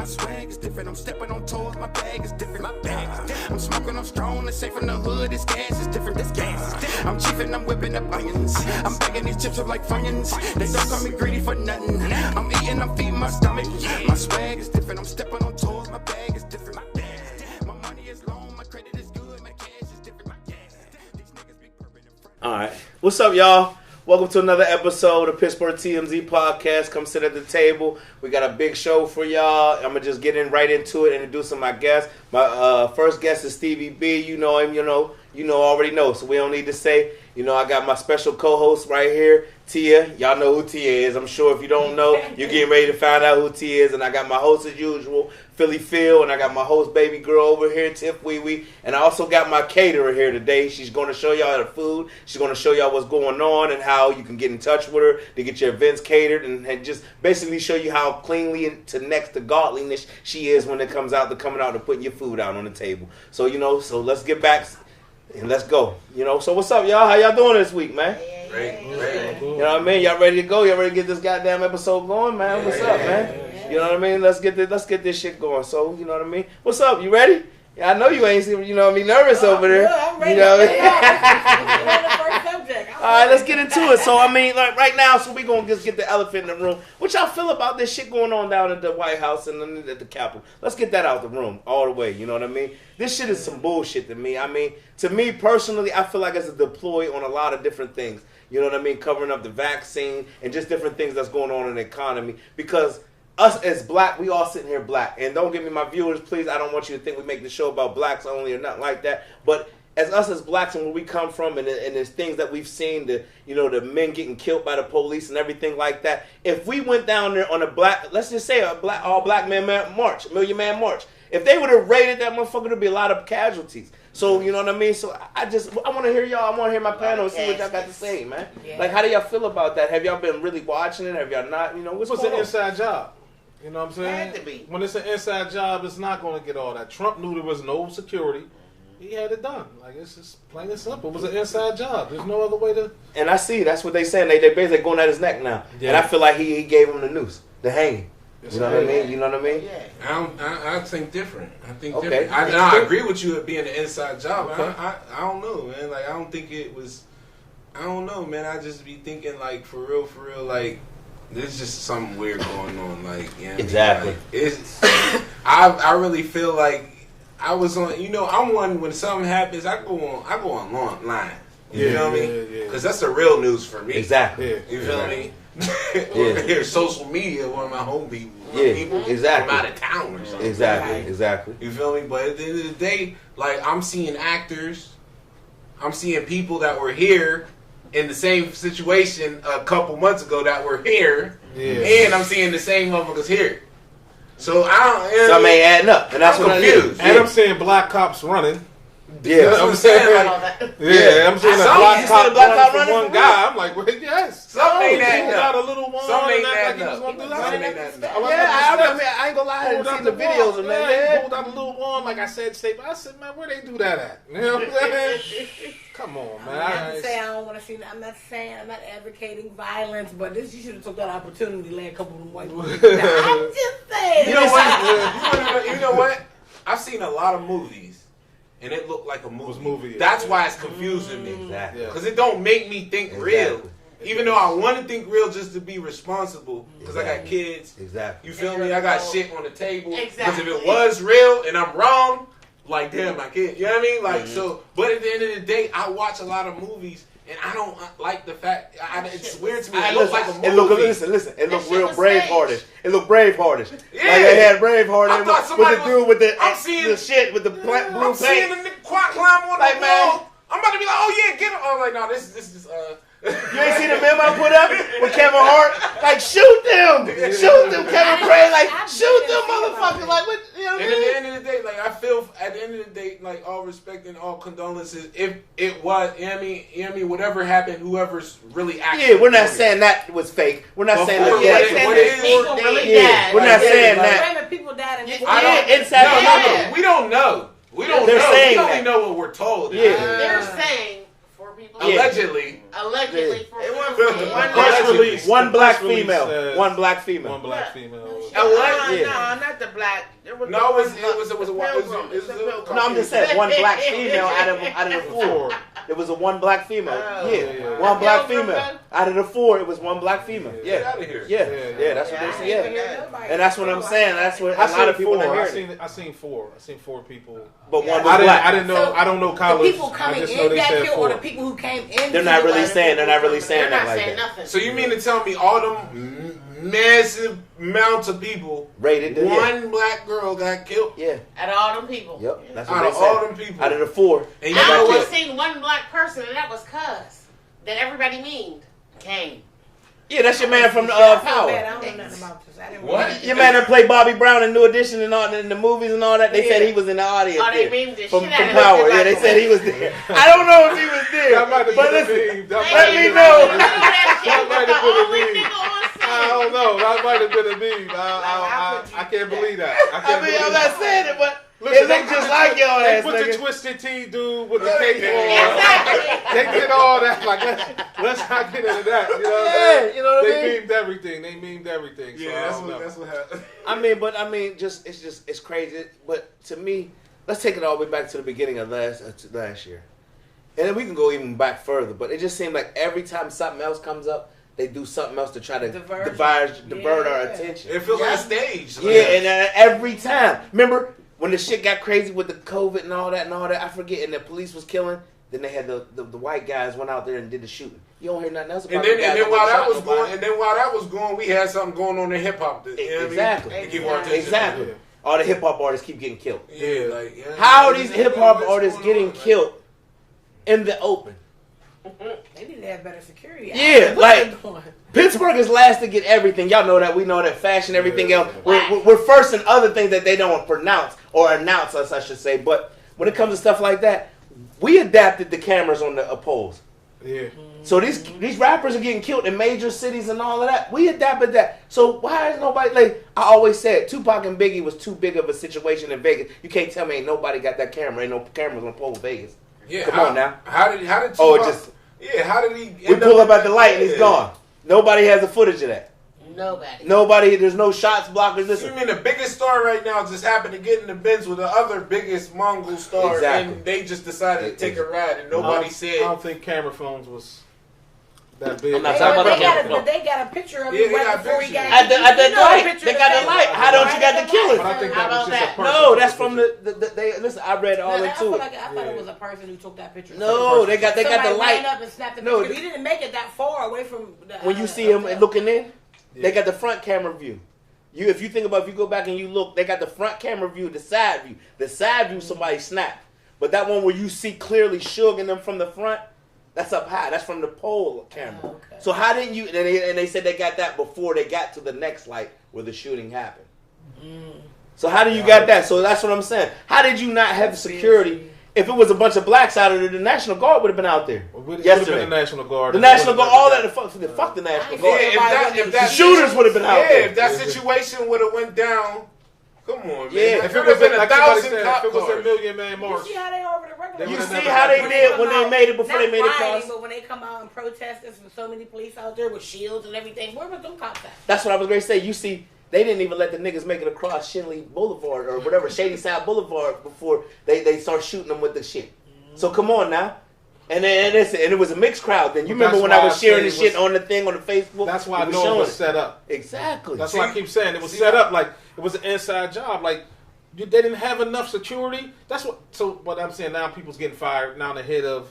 My swag is different. I'm stepping on toes. My bag is different. My bag is different. I'm smoking, I'm strong. They say from the hood, this gas is different. This gas is different. I'm chiefing, I'm whipping up onions. I'm bagging these chips up like funyuns. They don't call me greedy for nothing. I'm eating, I'm feeding my stomach. My swag is different. I'm stepping on toes. My bag is different. My money is long. My credit is good. My cash is different. My gas. These niggas be purping in front. All right. What's up, y'all? Welcome to another episode of Pittsburgh TMZ Podcast. Come sit at the table. We got a big show for y'all. I'm going to just get right into it and introduce my guest. My first guest is Stevie B. You know him, already know. So we don't need to say. I got my special co-host right here, Tia. Y'all know who Tia is. I'm sure if you don't know, you're getting ready to find out who Tia is. And I got my host as usual, Philly Phil. And I got my host baby girl over here, Tiff Wee Wee. And I also got my caterer here today. She's going to show y'all the food. She's going to show y'all what's going on and how you can get in touch with her to get your events catered. And just basically show you how cleanly and to next to godliness she is when it comes out to coming out and putting your food out on the table. So, so let's get back. And let's go. So what's up, y'all? How y'all doing this week, man? Great. You know what I mean? Y'all ready to go? Y'all ready to get this goddamn episode going, man? What's up, man? You know what I mean? Let's get this shit going. So, you know what I mean? What's up? You ready? Yeah, I know you ain't nervous over there. I'm ready. You know what I mean? The first subject. All right, let's get into it. So, like right now, so we going to just get the elephant in the room. What y'all feel about this shit going on down at the White House and at the Capitol? Let's get that out the room all the way, you know what I mean? This shit is some bullshit to me. I mean, to me personally, I feel like it's a deploy on a lot of different things. You know what I mean? Covering up the vaccine and just different things that's going on in the economy. Because us as black, we all sitting here black. And don't get me, my viewers, please, I don't want you to think we make the show about blacks only or nothing like that. But as us as blacks and where we come from and there's things that we've seen, the men getting killed by the police and everything like that. If we went down there on let's just say all black man march, Million Man March. If they would have raided that motherfucker, there'd be a lot of casualties. So, you know what I mean? So I want to hear y'all. I want to hear my panel and see what y'all got to say, man. Yeah. Like, how do y'all feel about that? Have y'all been really watching it? Have y'all not? What's an inside job? You know what I'm saying? Had to be. When it's an inside job, it's not going to get all that. Trump knew there was no security. He had it done. Like, it's just plain and simple. It was an inside job. There's no other way to... And I see. That's what they saying. They basically going at his neck now. Yeah. And I feel like he gave him the noose, the hanging. You know what I mean? You know what I mean? Yeah. I think different. Different. I agree with you at being an inside job. Okay. I don't know, man. Like, I don't think it was... I don't know, man. I just be thinking, like, for real, like... There's just something weird going on, like, exactly. Like, it's. I really feel like I was on. I'm one when something happens, I go online. You know what I mean? Because that's the real news for me. Exactly. You feel me? Over here, social media, one of my home people. Exactly. From out of town or something. Exactly. You feel me? But at the end of the day, like, I'm seeing actors, I'm seeing people that were here in the same situation a couple months ago that were here, and I'm seeing the same motherfuckers here. So some ain't adding up, and that's what confused. And I'm seeing black cops running. Yeah, that's what I'm saying. I'm seeing a black cop running from one guy. I'm like, well, yes. Something ain't adding up. A little one. Something ain't adding up. I ain't gonna lie. I didn't see the videos of that. He pulled out a little one, like I said, I said, man, where they do that at? You know what I'm saying? Come on, man. I don't want to see. I'm not advocating violence, but you should have took that opportunity to lay a couple of them white people down. I'm just saying. You know what? You know what? I've seen a lot of movies. And it looked like a movie. That's why it's confusing me. Exactly. Because it don't make me think real. Even though I want to think real just to be responsible. Because I got kids. Exactly. You feel me? I got shit on the table. Exactly. Because if it was real and I'm wrong, like, damn, my kid. You know what I mean? Like, so, but at the end of the day, I watch a lot of movies. And I don't like the fact, it's weird to me. It looks like a movie. Listen, it looked real Braveheartish. It looked Braveheartish. Yeah. Like they had Braveheart in with the dude with the shit with the blue paint. I'm seeing the nigga climb on the wall. I'm about to be like, oh yeah, get him. I was like, no, this is You ain't seen the meme I put up with Kevin Hart? Like, shoot them! Shoot them, Kevin Pray, like, shoot them motherfuckers! Like, what, you know what I mean? And at the end of the day, like, I feel, at the end of the day, like, all respect and all condolences, if it was, you know what I mean, whatever happened, whoever's really acting. Yeah, we're not saying that was fake. We're not saying that. Yeah, we're not saying that. People died We don't know. We don't know. We only know what we're told. Yeah. They're saying 4 people. Allegedly. Allegedly. It went from from One black press release female. says- One black female. One black female. No, Yeah. not the black. No, it was a No, I'm just saying one black female out of the 4. It was a one black female. Yeah. One black female. Out of the 4, it was one black female. Get Yeah. out of here. Yeah, that's what they say. Yeah. And that's what I'm saying. That's what a I lot of seen people four. are I hearing. seen 4. I seen 4 people. But one I was didn't. black. I didn't know. So, I don't know The college. people I coming just know in they got said killed, 4. or the people who came in. They're not really saying. They're not really saying They're that not like saying that. nothing. So you mean to tell me all them massive amounts of people, Rated. one black girl got killed Yeah. Out of all them people. Yep. That's what out they of all said. them people? Out of the 4. And you I know only what? seen one black person, and that was Cuz. That everybody meaned. Kane. Yeah, that's your man from I feel Power. bad. I don't know nothing about this. I didn't What? really- Your man that played Bobby Brown in New Edition and all in the movies and all that. They said he was in the audience. Oh, they there. memed the From shit out of Power. him. Yeah, they said he was there. I don't know if he was there. That might have But been a listen, meme. That let might me have know. been a meme. That might have been a only meme. nigga on scene. I don't know. That might have been a meme. I can't believe that. I mean, I'm not saying it, but Listen, it looked just like your They ass, put the nigga. Twisted Tea dude with the cape on. Exactly. They did all that. Like, let's not get into that. You know what I'm Yeah, saying? you know what I They mean? memed everything. They memed everything. So Yeah, I don't know. that's what happened. I mean, it's crazy. But to me, let's take it all the way back to the beginning of last year, and then we can go even back further. But it just seemed like every time something else comes up, they do something else to try to divert our attention. It feels like a stage. Yeah, and every time. Remember when the shit got crazy with the COVID and all that, I forget, and the police was killing, then they had the white guys went out there and did the shooting. You don't hear nothing else about And the then guys while shot that was nobody. going, we had something going on in hip hop. Exactly. To keep our attention. Exactly. Yeah. All the hip hop artists keep getting killed. Yeah, like How are these hip hop artists getting killed in the open? They need to have better security. Yeah, What like they doing? Pittsburgh is last to get everything. Y'all know that. We know that fashion, everything Yeah. else. We're first in other things that they don't pronounce or announce us, I should say. But when it comes to stuff like that, we adapted the cameras on the poles. Yeah. So these rappers are getting killed in major cities and all of that. We adapted that. So why is nobody, like I always said, Tupac and Biggie was too big of a situation in Vegas. You can't tell me ain't nobody got that camera. Ain't no cameras on pole in Vegas. Yeah, Come on now. How did Tupac, Oh, it just how did he? we pull up at the light and he's gone. Nobody has the footage of that. Nobody. There's no shots blockers. So you mean the biggest star right now just happened to get in the Benz with the other biggest Mongol star, Exactly. and they just decided to take a ride, and nobody I said. don't think camera phones was that big. I'm not They talking about got, the but they got a picture of Yeah, him they right got before he pictures. got At the light. They got the light. How don't you got the killer? But I think How that was about just a that? person. No, that's from they listen, I read all I into feel it. like I thought it was a person who took that picture. No, they got the Somebody light. ran up and snapped the No, picture. He didn't make it that far away from the, When you see him hotel. looking in, Yeah. they got the front camera view. If you think about, if you go back and you look, they got the front camera view, the side view. The side view, somebody snapped. But that one where you see clearly Suge in them from the front, that's up high. That's from the pole camera. Oh, okay. So how didn't you? And they said they got that before they got to the next light where the shooting happened. So how do you got that? So that's what I'm saying. How did you not have security? If it was a bunch of blacks out there, the National Guard would have been out there It would have yesterday. been the National Guard. The National Guard, all that. Fuck the National Yeah, Guard. if that The shooters would have been out yeah, there. if that situation would have went down, come on, man. Yeah. If There it was been like 1,000 said, cop if it was a cars. Million Man You March, see how they over the regular. They You would've see never how they got did when they made it before they made it rioting, cross? but when they come out and protest, there's so many police out there with shields and everything. Where was them cops at? That's what I was going to say. You see, they didn't even let the niggas make it across Shinley Boulevard or whatever, Shady Side Boulevard before they start shooting them with the shit. So come on now. And it was a mixed crowd. Then you But remember that's when I why was I sharing say the it shit on the thing on the Facebook? that's why I was know it showing was set up. Exactly. That's why I keep saying it was set up like it was an inside job. Like they didn't have enough security. That's what. So what I'm saying now, people's getting fired now. The head of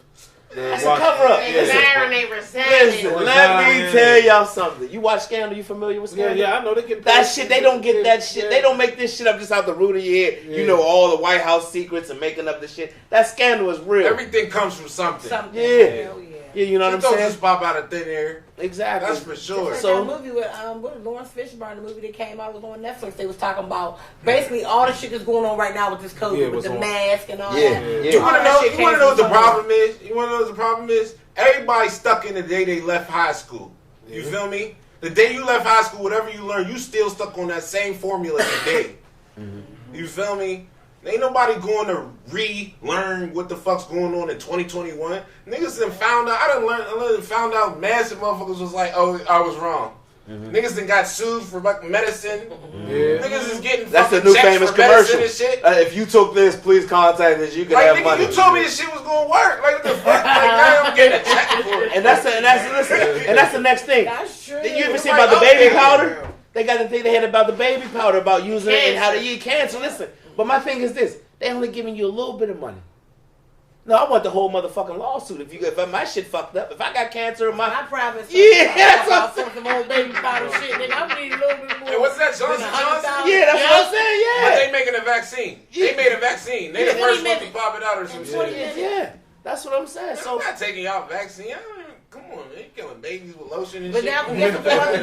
the That's a cover up. They Listen, married, they resigning. listen, let me tell y'all something. You watch Scandal? You familiar with Yeah, Scandal? yeah, I know they get That shit, they don't get that shit. Yeah. They don't make this shit up just out the root of your head. Yeah. You know all the White House secrets and making up the shit. That Scandal is real. Everything comes from something. Something. Yeah. Hell yeah. Yeah, you know what It I'm don't saying? just pop out of thin air. Exactly. That's for sure. Just So- like that movie with what was Lawrence Fishburne, the movie that came out was on Netflix. They was talking about basically all the shit that's going on right now with this COVID, Yeah, it with was the on. mask and all Yeah, that. yeah. You want to All that know? shit You came want to know what the from problem is? You want to know what the problem is? Everybody's stuck in the day they left high school. You Yeah. feel me? The day you left high school, whatever you learned, you still stuck on that same formula today. You feel me? Ain't nobody going to relearn what the fuck's going on in 2021. Niggas done found out. I done found out massive motherfuckers was like, oh, I was wrong. Niggas done got sued for like medicine. Niggas is getting that's the fucking new checks famous for medicine commercial. and shit. If you took this, please contact us. You can Like, have nigga, money. you told me this shit was gonna work. Like, what the fuck? Like, now I'm getting a check for it. And that's the next thing. That's true. You ever It's see like about the up baby there. powder? They got the thing they had about the baby powder about using it and how to eat cancer. Listen, but my thing is this: they only giving you a little bit of money. No, I want the whole motherfucking lawsuit. If my shit fucked up, if I got cancer in My my private stuff. Yeah, that's what I'm some old baby powder shit, nigga. I'm needing a little bit more. Hey, what's that, Johnson Johnson? yeah, that's what I'm saying. But Yeah, they making a vaccine. They made a vaccine. They the 20 first one to minutes. pop it out or some shit. yeah, that's what I'm saying. I'm So not taking y'all vaccine. Come on, man. You killing babies with lotion and But shit. now, guess what they're gonna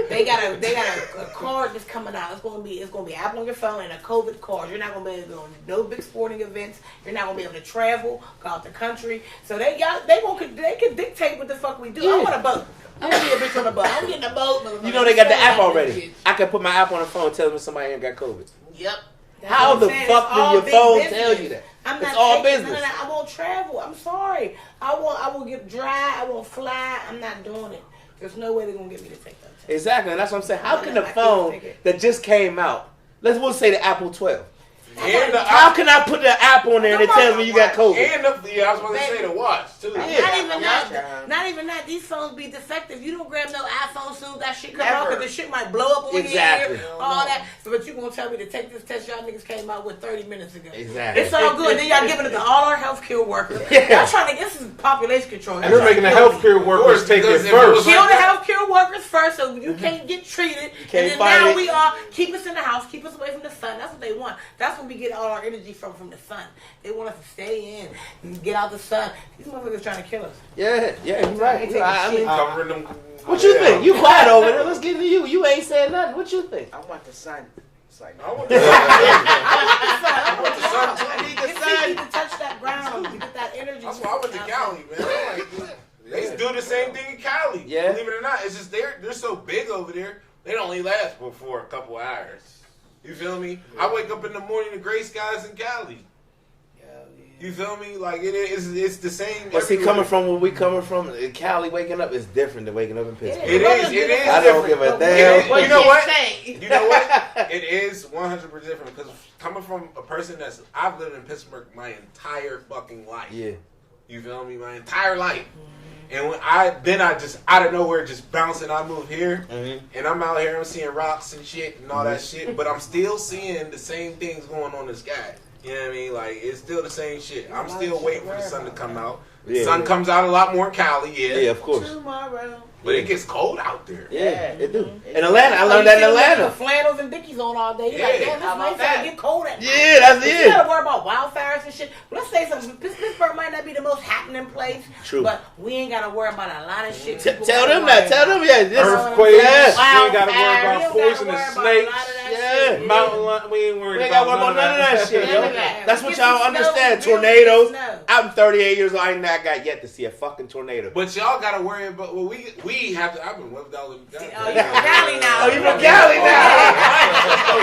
do? They got a card that's coming out. It's gonna be an app on your phone and a COVID card. You're not gonna be able to go to no big sporting events. You're not gonna be able to travel, go out the country. So they can dictate what the fuck we do. I want a boat. I want to be a bitch on a boat. I'm getting a boat. you know they got the app already. I can put my app on the phone, tell me somebody ain't got COVID. Yep. How the fuck did your phone tell you that? I'm It's not all taking- business. No, I won't travel. I'm sorry. I will get dry. I won't fly. I'm not doing it. There's no way they're gonna get me to take that test. Exactly, and that's what I'm saying. How I'm can not- the I can't phone take it. that just came out, we'll say the Apple 12, And the how can I put the app on there and it tells me you got COVID? And I was going to say the watch too. Not even that. These phones be defective. You don't grab no iPhone soon. That shit come out because the shit might blow up on Exactly. your ear. All that. But you gonna tell me to take this test y'all niggas came out with 30 minutes ago. Exactly. It's all good. Then y'all giving it to all our healthcare workers. Yeah. Y'all trying to this is population control. And they're making the healthcare workers take it because if it first. was Kill like the that- healthcare workers first, so you can't get treated. can't And then fight now it. we are keep us in the house, keep us away from the sun. That's what they want. That's when we get all our energy from the sun. They want us to stay in and get out the sun. These motherfuckers trying to kill us. Yeah, you're right. They I taking mean, Covering them. what you think? You quiet over there. Let's get into you. You ain't saying nothing. What you think? I want the sun. It's like, I want the sun. I want the sun. too. I need the It's sun. easy to touch that ground. You get that energy. That's why I went to Cali, man. Like, they do the same thing in Cali. Yeah. Believe it or not, it's just they're so big over there. They don't only last for a couple hours. You feel me? I wake up in the morning to gray skies in Cali. You feel me? Like it's the same. But see, everywhere. coming from where we coming from, Cali waking up is different than waking up in Pittsburgh. It is. I don't give a damn. You know what? Say. You know what? It is 100% different because coming from a person I've lived in Pittsburgh my entire fucking life. Yeah. You feel me? My entire life. And when I just out of nowhere just bouncing, I move here, and I'm out here, I'm seeing rocks and shit and all that shit, but I'm still seeing the same things going on in the sky. You know what I mean? Like, it's still the same shit. I'm still waiting for the sun to come out. The sun comes out a lot more in Cali, Yeah, of course. Tomorrow. but it gets cold out there. Yeah, it do. In Atlanta, I learned that in Atlanta. Flannels and dickies on all day. You're Yeah. like, damn, How this might about that? get cold at night. Yeah, that's But you it. gotta worry about wildfires and shit. But let's say something. Pittsburgh might not be the most happening place. True. But we ain't gotta worry about a lot of shit. Tell people them gotta that. worry Tell them, about. yeah. This, Earthquakes. Yes. We ain't got to worry We about don't poisonous gotta worry about a lot snakes. of that Yeah. shit. Mountain lion. We ain't worried We ain't got to worry about none of that shit, yo. That's what y'all understand. Tornadoes. I'm 38 years old. I ain't not got yet to see a fucking tornado. But y'all gotta worry about we have to. I've been lived out in Cali. Oh, you from Cali now. Oh, you from Cali now?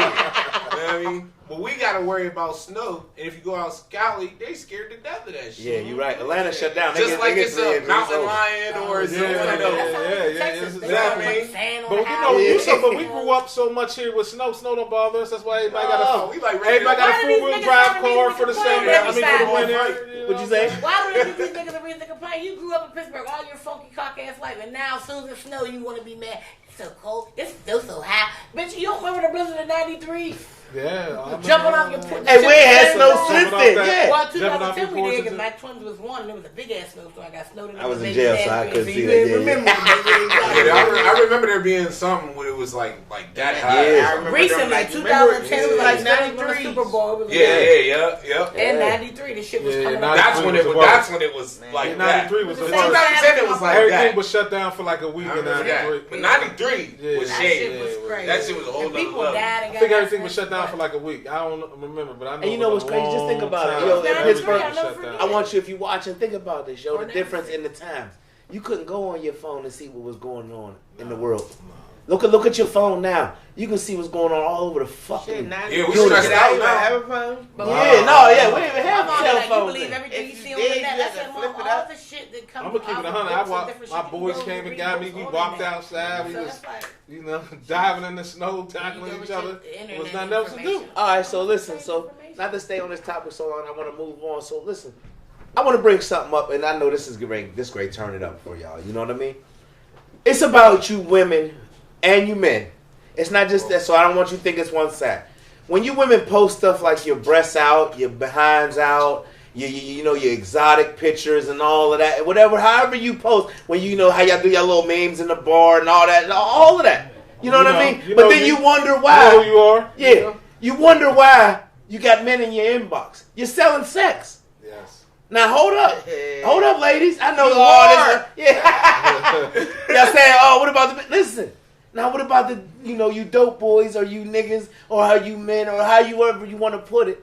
You know what I mean? But we gotta worry about snow, and if you go out Cali, they scared to death of that shit. Yeah, you're right. Atlanta shut down. Just like they it's get a mountain lion or Yeah, something like that. Texas. yeah, They yeah, don't man. put sand on But the you house. know, Yeah. but we grew up so much here with snow. Snow don't bother us. That's why everybody got Oh, we like everybody got a Why do these four-wheel niggas drive always car make for the a complaint summer. every I mean, for the time? winter. What'd you say? Why do they give these niggas a reason to complain? You grew up in Pittsburgh all your funky cock ass life, and now as soon as it snow, you want to be mad. It's so cold. It's still so hot. Bitch, you don't remember the blizzard of '93? Yeah, Jumping off your porch. Hey, we ain't had snow since Jumping off then. that- Yeah. Well, Jumping off 2010 your we did porch because and- my twins was one, and it was a big ass snowstorm. I got snowed in. I was in the jail, baby so I ass couldn't face. see You that. didn't Yeah, remember yeah. it. I remember there being something where it was like that high. Yeah. I remember Recently, them, like, 2010 was remember- like yeah. 93 Super Bowl. It was Yeah. And Yeah. 93, the shit was Yeah, coming nah, out. That's when it was. That's when it was like Yeah, that. 93 was the Same worst. 2010 it was like Everything that. was shut down for like a week I in remember 93. that. But 93 Yeah. was That shady. shit was crazy. That shit was a whole And nother people level. died and I got think everything was accidents. shut down for like a week. I don't remember, but I know. And you know it what's was a crazy? Just think long about it. time. Yo, in Everything Pittsburgh, was shut down. I want you, if you watching, think about this, yo. Or The difference in the times. You couldn't go on your phone and see what was going on in the world. Look at your phone now. You can see what's going on all over the fucking. Shit, now Yeah, we you stressed out don't now. have a phone. But we didn't have Come on, cell like, you phones. believe then. everything you If see you on the did, net. you That's had to all flip it all up. the shit that comes I'm gonna keep it 100. My boys came and got me. We walked outside. We was, diving in the snow, tackling each other. There was nothing else to do. All right, so listen. So not to stay on this topic so long, I want to move on. So listen, I want to bring something up, and I know this is great. This great, turn it up for y'all. You know what I mean? It's about you women and you men. It's not just that. So I don't want you to think it's one side. When you women post stuff like your breasts out, your behinds out, you know your exotic pictures and all of that, whatever, however you post, when you know how y'all do your little memes in the bar and all that, all of that. You know what I mean? But then you wonder why. You know who you are. Yeah. You wonder why you got men in your inbox. You're selling sex. Yes. Now hold up. Hold up, ladies. I know You all are. this. Yeah. Y'all saying, oh, what about the listen. Now what about the you dope boys or you niggas or how you men or however you want to put it?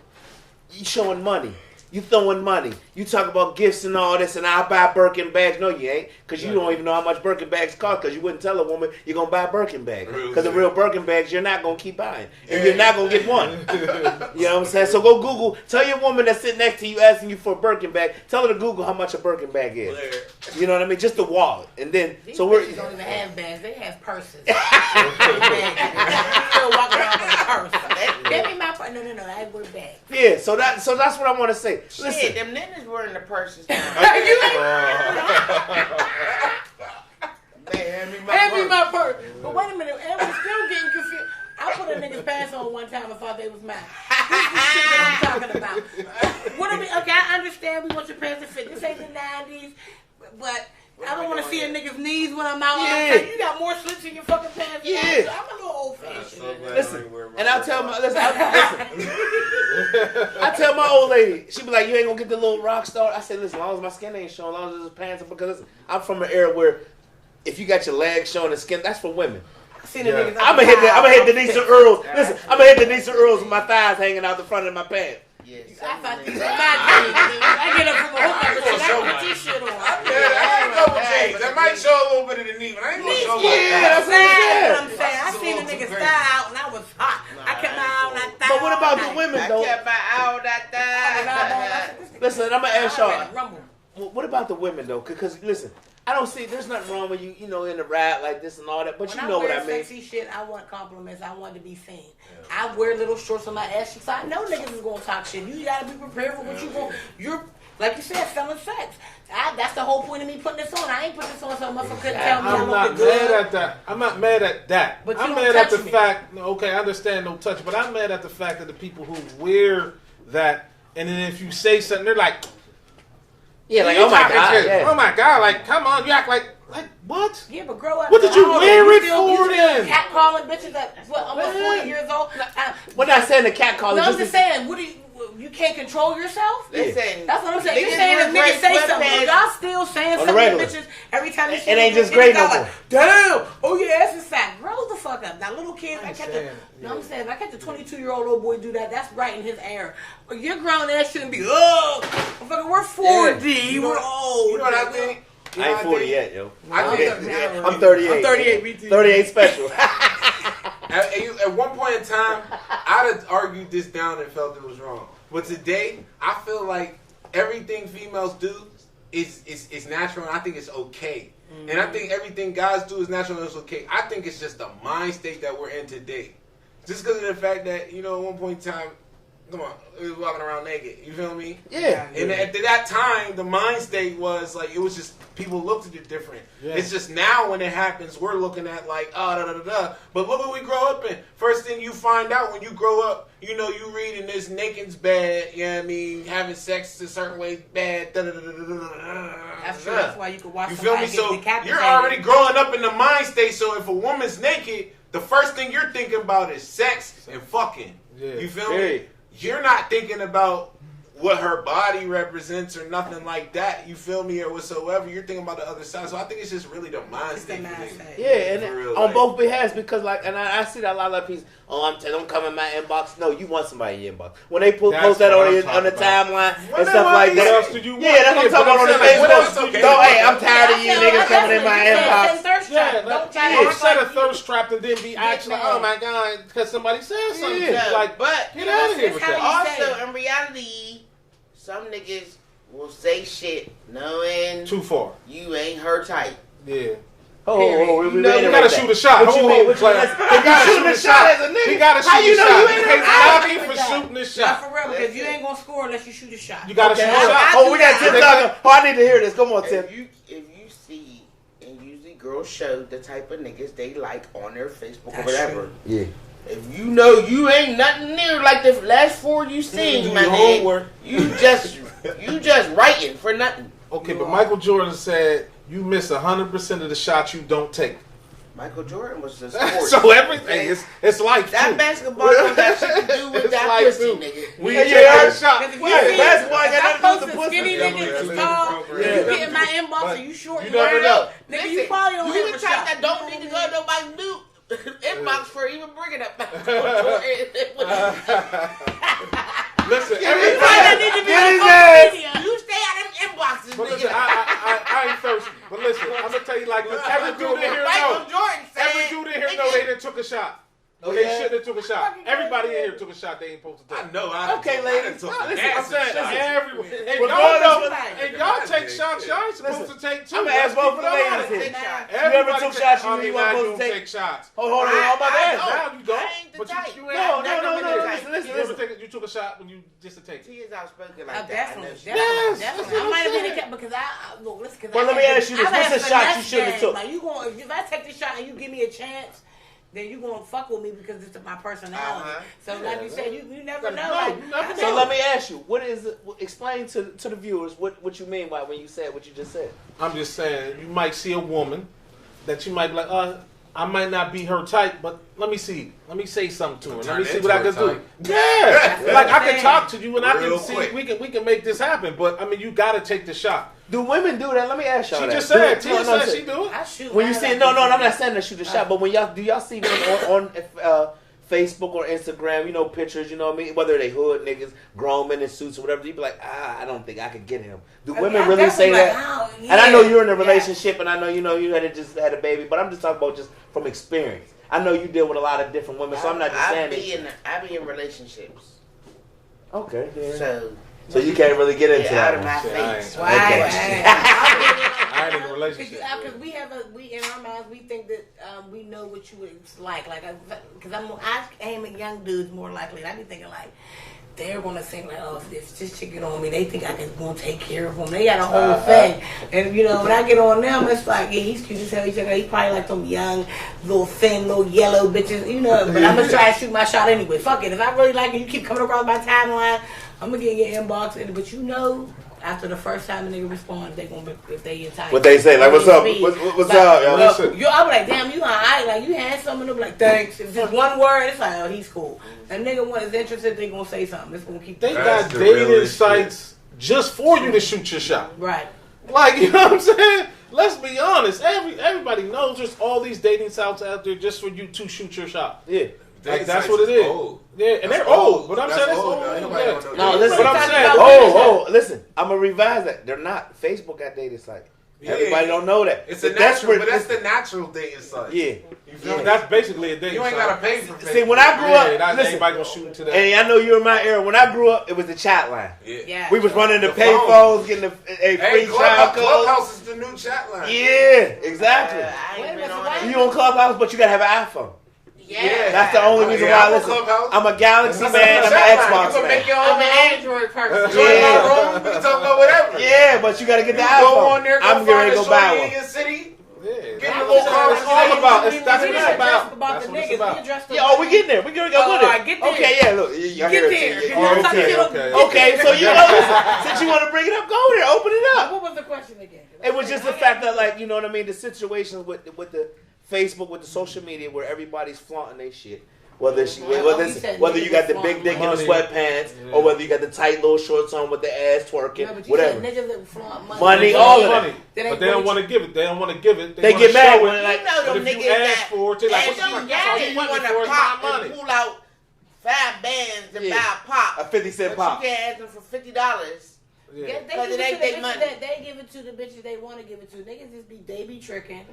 You showing money. You throwing money. You talk about gifts and all this, and I buy Birkin bags. No, you ain't, because you don't even know how much Birkin bags cost, because you wouldn't tell a woman you're going to buy a Birkin bag. Because the real Birkin bags you're not going to keep buying. And you're not going to get one. You know what I'm saying? So go Google. Tell your woman that's sitting next to you asking you for a Birkin bag, tell her to Google how much a Birkin bag is. You know what I mean? Just the wallet. And then, These so we're... bitches don't even have bags. They have purses. Still walking around with a purse. Give me my purse. No. I wear bags. Yeah, so that's what I want to say. Listen. Shit, them niggas wearing the purses now. Hand me my purse. But wait a minute, and we're still getting confused. I put a nigga's pants on one time and thought they was mine. This is the shit that I'm talking about. What I mean, okay, I understand we want your pants to fit. This ain't the 90s, but I don't want to see a nigga's knees when I'm out. Yeah. You got more slits in your fucking pants. Yeah. So I'm a little old fashioned. Listen, and I tell I tell my old lady, she be like, you ain't gonna get the little rock star. I said, listen, as long as my skin ain't showing, as long as there's pants, because listen, I'm from an era where if you got your legs showing and skin, that's for women. I'm gonna hit Denise Earls. Listen, I'm gonna hit Denise Earls with my thighs hanging out the front of my pants. Yes. I thought these were my jeans. I get up from a hook and I put this shit on. That might show a little bit of the knee, but I ain't gonna show like Yeah, that. that's what I'm saying. I'm saying. I seen the niggas thigh out and I was hot. I kept my eye on that thigh. But what about the all women I though? kept my eye on that thing. Listen, I'm gonna ask y'all. Rumble. What about the women though? Because listen, I don't see. There's nothing wrong with you know, in the ride like this and all that. But When you know what I mean. Sexy shit, I want compliments. I want to be seen. I wear little shorts on my ass cheeks. I know niggas is gonna talk shit. You gotta be prepared for what you going. You're like you said, selling sex. That's the whole point of me putting this on. I ain't putting this on so motherfucker couldn't tell me I'm I'm not looking good. mad at that. I'm not mad at that. But you I'm don't mad at touch the me. fact. Okay, I understand no touch, but I'm mad at the fact that the people who wear that, and then if you say something, they're like, Yeah, like you oh my talking god, shit. yeah. Oh my god, like come on, you act like what? Yeah, but grow up. What did you How old wear are it you? You for still then? catcalling bitches at what, almost 40 years old. We're not saying the cat calling. No, I'm just saying. What do you can't control yourself? Listen, That's what I'm saying. You're niggas saying wear if niggas say great something, sweatpants. y'all still saying On the something to regular. bitches every time you It see ain't them, just great no niggas more. like, damn, oh your ass is fat. Grow the fuck up. Now little kids, I catch a, no, I'm saying if I catch a 22-year-old little boy do that, that's right in his era. But your grown ass shouldn't be, motherfucker, we're 40, You know we're old. You know what I think? You know I what ain't 40 think? yet, yo. I think I'm 38. I'm 38, me too. 38 special. At one point in time, I'd have argued this down and felt it was wrong. But today, I feel like everything females do is natural, and I think it's okay. Mm-hmm. And I think everything guys do is natural and it's okay. I think it's just the mind state that we're in today. Just because of the fact that, you know, at one point in time, come on, we was walking around naked. You feel me? Yeah. And at that time, the mind state was like, it was just, people looked at it different. Yeah. It's just now when it happens, we're looking at like, But look what we grow up in. First thing you find out when you grow up, you know, you reading this naked's bad, you know what I mean? Having sex a certain way bad, That's true. That's why you can watch you feel me? somebody So get decapitated. you're already growing up in the mind state, so if a woman's naked, the first thing you're thinking about is sex and fucking. Yeah. You feel Hey. me? You're not thinking about what her body represents or nothing like that. You feel me or whatsoever. You're thinking about the other side. So I think it's just really the mind state. Yeah, and real, on like, both behalves, because like, and I see that a lot of people. Don't come in my inbox. No, you want somebody in your inbox. When they post that on the timeline and stuff like that. What else do you want? Yeah, that's what I'm talking about on the Facebook. Okay. No, hey, I'm tired of you niggas coming in my inbox. Don't set a thirst trap and then be actually, oh my god, because somebody said something. Yeah. Like, But get out of here with that. also, in reality, some niggas will say shit knowing Too far. you ain't her type. Yeah. We gotta shoot a shot. What you mean? He gotta shoot a shot as a nigga. He gotta shoot How you a know shot. you ain't He a can't I for shooting this Not shot. for real, because you ain't gonna score unless you shoot a shot. You gotta shoot a Oh, shot. we got Tim talking. Oh, I need to hear this. Come on, Tim. If you see, and usually girls show the type of niggas they like on their Facebook or whatever. Yeah. If you know you ain't nothing near like the last 4 you seen, my nigga, you just writing for nothing. Okay, but Michael Jordan said you miss 100% of the shots you don't take. Michael Jordan was the sport. So everything it's life that too. basketball don't got shit to do with It's that like pussy, too. nigga. We Yeah, take yeah. a shot. Because if you Right, see, basketball if got I nothing to do post with a the pussy. skinny nigga that's tall, Yeah. you get in my inbox and you short, You never know. Nigga, you probably don't You have the a type shot. that don't need to go to nobody's new inbox for even bringing up Michael Jordan. Listen, You everybody. probably need to be Get on his social ass. media. You stay out of them inboxes, But listen, nigga. I ain't thirsty. But listen, I'm gonna tell you like this. Every dude in here Michael know. Jordan said, Every dude in here know they done took a shot. Oh, They yeah? shouldn't have took a shot. Everybody in here took a shot they ain't supposed to take. I know. Okay, ladies. Listen, Listen, I'm saying everyone. And y'all Regardless know, of- and y'all take shots y'all ain't supposed to take too. I'm gonna ask both of the ladies take here. shots. You ever took shots you knew you weren't now supposed to take? shots. Hold on, I'm about to ask. Now you don't. I ain't the But type. you No, ain't. listen. You ever you took a shot when you just to take it. He is outspoken Oh, like that. definitely, I know. definitely. I might have been a cat because look, listen. But let me ask you this. What's the shot you should've took? Like you going, if I take the shot and you give me a chance, then you gonna fuck with me because it's my personality. So like you said, you never know. Like, you never So know. let me ask you, what is it? Explain to the viewers what you mean by when you said what you just said. I'm just saying, you might see a woman that you might be like, I might not be her type, but let me see. Let me say something to her. Let Turn me see into what I her can do. type. Yeah, like I can talk to you and I Real can see quick. we can make this happen. But I mean, you got to take the shot. Do women do that? Let me ask y'all She that. just said, No, Tia said she do it. I shoot. When you right see, up no, the- I'm not saying to shoot a shot, but when y'all see them on Facebook or Instagram, you know, pictures, you know what I mean? Whether they hood niggas, grown men in suits or whatever, you be like, I don't think I could get him. Do women I'm really say definitely that? like, oh, And I know you're in a yeah. relationship, and I know you had just had a baby, but I'm just talking about just from experience. I know you deal with a lot of different women, so I'm not just saying it. I be in relationships. Okay, yeah. So you can't really get into out of that my one. face. Why? Okay. I ain't in a relationship. Because we in our minds we think that we know what you it's like because I aim at young dudes more likely. I be thinking like they're gonna think like, oh, if this chick get on me, they think I can go take care of them. They got a whole thing, and you know when I get on them, it's like yeah, he's cute as hell. He's probably like them young, little thin, little yellow bitches, you know. But I'm gonna try to shoot my shot anyway. Fuck it. If I really like it, you keep coming across my timeline, I'm gonna get in your inbox. But you know. After the first time a nigga responds, they gonna be, if they entitled. What they say, like, what's up? What's up, y'all? Listen. I'll be like, damn, you alright? Like, you handsome, and they'll be like, thanks. If just one word, it's like, oh, he's cool. A nigga one is interested, they gonna say something. It's gonna keep. They That's got the dating realest sites just for you to shoot your shot. Right. Like, you know what I'm saying? Let's be honest. Everybody knows there's all these dating sites out there just for you to shoot your shot. Yeah. Like, that's what it is. Old. Yeah, and That's they're old. old. But I'm That's saying it's old, old. man. Ain't nobody Yeah. gonna No, know. listen. But I'm saying, Listen. I'm gonna revise that. They're not. Facebook got dating site. Yeah. Everybody don't know that. It's a That's natural, where- but that's the natural dating site. Yeah. You feel me? that's basically a dating You ain't site. gotta pay for See, when I grew up, Yeah, not listen, everybody gonna shoot into that. and I know you're in my era. When I grew up, it was the chat line. Yeah. We was running the The pay phone. phones, getting a Hey, free trial code. Clubhouse is the new chat line. Yeah, exactly. I ain't been Wait, on wait, that. You on Clubhouse, but you gotta have an iPhone. Yeah. That's the only reason why I I'm on listen. Clubhouse. I'm a Galaxy That's man. I'm the an chat line. Xbox You can man. make your I'm own an room. Android person. Join my room. We can talk about whatever. Yeah, but you gotta get the You go iPhone. on there, go I'm find getting ready a to go buy shorty in one. your city. Yeah. Get That's a little what It's all about. That's what We it's didn't about. address about That's the what it's niggas. about. We addressed the Yeah, we getting there. We gonna go Oh, with it. alright, get there. Okay, yeah. Look, y'all Get hear there. it. Get there. Okay. Okay, so you know, listen, since you want to bring it up, go there, open it up. What was the question again? It was just the fact that, like, you know what I mean, the situations with the Facebook, with the social media, where everybody's flaunting their shit. Whether you got the big dick in the sweatpants, or whether you got the tight little shorts on with the ass twerking, No, but you whatever. said niggas that flaunt Money, all of money. that. But they don't want to give it. They don't want to give it. They get mad when You know But them if you niggas ask that for it, they like, and what you the got fuck it, you you want want me to for? It's pop my and money. pull out 5 bands to Yeah. buy a pop. a 50-cent pop. But you can't ask them for $50. Yeah. They Because give it ain't it to they the money. bitches that they give it to the bitches they want to give it to. Niggas they be tricking.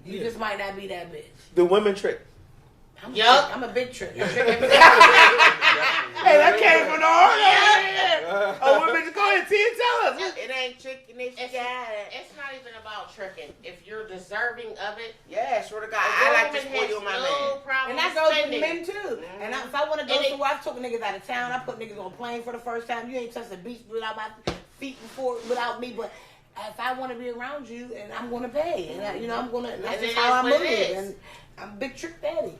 You just might not be that bitch. The women trick. I'm a big trick. I trick every day. Hey, that came from the heart. Oh, women, go ahead, Tia, tell us. It ain't tricking if you It's, got it. it's not even about tricking. If you're deserving of it, Yeah, swear to God. a I like to woman has spoil my no man. problem And that goes with spending. men too. And if I want to go And it- somewhere, I've took niggas out of town. I put niggas on a plane for the first time. You ain't touched the beach without my feet before, without me. But if I want to be around you, and I'm gonna pay, and I'm gonna. That's And just it how I is move. what it is. And I'm a big trick daddy.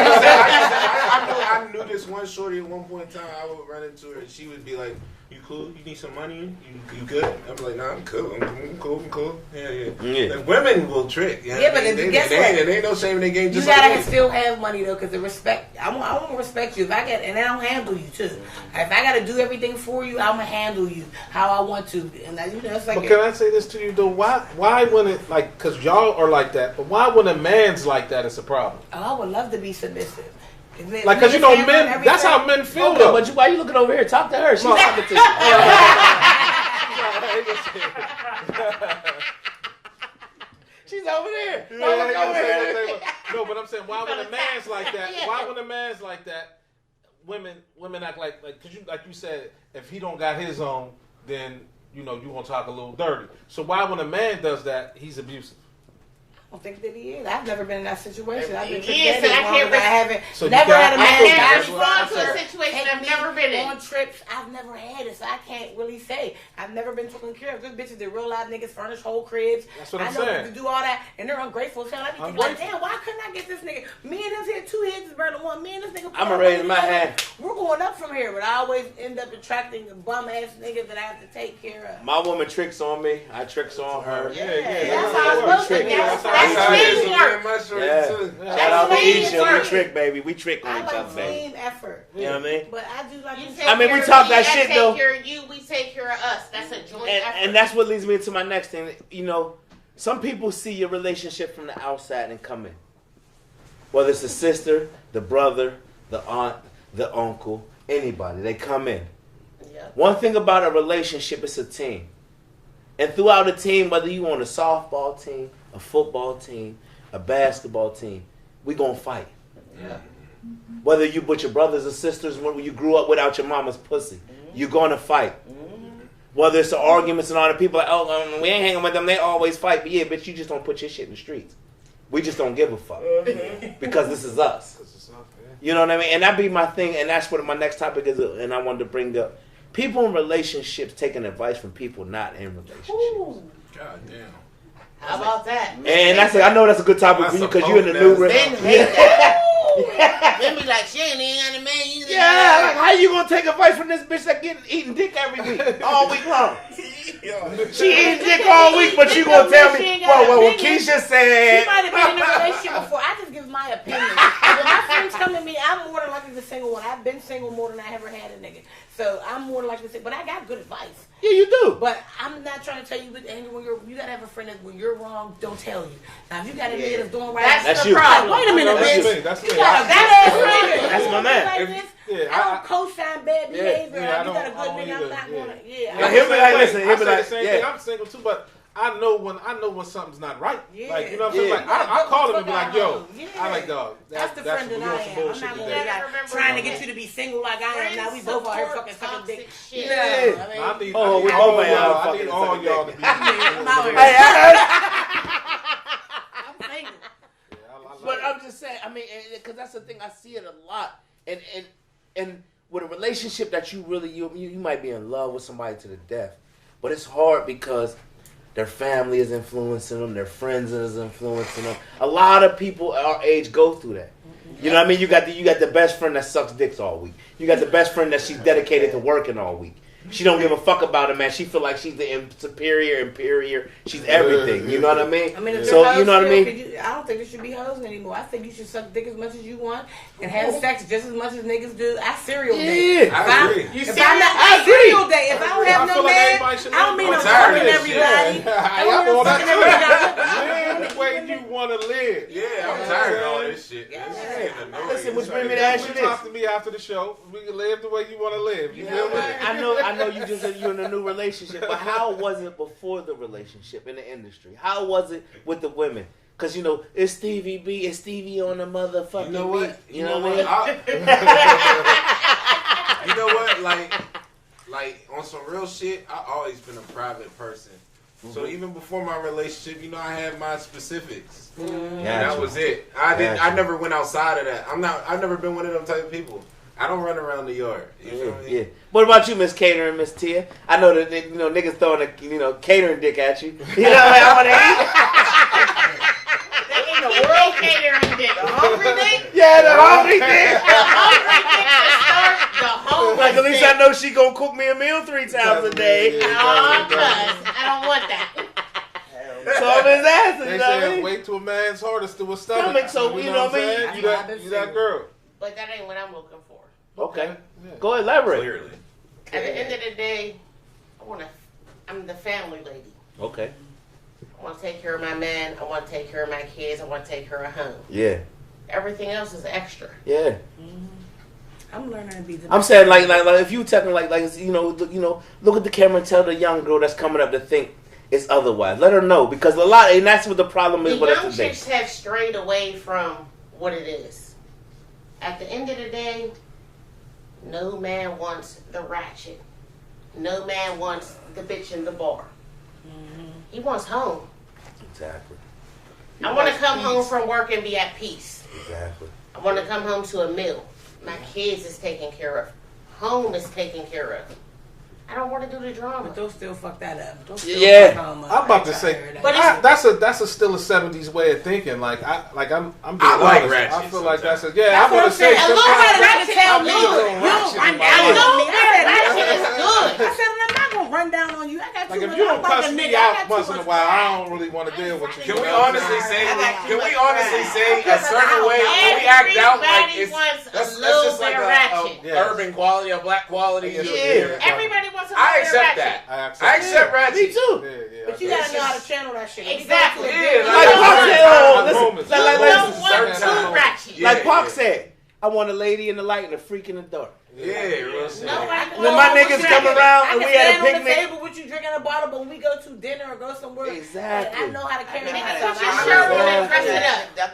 I knew this one shorty at one point in time. I would run into her and she would be like, "You cool? You need some money? You good?" I'm like, "Nah, I'm cool. I'm cool. Yeah. Like, women will trick. You know Yeah, what I but mean? guess they what? ain't no shame in their game. You Just gotta like still have money though, because the respect. I want to respect you. If I get, and I'll handle you too. If I gotta do everything for you, I'm gonna handle you how I want to. And it's like. But can I say this to you though? Why when it like? Because y'all are like that. But why when a man's like that, it's a problem? Oh, I would love to be submissive. Like, because you know, men. That's how men feel. Okay, though. but why you looking over here? Talk to her. She's talking to you. She's over there. No, but I'm saying, why when a man's like that? Why when a man's like that? Women act like because you said, if he don't got his own, then you gonna talk a little dirty. So why when a man does that, he's abusive? I don't think that he is. I've never been in that situation. I've been He is, tricked so I as long can't as I haven't. So you never got- had a I man feel And that's I've what gone I to said. a situation take I've me never been in. on trips. I've never had it, so I can't really say. I've never been taken care of. There's bitches that real life niggas furnish whole cribs. That's what I'm I know saying. to do all that, and they're ungrateful. So I be thinking like, damn, why couldn't I get this nigga? Me and him here, 2 heads is better than one. Me and this nigga. I'm gonna raise my hand. We're going up from here, but I always end up attracting a bum ass niggas that I have to take care of. My woman tricks on me. I tricks on her. Yeah. That's how it's supposed to be. That's That's teamwork. my shorty Yeah. too. Shout out to team Isha. We work. trick, baby. We trick on I each like other, baby. team effort, You know what I mean? but I do like. You to take I mean, we care talk of that me, shit, I though. take care of you. We take care of us. That's a joint effort. And that's what leads me to my next thing. Some people see your relationship from the outside and come in. Whether it's the sister, the brother, the aunt, the uncle, anybody, they come in. Yep. One thing about a relationship, it's a team. And throughout a team, whether you on a softball team, a football team, a basketball team, we gonna fight. Yeah. Whether you with your brothers or sisters, when you grew up without your mama's pussy, you're gonna fight. Whether it's the arguments and all the people like, oh, we ain't hanging with them, they always fight. But yeah, bitch, you just don't put your shit in the streets. We just don't give a fuck. Because this is us. You know what I mean? And that be my thing, and that's what my next topic is, and I wanted to bring up. People in relationships taking advice from people not in relationships. God damn. How about that? And I know that's a good topic for you because you're in the new Men hate that. Men be like, she ain't got a man either. Yeah, like how you gonna take advice from this bitch that eating dick every week, all week long? She eating dick all week, but you gonna tell me, well, what Keisha said. She might have been in a relationship before. I just give my opinion. When my friends come to me, I'm more than likely the single one. I've been single more than I ever had a nigga. So I'm more than likely to say, but I got good advice. Yeah, you do. But I'm not trying to tell you, and when you gotta have a friend that when you're wrong, don't tell you. Now if you got a nigga that's doing right, That's the the problem. Wait a minute, That's bitch. me. That's me. You got a badass nigga. That's my man. Like If- this, yeah, I don't co-sign bad behavior. yeah, I you got a don't good nigga, either, I'm not yeah. gonna. Yeah. Now, he'll be like, listen, he'll I be say like, the same yeah. thing. I'm single too, but I know when something's not right. Yeah. Like, you know what I'm saying? Yeah. Like, I call him and be like, yo, Yeah. I like dog. That's the friend that I am. I'm not today. gonna trying to get you to be single like I am. Now we both out here fucking sucking dick. Shit. Yeah. I need, Oh, I we need both all ain't y'all. out I fucking need all sucking y'all to dick. be. I'm out here. Hey, I'm single. but I'm just saying. I mean, because that's the thing. I see it a lot, and with a relationship that you really you might be in love with somebody to the death, but it's hard because their family is influencing them, their friends is influencing them. A lot of people our age go through that. You know what I mean? You got the best friend that sucks dicks all week. You got the best friend that she's dedicated to working all week. She don't give a fuck about a man. She feel like she's the superior. She's everything. You know what I mean? I mean, So you know what I mean? I don't think there should be hoes anymore. I think you should suck dick as much as you want and have sex just as much as niggas do. I serial date. Yeah, I agree. If I'm not, I serial date. If I don't have no man, I don't mean I'm fucking everybody. I don't mean I'm fucking everybody. The way you want to live. Yeah, I'm tired of all this shit. Listen, which brings me to ask you this. Talk to me after the show. We can live the way you want to live. You feel me? I know you just said you're in a new relationship, but how was it before the relationship in the industry? How was it with the women? Because, you know, it's Stevie B, it's Stevie on the motherfucking You know what? beat. You know what I mean? You know what? Like on some real shit, I always been a private person. So even before my relationship, you know, I had my specifics. And that was it. I never went outside of that. I've never been one of them type of people. I don't run around the yard. You feel me? Yeah. What about you, Miss Catering, Miss Tia? I know that niggas throwing a catering dick at you. You know what I want to eat? The world catering dick. The hungry dick? Yeah, the hungry dick. The hungry Like at least I know she gonna cook me a meal 3 times a day. I don't want that. So I'm his ass. They You know what I say mean? wait till a man's hardest to a stomach. So, you know what I mean? I'm saying? You that girl. But that ain't what I'm looking for. Okay. Yeah. Go ahead, elaborate. Clearly. At the end of the day, I'm the family lady. Okay. I want to take care of my man. I want to take care of my kids. I want to take care of home. Yeah. Everything else is extra. Yeah. I'm learning to be the I'm saying like if you talking like look at the camera and tell the young girl that's coming up to think it's otherwise. Let her know because and that's what the problem is The with young us today. chicks have strayed away from what it is. At the end of the day, no man wants the ratchet. No man wants the bitch in the bar. He wants home. Exactly. I want to come home from work and be at peace. Exactly. I want to come home to a meal. My kids is taken care of. Home is taken care of. I don't want to do the drama. But they'll still fuck that up. They'll still Yeah. fuck home up. I'm about to say, But that's a still a '70s way of thinking. I'm being I like honest. ratchet I feel like sometimes. that's I'm gonna say. A little bit of ratchet is tell me. good. You don't run down A on little me. bit of ratchet is good. I said, I'm not going to run down on you. I got Like too if much. you don't I'm like cuss a me nigga. I out got too once in a much while, I pride. don't really want to deal with you. Can we You know what I'm honestly saying? say a certain way when we act out like Everybody it's wants that's a little just like bit of ratchet. Yeah. urban quality, a black quality. Yeah. Everybody wants a little I bit of accept ratchet. that. I I accept ratchet. Me too. But you got to know how to channel that shit. Exactly. Yeah, Like like, Pac said, moments. You like, don't want certain too times. ratchet. Yeah. like Pac said, I want a lady in the light and a freak in the dark. Yeah, real shit. When my niggas come around and we had a on the picnic. table with you drinking a bottle, but when we go to dinner or go somewhere, Exactly. I know how to carry Nigga, myself. put your shirt on and dress it up.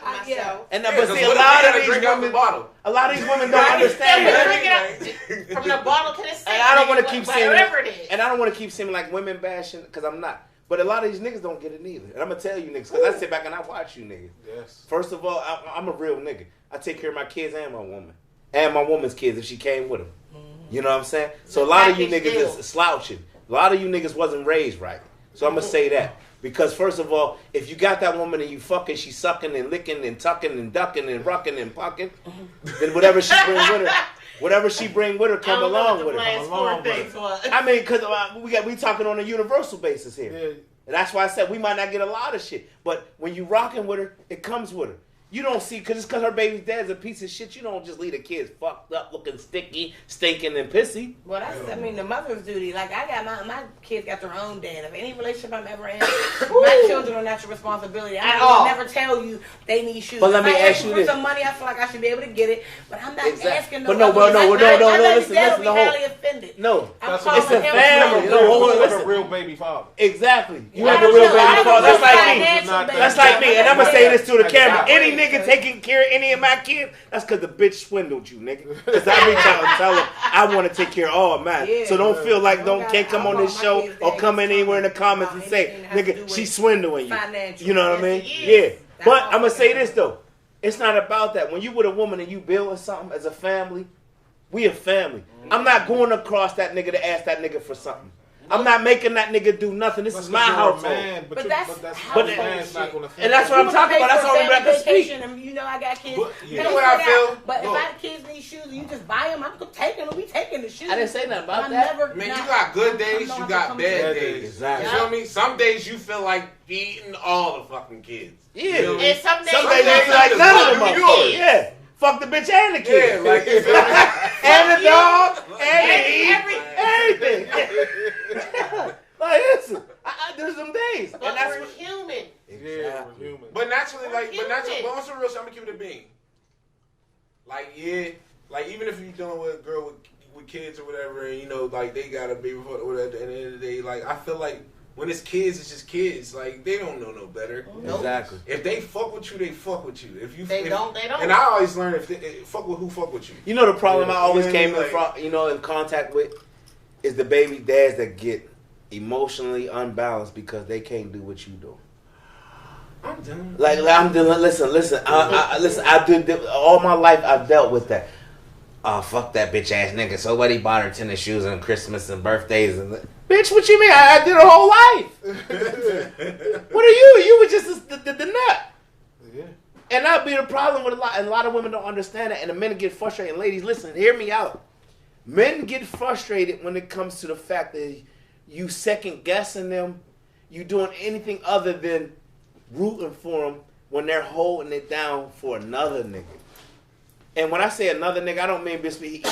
And Yeah, but 'cause see, what a if lot we of gotta these drink out the women, bottle? a lot of these women don't understand Drink that. it up from the bottle to the sink. And I don't want to keep saying, whatever it is. and I don't want to keep saying like women bashing because I'm not. But a lot of these niggas don't get it neither. And I'm gonna tell you niggas because I sit back and I watch you niggas. Yes. First of all, I'm a real nigga. I take care of my kids and my woman. And my woman's kids if she came with them. You know what I'm saying? So a lot of you Package niggas deal. is slouching. A lot of you niggas wasn't raised right. So I'm going to say that. Because first of all, if you got that woman and you fucking, she sucking and licking and tucking and ducking and rucking and pucking, then whatever she bring with her, come along with her. I mean, because we talking on a universal basis here. Yeah. And that's why I said we might not get a lot of shit. But when you rocking with her, it comes with her. You don't see, because it's because her baby's dad's a piece of shit. You don't just leave the kids fucked up, looking sticky, stinking, and pissy. Well, that's, I mean, the mother's duty. Like, I got my kids got their own dad. If any relationship I'm ever in, my children are not your responsibility. I will never tell you they need shoes. But let me if I ask you for this. some money, I feel like I should be able to get it. But I'm not asking But no. listen, Dad will be no. highly offended. No, I'm That's calling it's a him family. shit. No, hold on, You have a listen. real baby father. Exactly. You I have the don't real know. I baby don't father. know That's like me. financial baby. That's like me. And I'm going to say this to the camera. Exactly. Any nigga taking care of any of my kids, that's because the bitch swindled you, nigga. Because I reach out and tell her, I want to take care of all mine. Yeah. So don't feel like can't come I on want this my show kids or to come have anywhere in the something comments about and say, anything that has to do nigga, with she's swindling you. financial. You know what I mean? Yes, it Yeah. is. But I'm going to say this, though. It's not about that. When you with a woman and you building something as a family, we a family. I'm not going across that nigga to ask that nigga for something. I'm not making that nigga do nothing. This is my household. Man, But that's man's not gonna and that's what I'm talking about. That's all I can speak. And you know I got kids. You know what I feel? But if I have kids need shoes and you just buy them, I'm taking them. We taking the shoes. I didn't say nothing about that. Man, you got good days, you got bad days. Exactly. You feel me? Some days you feel like beating all the fucking kids. Yeah. And some days you feel like none of them. Yours. Yeah. Fuck the bitch and the kid. Yeah, like you feel me? And the dog. And everything. Like, listen, there's some days. But And that's we're what, human. Yeah, we're human. But naturally, but human. on some real shit, I'm gonna keep it a bean. Like, yeah, like even if you're dealing with a girl with kids or whatever, and you know, like they got a baby or whatever, at the end of the day, like I feel like when it's kids, it's just kids. Like they don't know no better. exactly. If they fuck with you, they fuck with you. If you They don't. And I always learn if they fuck with who fuck with you. You know the problem I always Yeah, came like- in contact with is the baby dads that get emotionally unbalanced because they can't do what you do. I'm done. Like I'm doing. Listen. Listen. I did all my life. I've dealt with that. Oh, fuck that bitch ass nigga. So what? He bought her tennis shoes on Christmas and birthdays and bitch. What you mean? I did her whole life. What are you? You were just the nut. Yeah. And that'd be the problem with a lot. And a lot of women don't understand that. And the men get frustrated. And ladies, listen. Hear me out. Men get frustrated when it comes to the fact that you second guessing them. You doing anything other than rooting for them when they're holding it down for another nigga. And when I say another nigga, I don't mean basically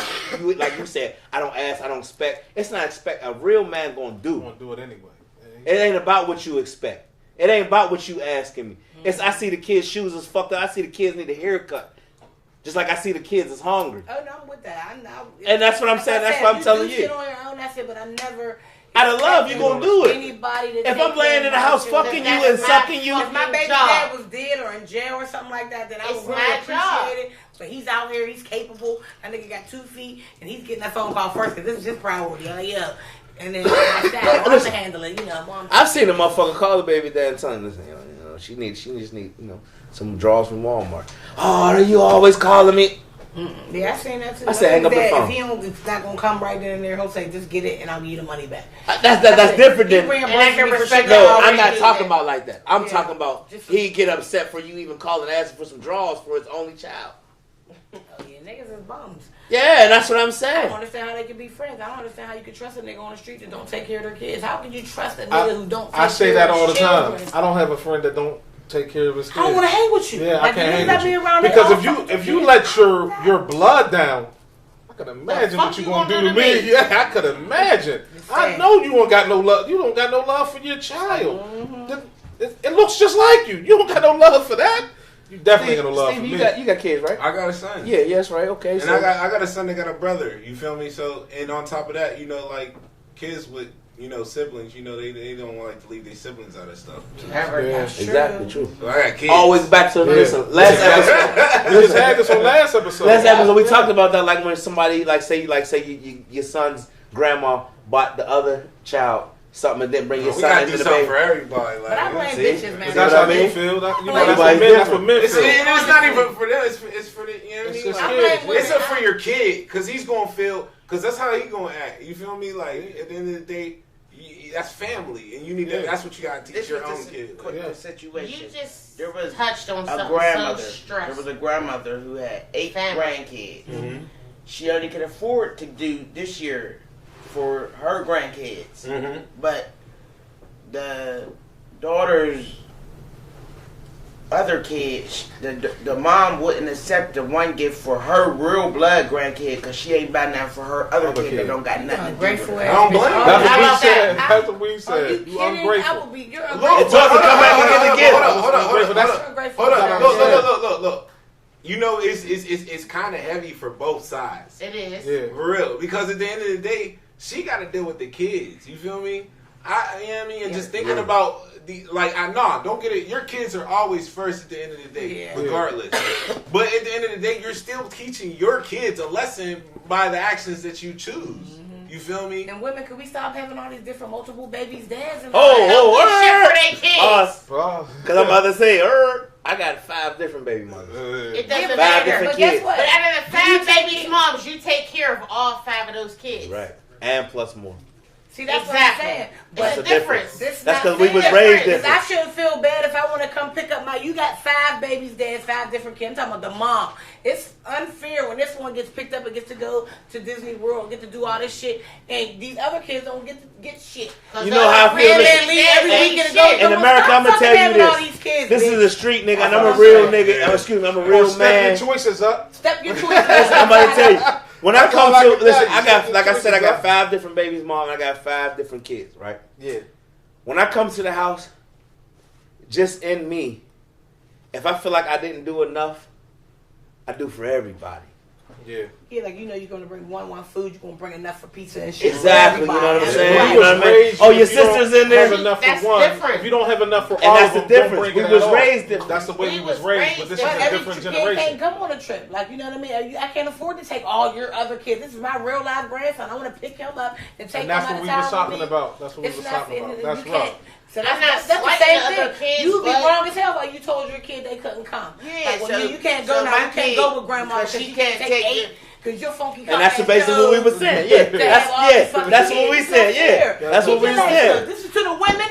like you said. I don't ask. I don't expect. It's not expect. A real man gonna do. Gonna do it anyway. It ain't about what you expect. It ain't about what you asking me. It's I see the kids' shoes is fucked up. I see the kids need a haircut. Just like I see the kids is hungry. Oh no, I'm with that. I know. And that's what I'm saying. That's what I'm telling you. Shit on your own. That's it. But I never. Out of love, you gonna do it. Anybody that If I'm laying in the house fucking you and sucking you, if my baby dad was dead or in jail or something like that, then I would really appreciate it. But he's out here, he's capable. That nigga got 2 feet, and he's getting that phone call first because this is his priority. Yeah. And then like that, I'm to handle it. You know, Mom. I've seen a motherfucker call the baby dad and tell him, listen, you know, she just need, some drawers from Walmart. Oh, you always calling me. Yeah, I seen that too. I said, hang up the phone. If it's not gonna come right then and there, he'll say, just get it and I'll give you the money back. That's different than. No, I'm not talking about like that. I'm talking about he get upset for you even calling asking for some drawers for his only child. Oh yeah, niggas is bums. Yeah, that's what I'm I saying. don't understand how they can be friends. I don't understand how you can trust a nigga on the street that don't take care of their kids. How can you trust a nigga who don't take care of I say that all the children? time. I don't have a friend that don't take care of his kids. I don't want to hang with you. Yeah, like, I can't hang with you. around Because if you let your blood down, I could imagine what you gonna do to me. Yeah, I could imagine. I know you don't got no love. You don't got no love for your child. Mm-hmm. It looks just like you. You don't got no love for that. You definitely got no love for me. You got kids, right? I got a son. Yeah, yes, right. Okay. And So I got a son that got a brother. You feel me? So and on top of that, like kids with siblings, they don't like to leave their siblings out of stuff. exactly true. So I got kids. Always back to listen. Last episode. We just had this on last episode. Last episode we talked about that, like when somebody say your son's grandma bought the other child something and didn't bring your son into the baby. For everybody. Like, but I blame bitches, man. That's how you feel. That's what men it's, feel. It's not even for them. It's for the what I mean. It's for your kid because he's gonna feel because that's how he gonna act. You feel me? Like at the end of the day, that's family, and you need that's what you gotta teach your own kid. Situation. You just there was touched on something grandmother. so stressful. There was a grandmother who had 8 grandkids. Mm-hmm. She only could afford to do this year for her grandkids, Mm-hmm. but the daughter's other kids, the mom wouldn't accept the one gift for her real blood grandkid because she ain't buying that for her other kid that don't got nothing to do with her. I don't blame her. That's what we said. You ungrateful. I would be. You're It's tough to come back and get the gift. Hold on. Look. It's kind of heavy for both sides. It is. Yeah. For real. Because at the end of the day, she got to deal with the kids. You feel me? You know what I mean? And just thinking about don't get it. Your kids are always first at the end of the day, regardless. But at the end of the day, you're still teaching your kids a lesson by the actions that you choose. Mm-hmm. You feel me? And women, could we stop having all these different multiple babies, dads? And shit for their kids. Because I'm about to say, I got 5 different baby mothers. It doesn't 5 matter. different But kids. guess what? But out of the 5 babies' moms, you take care of all 5 of those kids. Right. And plus more. See, that's Exactly. what I'm saying. It's But a difference. this That's not 'cause we was fair. raised Because I different. shouldn't feel bad if I want to come pick up you got 5 babies, dads, 5 different kids. I'm talking about the mom. It's unfair when this one gets picked up and gets to go to Disney World, get to do all this shit, and these other kids don't get to get shit. You know how I feel. Man, leave every weekend and go. In America, I'm gonna tell you All these this. kids, This bitch. is a street nigga, and I'm That's a what real I'm saying. nigga. Yeah. Excuse me, I'm a real Step man. your choices up. Step your choices. I'm about to tell you. When I That's come all I to can listen, tell you. I got like I said, I got Choices 5 different babies, mom, and I got 5 different kids, right? Yeah. When I come to the house, just in me, if I feel like I didn't do enough, I do for everybody. Yeah. Yeah, like you're gonna bring one food, you're gonna bring enough for pizza and shit. Exactly, for you know what I'm everybody. saying? Right. You know what I mean? Oh, your If you don't sister's in there? Have enough That's for one. different. If you don't have enough for And all that's of the them, don't difference. bring We it was at all. raised different. That's the way We we was was raised, but this is raised a But every different kid generation. can't come on a trip. Like, you know what I mean? I can't afford to take all your other kids. This is my real life grandson. I want to pick him up and take And him that's out what of we town was with talking me. about. That's what we It's was not, talking about. you That's can't. right. So I'm not that's the slighting same the other thing. kids, You would be but- wrong as hell while you told your kid they couldn't come. Yeah, Like, well, so- you can't go so now. my You can't kid, go with grandma because because she she can't can't take take 8 because you're funky. And that's basically what we was saying. Yeah, that's what we said. Yeah, that's what we said. This is to the women.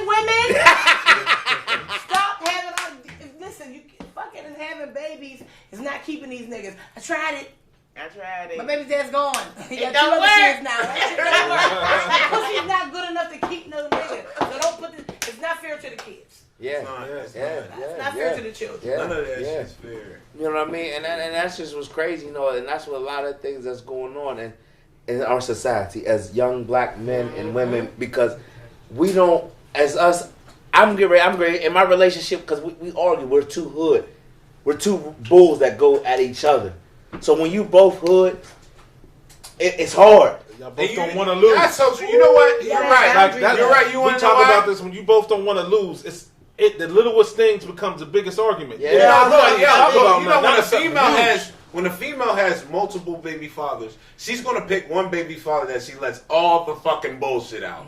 Stop having all. Listen, you fucking and having babies is not keeping these niggas. I tried it. I tried it. My baby's dad's gone. He got It don't 2 other work. kids now. That shit don't work. That pussy's not good enough to keep no nigga. So don't put this. It's not fair to the kids. Yeah, It's not fair to the children. Yeah, None of that yeah. shit's fair. You know what I mean? And that's just what's crazy, you know, and that's what a lot of things that's going on in our society as young black men and women, because we don't, as us, I'm great in my relationship, because we argue, we're two hood. We're two bulls that go at each other. So when you both hood, it's hard. Y'all both don't want to lose. That's so true. You know what? You're right. Like that, You're right. You we want to know talk why? about this when you both don't want to lose. The littlest things becomes the biggest argument. Yeah. You know Huge. when a female has multiple baby fathers, she's gonna pick one baby father that she lets all the fucking bullshit out.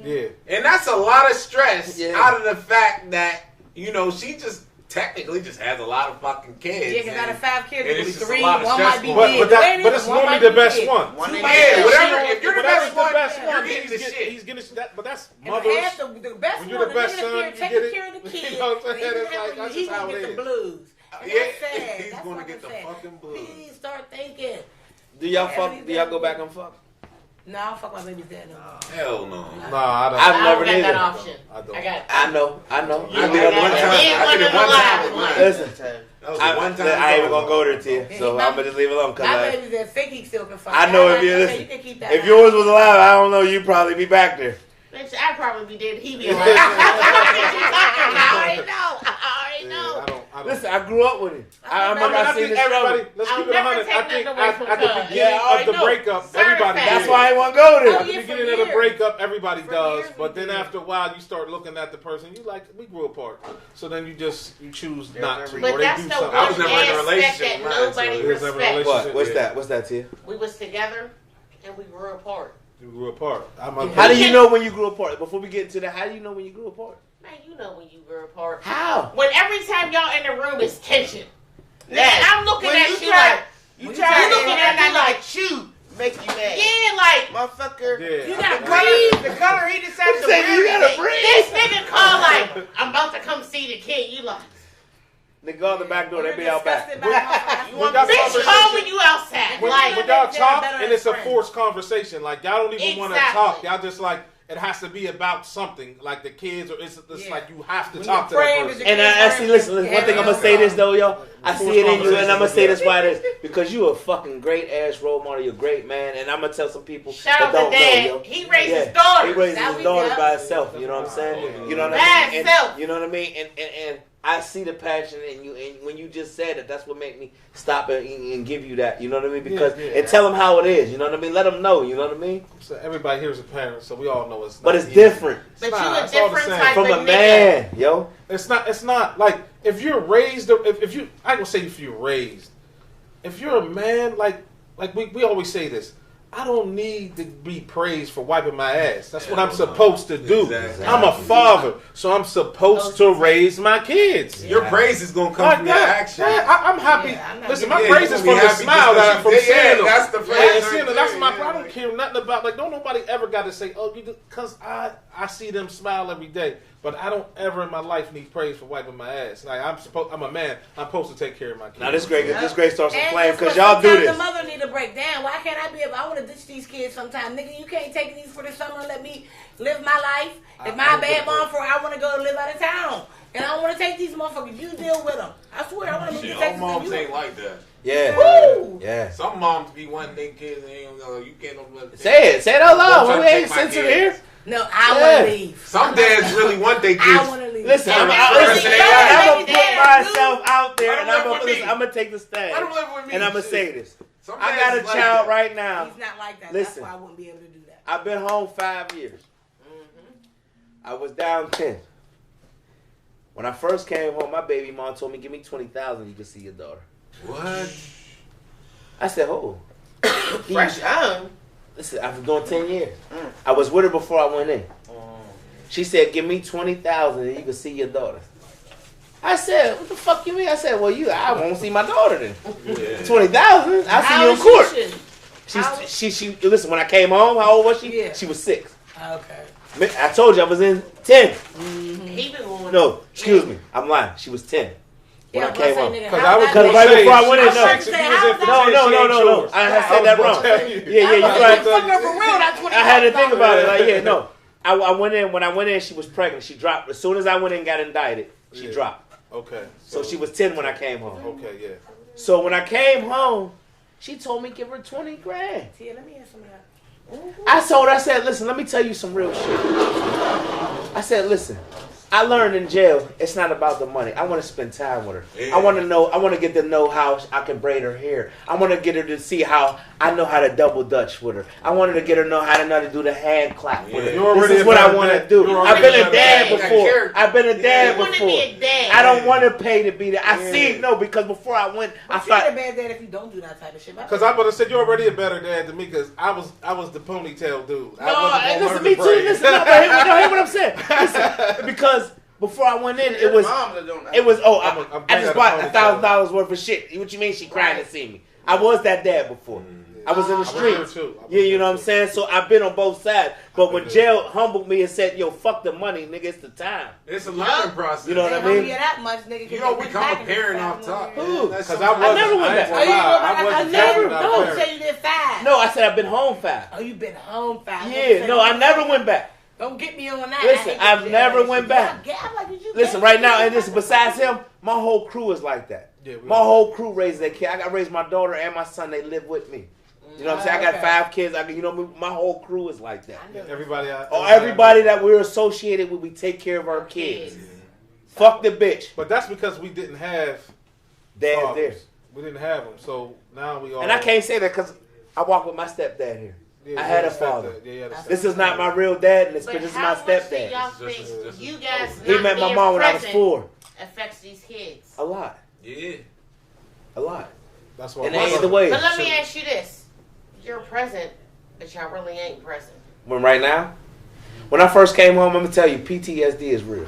Yeah. And that's a lot of stress Yeah. out of the fact that, she just technically just has a lot of fucking kids. Yeah, because out of 5 kids, and it it's could be just a 3. lot of One stress might be going on. dead. But it's One normally might the be best dead. one. One Two ain't might dead. be whatever. dead. If you're the Whatever's best one, best you're one, getting the shit. he's getting that. But that's And mothers. half the best When one, you're the the best nigga son, that's you taking get it. care of the You kids. know what I'm saying? Even It's like, after that's he just how gonna it get is. the blues. And Yeah, that's sad. he's That's gonna fucking get the sad. fucking blues. Please start thinking. Do y'all fuck? Do y'all go back and fuck? No, I don't fuck my baby's dad no more. Hell no. Nah, I don't. I've I never don't got did that it. option. I don't. I got it. I know. I I did did it one it time. Yeah, I did it one one of time them with live. mine. Listen, That was I one time. ain't even gonna go there to you, so My- I'm gonna just leave it alone. Cause My baby's dad think he still can fuck. I know if you Okay, listen, you can keep that if out. yours was alive, I don't know, you'd probably be back there. Bitch, I'd probably be dead. He be alive. I already know. I don't. Listen, I grew up with him. I remember I seen think the struggle. everybody. Let's I'll keep it never 100. I take think nothing away from at the God. beginning Yeah, I of the know. breakup, Certain everybody. facts. That's did. why I ain't want to go there. Oh, At the yeah, beginning for of the years. breakup, everybody For does, years but we then did. after a while, you start looking at the person. We grew apart, so then you choose not to, But or they that's do the something. I was one never in a aspect relationship that with mine, so nobody it was never a respects. relationship. What? What's that, Tia? We was together and we grew apart. You grew apart. How do you know when you grew apart? Before we get into that, how do you know when you grew apart? Man, you know when you grew apart. How? When every time y'all in the room is tension. Yes. I'm looking When at you you try- like, You When try you to looking and at I me like like- shoot, make you mad. yeah, like, Motherfucker. Yeah. you The gotta color, breathe. the color he decided to Say wear. you gotta today. breathe. This nigga call like, I'm about to come see the kid. You like, Nigga, go out the back door, they be out back. You When want y'all me bitch, call when you outside. When Like, y'all they're talk better and as it's a friends. forced conversation, like y'all don't even want to Exactly. talk. Y'all just like it has to be about something, like the kids, or it's Yeah. like you have to When talk to you're that praying, person. And I see, listen, one thing I'm gonna say this though, yo. I see it in you, and I'm gonna say this why it is. Because you a fucking great ass role model, you're a great man, and I'm gonna tell some people shout that out to don't know, dad. yo. He raised Yeah, his daughter. He raised That his we daughter know. by himself. You know what I'm saying? You know what By I mean? himself. And, you know what I mean? And I see the passion in you, and when you just said it, that's what made me stop and give you that. You know what I mean? Because Yeah. and tell them how it is. You know what I mean? Let them know. You know what I mean? So everybody here is a parent, so we all know it's. But not it's easy. different But Nah, you a it's all the different same. type from of a nigga. man, yo. It's not like if you're raised. If you, I ain't gonna say if you're raised. If you're a man, like we always say this. I don't need to be praised for wiping my ass. That's what I'm supposed to do. Exactly. I'm a father, so I'm supposed to raise my kids. Your praise is gonna come from your action. I'm happy. Yeah, Listen, my praise is from the smile that from seeing them. That's the praise. That's my. I don't care nothing about. Like, don't nobody ever got to say, "Oh, you," because I see them smile every day. But I don't ever in my life need praise for wiping my ass. Like I'm a man. I'm supposed to take care of my kids. Now this great starts some And flame that's because what y'all do sometimes this. The mother need to break down. Why can't I be? I want to ditch these kids sometime, nigga. You can't take these for the summer and let me live my life. If my bad mom for, I want to go live out of town, and I don't want to take these motherfuckers. You deal with them. I swear, I want to move to Shit, Texas. all moms and you. ain't like that. Yeah. Woo! Yeah. Some moms be wanting their kids and you can't. Say it out loud. Don't We try to ain't take my sensitive kids. here. No, I want to leave. Some dads really want their kids. I want to leave. Listen, I'm gonna put myself out there, and I'm gonna take the stand, Let him live with me. and I'm gonna say this. Some I dads got a is like child that. right now. He's not like that. Listen. That's why I wouldn't be able to do that. I've been home 5 years. I was down 10. When I first came home, my baby mom told me, "Give me 20,000, you can see your daughter." What? I said, "Oh, Fresh young. listen, I've been doing 10 years. I was with her before I went in. She said, "Give me 20,000 and you can see your daughter." I said, "What the fuck you mean?" I said, "Well, I won't see my daughter then. 20,000, I'll see you in court." She listen, when I came home, how old was she? Yeah. She was 6. Okay. I told you I was in 10. He been going. No, excuse me. I'm lying. She was 10 when I came home. Because I was Because gonna right say, before I went in, I was about to say, how was no. I had said that wrong. Yeah, you right. I had to think about it. Like, no. I went in. When I went in, she was pregnant. She dropped. As soon as I went in and got indicted, she dropped. Okay. So she was 10 when I came home. Okay, yeah. So when I came home, she told me give her 20 grand. Tia, let me hear some of that. I told her, I said, "Listen, let me tell you some real shit." I said, "Listen, I learned in jail, it's not about the money. I want to spend time with her. Yeah. I want to get to know how I can braid her hair. I want to get her to see how I know how to double dutch with her. I wanted to get her to know how to do the hand clap with her. This is what I want to do. I've been a dad before. I've been a dad before. I don't want to pay to be there. I see, no, because before I went, I But you're thought, a bad dad if you don't do that type of shit. Because I would have said you're already a better dad than me because I was the ponytail dude. listen, me too. Listen, no, but hear what I'm saying. Listen, because before I went in, it was I just bought $1,000 worth of shit. What you mean she crying to see me? I was that dad before. I was in the streets. Yeah, you know what I'm saying? So I've been on both sides. But when jail humbled me and said, "Yo, fuck the money, nigga, it's the time." It's a learning process. You know what I mean? That much, nigga. You know, we come a parent off top. Who? Because I never went back. I never. No, you said you did 5. No, I said I've been home 5. Oh, you been home 5. Yeah, no, I never went back. Don't get me on that. Listen, I've never went back. Like, Listen, right now, and this besides him, my whole crew is like that. Yeah, my whole crew raised their kid. I got raised my daughter and my son. They live with me. You know what I'm saying? I got 5 kids. My whole crew is like that. Everybody that we're associated with, we take care of our kids. Fuck the bitch. But that's because we didn't have dads there. We didn't have them, so now we all. And I can't say that because I walk with my stepdad here. I had a father. This is not my real dad, and this is my stepdad. You guys he met my mom when I was 4. Affects these kids. A lot. Yeah. A lot. That's why. And ain't the way. But let me ask you this. You're present, but y'all really ain't present. When right now? When I first came home, I'm going to tell you, PTSD is real.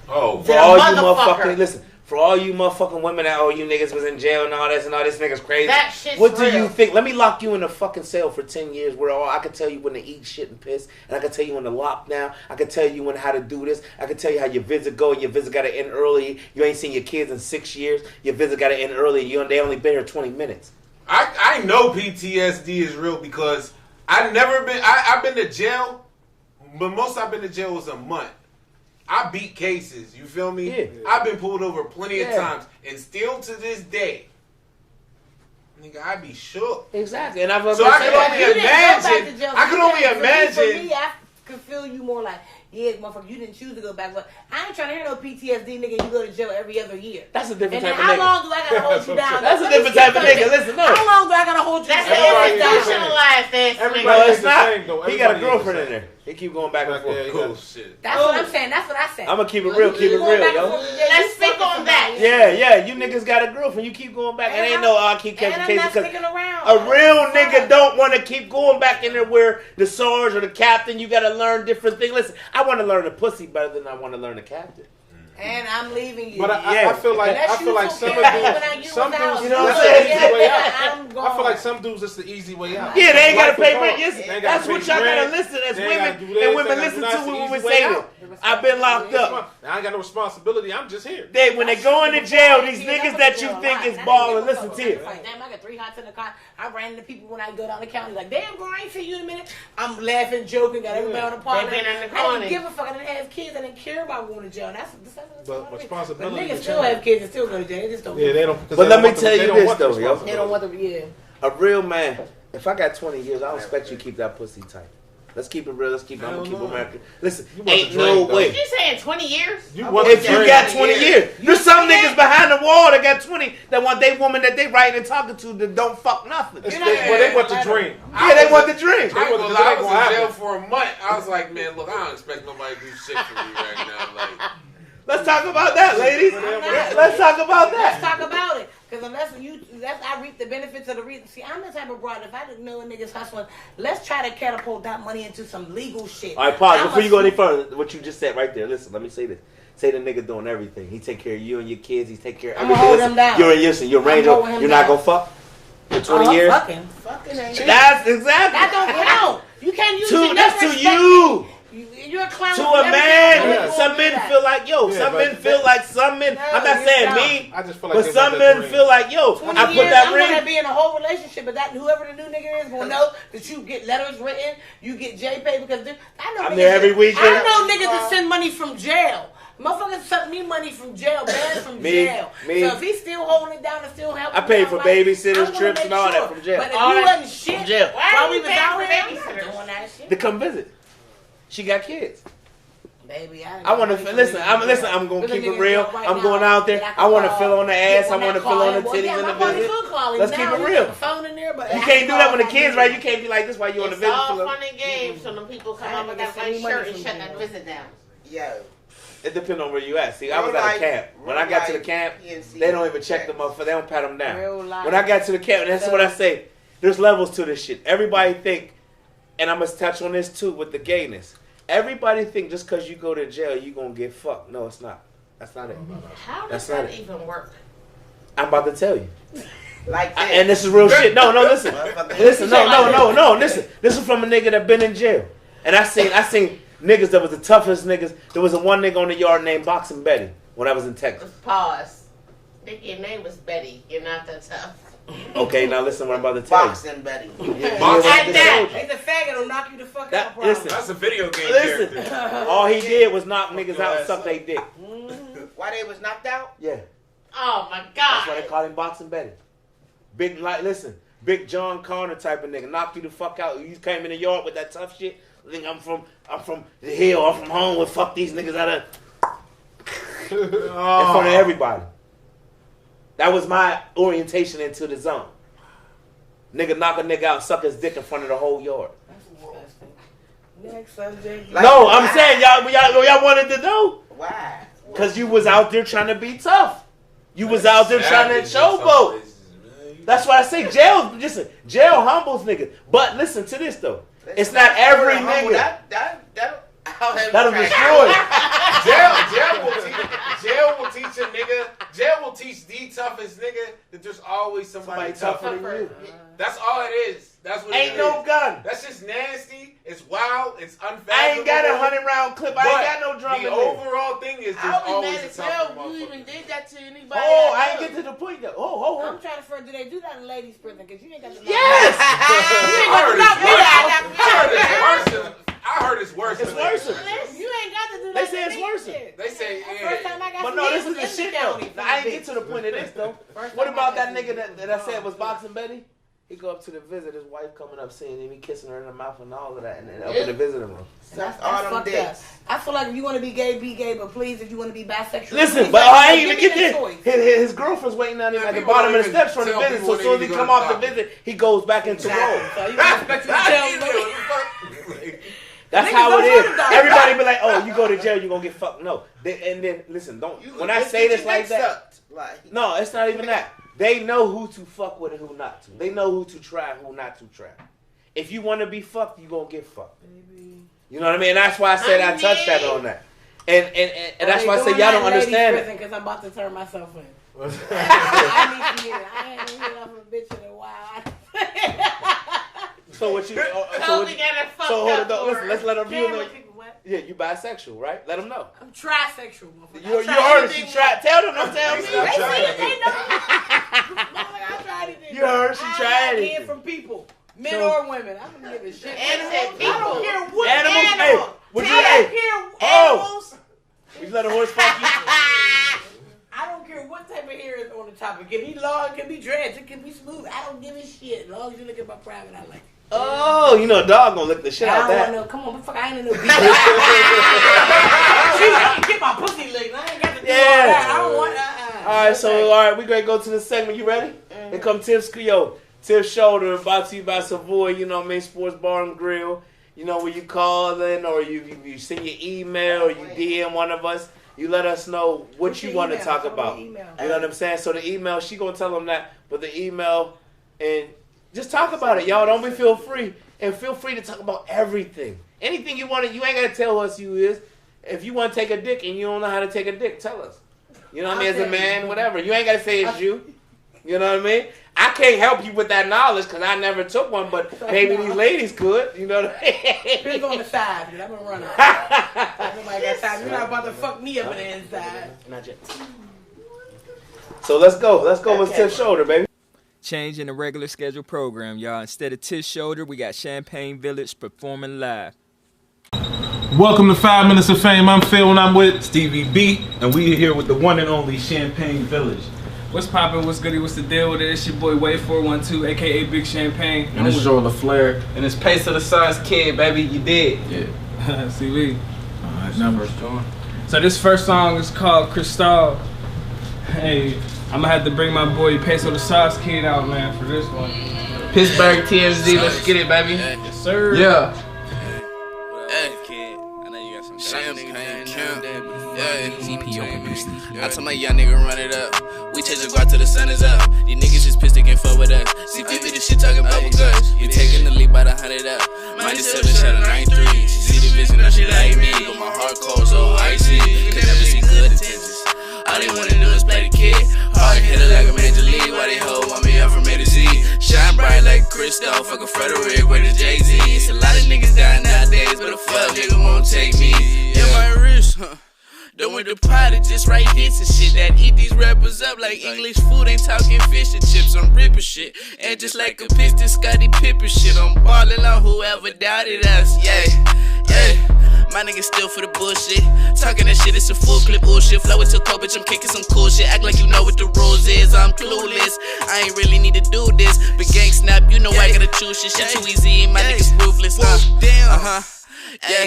Oh. For all you motherfucking, listen, for all you motherfucking women that, you niggas was in jail and all this niggas crazy. That shit's what do real. you think? Let me lock you in a fucking cell for 10 years where I can tell you when to eat shit and piss, and I can tell you when to lock down, I can tell you when how to do this, I can tell you how your visit go, and your visit got to end early, you ain't seen your kids in 6 years, your visit got to end early, and they only been here 20 minutes. I know PTSD is real because I've been to jail, but most I've been to jail was a month. I beat cases, you feel me? Yeah. I've been pulled over plenty of times, and still to this day, nigga, I be shook. Exactly, and I can only imagine. For me, I could feel you more like Yeah, motherfucker, you didn't choose to go back. But I ain't trying to hear no PTSD nigga. You go to jail every other year. That's a different And type of how nigga. long do I gotta hold you down? That's a different type of nigga. Listen, no. How long do I gotta hold you That's down? an Everybody- institutionalized ass Everybody- nigga. No, it's the not. same, though. He got a Everybody ain't girlfriend the in there. He keep going back and Yeah, forth. he Cool got- shit. That's what I'm saying. That's what I said. I'm gonna keep it real. Keep it real, yo. Let's speak on that. Yeah, you niggas got a girlfriend. You keep going back. It ain't no I keep catching And I'm cases not because sticking around. a real nigga don't want to keep going back in there where the sarge or the captain. You got to learn different things. Listen, I want to learn the pussy better than I want to learn the captain. And I'm leaving you. But I Yeah. feel like Unless some you dudes, some dudes, you know what I'm that's saying? the easy way out. I'm gone. I feel like some dudes, it's the easy way out. Yeah, they ain't got to Life pay is rent. hard. Yes, They ain't that's gotta what pay y'all got to rent. listen as They ain't women. gotta do this, And women they gotta listen do to that. what It's we the say. easy way out. I've been locked up. I ain't got no responsibility. I'm just here. When they go into jail, these niggas that you think is balling, listen to it. Like, damn, I got 3 hots in the car. I ran into people when I go down the county. Like, damn, girl, I ain't seen you in a minute. I'm laughing, joking, got everybody on the party. They been in the I corner. didn't give a fuck. I didn't have kids. I didn't care about going to jail. That's But but responsibility niggas to still change. have kids and still go to jail. They just don't. Yeah, they don't. But let me tell you this, though, yo. They don't want to. Yeah. A real man, if I got 20 years, I don't expect you to keep that pussy tight. Let's keep it real. I'm gonna keep it American. Listen, You want ain't the no drink, though. way. You saying 20 years? You want If the you drink. got 20 years, there's some niggas behind the wall that got 20 that want they woman that they writing and talking to that don't fuck nothing. Well, they want the dream. Yeah, they want the drink. I ain't gonna lie, I was in happen. jail for a month. I was like, man, look, I don't expect nobody to do shit for me right now. Like, Let's talk about that, ladies. Let's talk about Let's that. talk about it. Because unless I reap the benefits of the reason. See, I'm the type of broad, if I didn't know a nigga's hustling, let's try to catapult that money into some legal shit. All right, pause. I'm Before a- you go any further, what you just said right there, listen, let me say this. Say the nigga doing everything. He take care of you and your kids. He take care of I'ma everything. hold Listen, him down. You're I'm Ranger. holding him You're not down. gonna fuck for 20 Oh, years. Fucking ain't. That's exactly. That don't count. You can't use it. That's to you. You're a clown. To You a never man, get away some with men that. feel like yo. Yeah, Some but men feel like some men. No, I'm not you saying don't. me, I just feel like but they some want that men dream. feel like yo. 20 I put years, that I'm gonna ring. be in a whole relationship, but that whoever the new nigga is will know that you get letters written, you get JPay because I know I'm niggas there every that- weekend. I know niggas that send money from jail. Motherfuckers sent me money from jail, bands from Me, jail. me. So if he's still holding it down and still helping, I paid me for out, like, babysitters, I wanna trips, make and all that sure. from jail. But if All you that wasn't shit from jail. Why while are we you was paying out for here, I'm babysitters? not doing that shit. To come visit. She got kids. Baby, I want to listen. I'm gonna keep it real. I'm going out there. I want to feel on the ass. I want to feel on the titties in the visit. Let's keep it real. You can't do that when the kids right. You can't be like this while you on the It's visit. all Feel fun and games so them people come up with that white shirt and shut that visit down. Yo. It depends on where you at. See, I was at a camp. When I got to the camp, they don't even check them up. They don't pat them down. When I got to the camp, and that's what I say. There's levels to this shit. Everybody think, and I must touch on this too with the gayness. Everybody think just because you go to jail, you gonna get fucked. No, it's not. That's not it. How That's does not that it. even work? I'm about to tell you. Like that. And this is real shit. No, listen. Listen, no. Listen. This is from a nigga that been in jail. And I seen niggas that was the toughest niggas. There was a one nigga on the yard named Boxing Betty when I was in Texas. Pause. Think your name was Betty. You're not that tough. Okay, now listen what I'm about to tell you. Boxing Betty. Yeah, Boxing yeah, that. He's a faggot who'll knock you the fuck That- out. Bro. listen. that's a video game Listen, character. all he did was knock niggas your out and ass suck up. they dick. Why they was knocked out? Yeah, Oh my that's why they God. call him Boxing Betty. Big Big John Connor type of nigga, knock you the fuck out. You came in the yard with that tough shit. I think I'm from the hill. I'm from home. And fuck these niggas out of in front of everybody. That was my orientation into the zone. Nigga knock a nigga out, and suck his dick in front of the whole yard. That's disgusting. Next subject. Like, No, I'm why? saying y'all wanted to know. Why? Cause you was out there trying to be tough. You was out there trying to showboat. That's why I say jail humbles niggas. But listen to this though. It's not every nigga. That'll destroy it. Jail will teach the toughest nigga that there's always somebody tougher. than you. That's all it is. That's what Ain't it no is. gun. That's just nasty. It's wild. It's unfathomable. I ain't got a 100-round clip. I ain't got no drum The in there. overall thing is there's I was always mad a as tougher hell. You motherfucker. even did that to anybody. Oh, I I ain't know. get to the point yet. Oh. I'm trying to figure, do they do that in ladies' prison? Because you ain't got to know. Yes. I heard it's worse. It's worse. You ain't got to do that. They say it's to me. worse. They say, First yeah. time I got But some no, niggas this is the in shit the though. county from I ain't the get to the point of this though. First What time about I that got nigga some that I said was Boxing Betty? He go up to the visit, his wife coming up seeing him, he kissing her in the mouth and all of that, and then up in the visiting room. So that's all them dicks. I feel like if you want to be gay, but please, if you want to be bisexual. Listen, but I ain't even get this. His girlfriend's waiting on him at the bottom of the steps from the visit, so as soon as he come off the visit, he goes back into role. So you expect you to tell me. That's how it is. Everybody be like, oh, you go to jail, you gonna get fucked. No. And then, listen, when I say this like that, no, it's not even that. They know who to fuck with and who not to. They know who to try and who not to try. If you want to be fucked, you gonna get fucked. You know what I mean? And that's why I said I touched that on that. And that's why I said y'all don't understand it. Because I'm about to turn myself in. I need to hear it. I ain't hear off a bitch in a while. So what you? So hold on. Listen, let's let them know. Yeah, you bisexual, right? Let them know. I'm trisexual, motherfucker. You heard she tried. Tell them, don't tell me. They know. I tried it. You heard she tried it. I hear from people, men or women. I don't give a shit. Animals. I don't care what animals. Animal. Hey, would you? I don't care animals. You let a horse fuck you? I don't care what type of hair is on the top. It can be long, it can be dreads, it can be smooth. I don't give a shit. As long as you look at my private, I like it. Oh, you know a dog gonna lick the shit out that. I don't know. Come on, fuck, I ain't in no beef. I can get my pussy licked. I ain't got to do all that. I don't want All right, we gonna go to the segment. You ready? Here come Tiff's Shoulder, brought to you by Savoy, you know what I mean, Sports Bar and Grill. You know, when you call in or you send your email or you DM one of us, you let us know what you want to talk about. You know what I'm saying? So the email, she gonna tell them that, but the email, and just talk about it, y'all. Don't feel free. And feel free to talk about everything. Anything you want to, you ain't got to tell us you is. If you want to take a dick and you don't know how to take a dick, tell us. You know what I mean? As a man, whatever. You ain't got to say it's you. You know what I mean? I can't help you with that knowledge because I never took one, but maybe these ladies could. You know what I mean? Depends on the side, dude. I'm going to run out. Nobody got time. You're not about to fuck me up in the inside. Not yet. So let's go. Let's go with Tiff's Shoulder, baby. Changing the regular schedule program, y'all. Instead of Tish Shoulder, we got Champagne Village performing live. Welcome to 5 Minutes of Fame. I'm Phil and I'm with Stevie B, and we here with the one and only Champagne Village. What's poppin'? What's goody? What's the deal with it? It's your boy Wade 412, aka Big Champagne. And it's Joel LaFleur. And it's Pace of the Size Kid, baby. You did. Yeah. CV. Alright, numbers, John. So this first song is called Cristal. Hey, I'm gonna have to bring my boy Peso the Sauce Kid out, man, for this one. Pittsburgh TMZ, let's get it, baby. Yes, sir. Yeah. Hey, kid, I know you got some champagne, I told my young nigga run it up. We chase the guard till the sun is up. These niggas just pissed, they can't fuck with us. CPV, this shit talking about guts. You taking the lead by the 100 up. -7 shot a 9-3. She see the vision, now she like me. But my heart cold, so icy. Could never see good intentions. All they wanna do is play the kid. Hard hitter like a major league. Why they hoe want me up from A to Z? Shine bright like Crystal. Fuck a Frederick, where the Jay-Z. It's a lot of niggas dying nowadays, but a fuck nigga won't take me. In my wrist, doing the pot, it just write hits and shit. That eat these rappers up like English food, ain't talking fish and chips. I'm ripping shit. And just like a piston, Scottie Pippen shit. I'm ballin' on whoever doubted us. Yeah, yeah. My niggas still for the bullshit. Talking that shit, it's a full clip bullshit. Flow it to cold, bitch, I'm kicking some cool shit. Act like you know what the rules is, I'm clueless. I ain't really need to do this. But gang snap, you know I gotta choose shit. Shit too easy, my niggas ruthless. Damn. Yeah,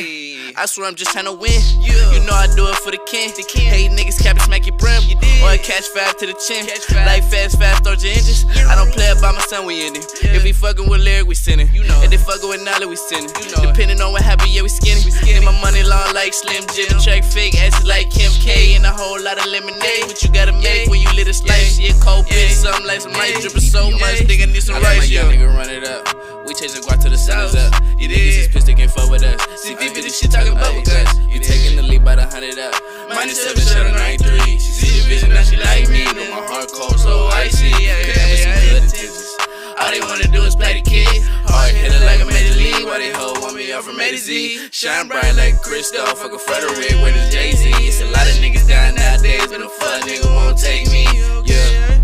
I swear I'm just tryna win. You know I do it for the king. Hate niggas cap and smack your brim. Or I catch 5 to the chin. Like fast, start your engines. I don't play it by my son, we in it. If we fucking with lyric, we sinning. If they fucking with knowledge, we sinning. Depending on what happen, yeah, we skinny. And my money long like Slim Jim. Track fake asses like Kim K. And a whole lot of lemonade. What you gotta make when you lit a slice? Yeah, cold bitch, something like some ice dripping so much. Think I need some rice, yo. Nigga run it up. We chasing guard till the sun is up. You niggas is pissed, they can't fuck with us. CVB, this shit talking about guts. You taking the lead by the 100 up. -7 shot a 9-3. She see the vision, now she like me. But my heart cold, so icy. Could never see good intentions. All they wanna do is play the kid. Hard hitter like a major league. Why they hoe want me up from A to Z? Shine bright like Crystal. Fuck a Frederick, where the Jay-Z? It's a lot of niggas dying nowadays, but a fuck nigga won't take me. Yeah.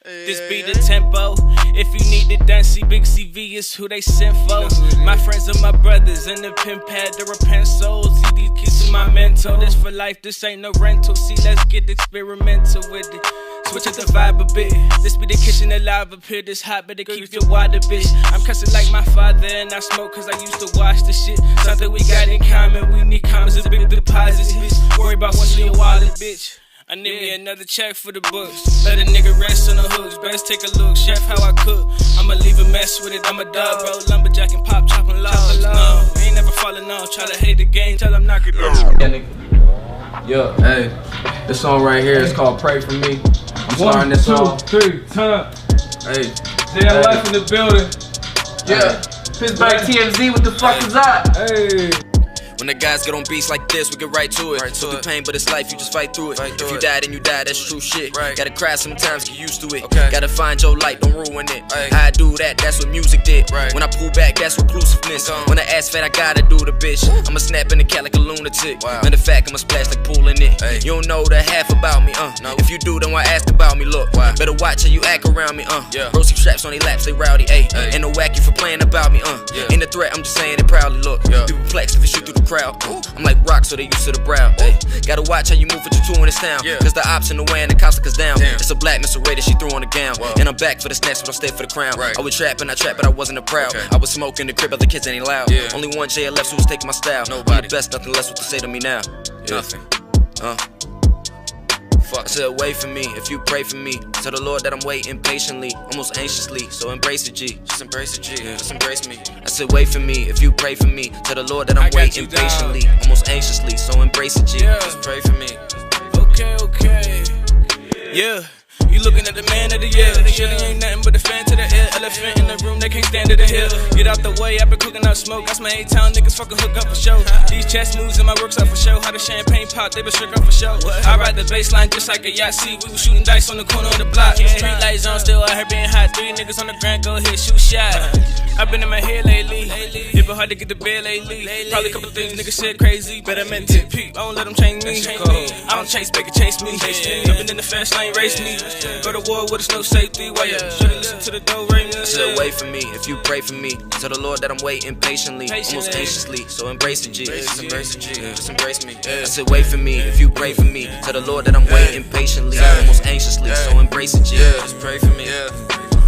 This be the tempo. If you need the dance, see Big CV is who they sent for. My friends are my brothers, and the pimp had to repent souls. See these kids in my mentor. This for life, this ain't no rental. See, let's get experimental with it. Switch up the vibe a bit. This be the kitchen that live up here. This hot, better keep your water, bitch. I'm cussing like my father and I smoke cause I used to wash the shit. Something we got in common. We need commas and big deposits, bitch. Worry about what's in your wallet, bitch. I need me another check for the books. Let a nigga rest on the hooks. Best take a look, chef, how I cook. I'ma leave a mess with it. I'm a dog, bro. Lumberjack and pop, chopping logs. No, ain't never falling on. Try to hate the game, tell them knock it down. Yeah, nigga. Yo, hey, this song right here is called Pray For Me. I'm starting this song. 1, 2, 3, turn up. Hey. JL Life in the building. Yeah. Pittsburgh TMZ, what the fuck is up? Hey. When the guys get on beats like this, we get right to it. So the pain, but it's life, you just fight through it. If you die, then you die, that's true shit. Gotta cry sometimes, get used to it. Gotta find your light, don't ruin it. How I do that, that's what music did. When I pull back, that's reclusiveness. When I ass fat, I gotta do the bitch. I'ma snap in the cat like a lunatic. Matter of fact, I'ma splash like pooling it. You don't know the half about me, If you do, then why ask about me, look. Better watch how you act around me, Rosie straps on they laps, they rowdy, ayy. Ain't no whack you for playing about me, Ain't a threat, I'm just saying it proudly, look. People perplexed if you shoot through the crowd. I'm like rock, so they used to the brow. Ay. Gotta watch how you move with your two in this town. Cause the ops in the way and the cops took us down. It's a black Mr. Ray that she threw on the gown. And I'm back for the snacks, but I'll stay for the crown. I was trapping, but I wasn't a proud. I was smoking the crib, other kids ain't loud. Only one JLF who was taking my style. Nobody. Best, nothing less what to say to me now. Nothing. Fuck. I said, wait for me, if you pray for me. Tell the Lord that I'm waiting patiently, almost anxiously. So embrace it, G. Just embrace it, G. Just embrace me. I said, wait for me, if you pray for me. Tell the Lord that I'm waiting patiently, almost anxiously. So embrace it, G. Just pray for me. Okay. Yeah. You looking at the man of the year. Shitty ain't nothing but a fan to the ear. Elephant in the room, they can't stand to the hill. Get out the way, I been cooking up smoke. Got my A-town niggas fucking hook up for show. These chess moves in my works up for show. How the champagne pop, they been shook up for show. I ride the baseline just like a yacht. See, we was shooting dice on the corner of the block. Street lights on, still out here being hot. 3 niggas on the ground, go ahead, shoot shot. I've been in my head lately. It been hard to get the bed lately. Probably a couple things niggas said crazy, but I meant to peep. I don't let them change me. I don't chase, bacon chase me. Jumping in the fast lane, race me. Go to war with us, no safety. Why you shouldn't listen to the dough ring? I said, wait for me, if you pray for me. Tell the Lord that I'm waiting patiently, almost anxiously. So embrace it, G. Just embrace it, G. Just embrace me. I said, wait for me, if you pray for me. Tell the Lord that I'm waiting patiently, almost anxiously. So embrace it, G. Just pray for me.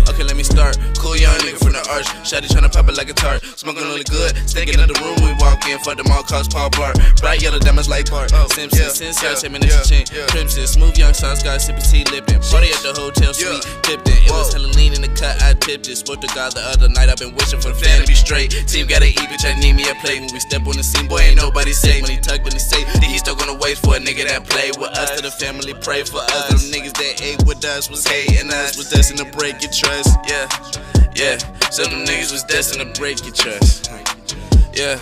Okay, let me start. Cool young nigga from the arch. Shotty tryna pop it like a tart. Smoking only good. Stinking in the room we walk in. Fuck them all cause Paul Blart. Bright yellow diamonds like Bart. Simpson, Sincere, 10 minutes to chin. Crimson, smooth young sauce guy sipping tea lippin'. Party at the hotel suite, tipped in. It was hella lean in the cut, I tipped it. Spoke to God the other night, I've been wishing for the fan to be straight. Team gotta eat, bitch, I need me a plate. When we step on the scene, boy, ain't nobody safe. When he tucked in the safe, then he still gonna wait for a nigga that play with us. To the family, pray for us. Them niggas that ate with us was hating us. Was destined to break your trust, yeah. So them niggas was destined to break your trust, yeah.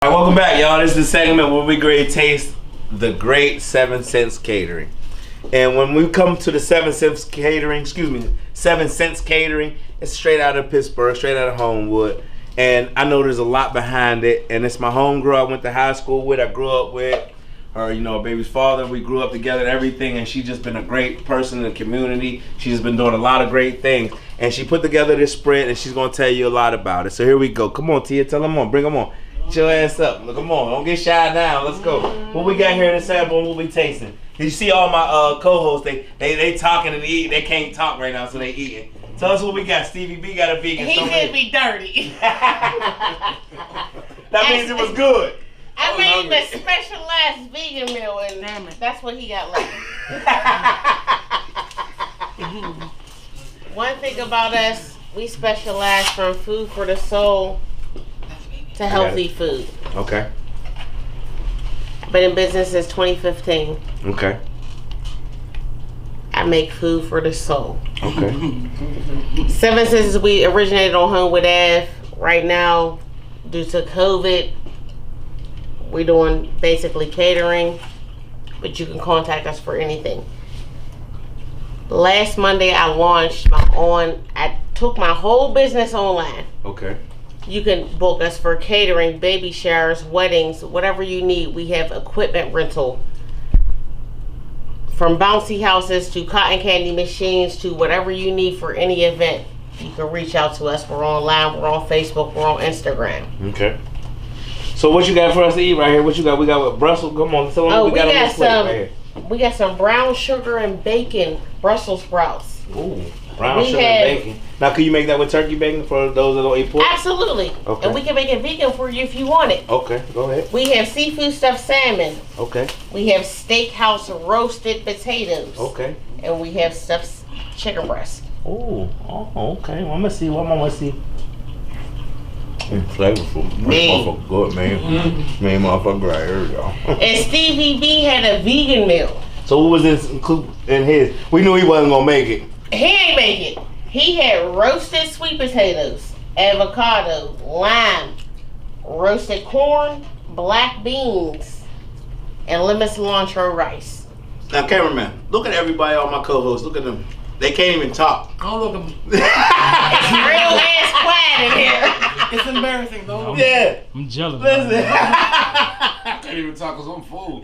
Alright, welcome back, y'all. This is the segment where we grade taste the great 7 Cents Catering. And when we come to the 7 Cents Catering, 7 Cents Catering, it's straight out of Pittsburgh, straight out of Homewood. And I know there's a lot behind it. And it's my homegirl I went to high school with. I grew up with her, baby's father. We grew up together and everything. And she's just been a great person in the community. She's been doing a lot of great things. And she put together this spread and she's going to tell you a lot about it. So here we go. Come on, Tia. Tell them on. Bring them on. Get your ass up. Look, come on. Don't get shy now. Let's go. What we got here in the sample and what we tasting? Did you see all my co-hosts? They talking and eating. They can't talk right now, so they eating. Tell us what we got. Stevie B got a vegan. He did me dirty. That means it was good. I made the specialized vegan meal, and that's what he got left. One thing about us, we specialize from food for the soul to healthy food. Okay. Been in business since 2015. Okay. I make food for the soul. Okay. 7 Cents, we originated on Homewood Ave. Right now, due to COVID, we're doing basically catering, but you can contact us for anything. Last Monday, I launched I took my whole business online. Okay. You can book us for catering, baby showers, weddings, whatever you need. We have equipment rental. From bouncy houses to cotton candy machines to whatever you need for any event. you can reach out to us. We're online, we're on Facebook, we're on Instagram. Okay. So what you got for us to eat right here? What you got? We got what, Brussels? Come on, tell them what we got on this plate right here. We got some brown sugar and bacon Brussels sprouts. Ooh, brown sugar and bacon. Now, can you make that with turkey bacon for those that don't eat pork? Absolutely. Okay. And we can make it vegan for you if you want it. Okay, go ahead. We have seafood stuffed salmon. Okay. We have steakhouse roasted potatoes. Okay. And we have stuffed chicken breast. Ooh, oh, okay. Well, I'm gonna see. What am I gonna see? Flavorful. Man. Good, man. Man, motherfucker, right here, y'all. And Stevie B had a vegan meal. So what was this in his? We knew he wasn't gonna make it. He ain't make it. He had roasted sweet potatoes, avocado, lime, roasted corn, black beans, and lemon cilantro rice. Now, cameraman, look at everybody, all my co-hosts. Look at them. They can't even talk. Don't look at me. It's real ass quiet in here. It's embarrassing, though. Yeah. I'm jealous. Listen. I can't even talk because I'm full.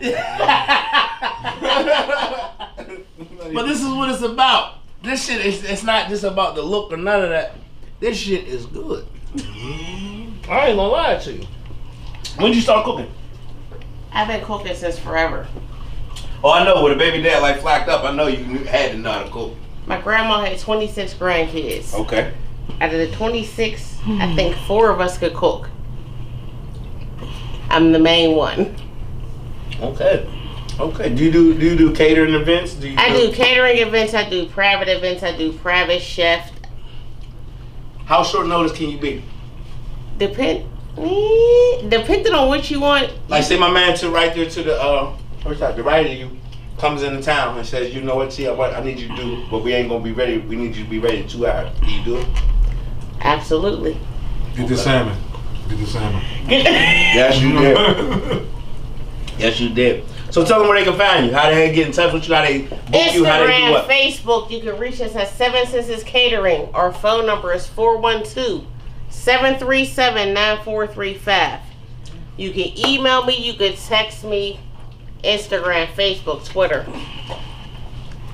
But this is what it's about. This shit is, it's not just about the look or none of that. This shit is good. I ain't gonna lie to you. When did you start cooking? I've been cooking since forever. Oh, I know. With a baby dad like flacked up, I know you had to know how to cook. My grandma had 26 grandkids. Okay. Out of the 26, I think 4 of us could cook. I'm the main one. Okay. Okay. Do you do catering events? I do catering events. I do private events. I do private chef. How short notice can you be? Depending on what you want. Like, say my man to right there to the the right of you comes into town and says, you know what, T, I need you to do, but we ain't gonna be ready. We need you to be ready in 2 hours. Can you do it? Absolutely. Get the salmon. Get the salmon. Yes, you did. Yes, you did. So tell them where they can find you. How they get in touch with you? How they book you? How they do what? Facebook. You can reach us at 7 Senses Catering. Our phone number is 412-737-9435. You can email me. You can text me. Instagram, Facebook, Twitter.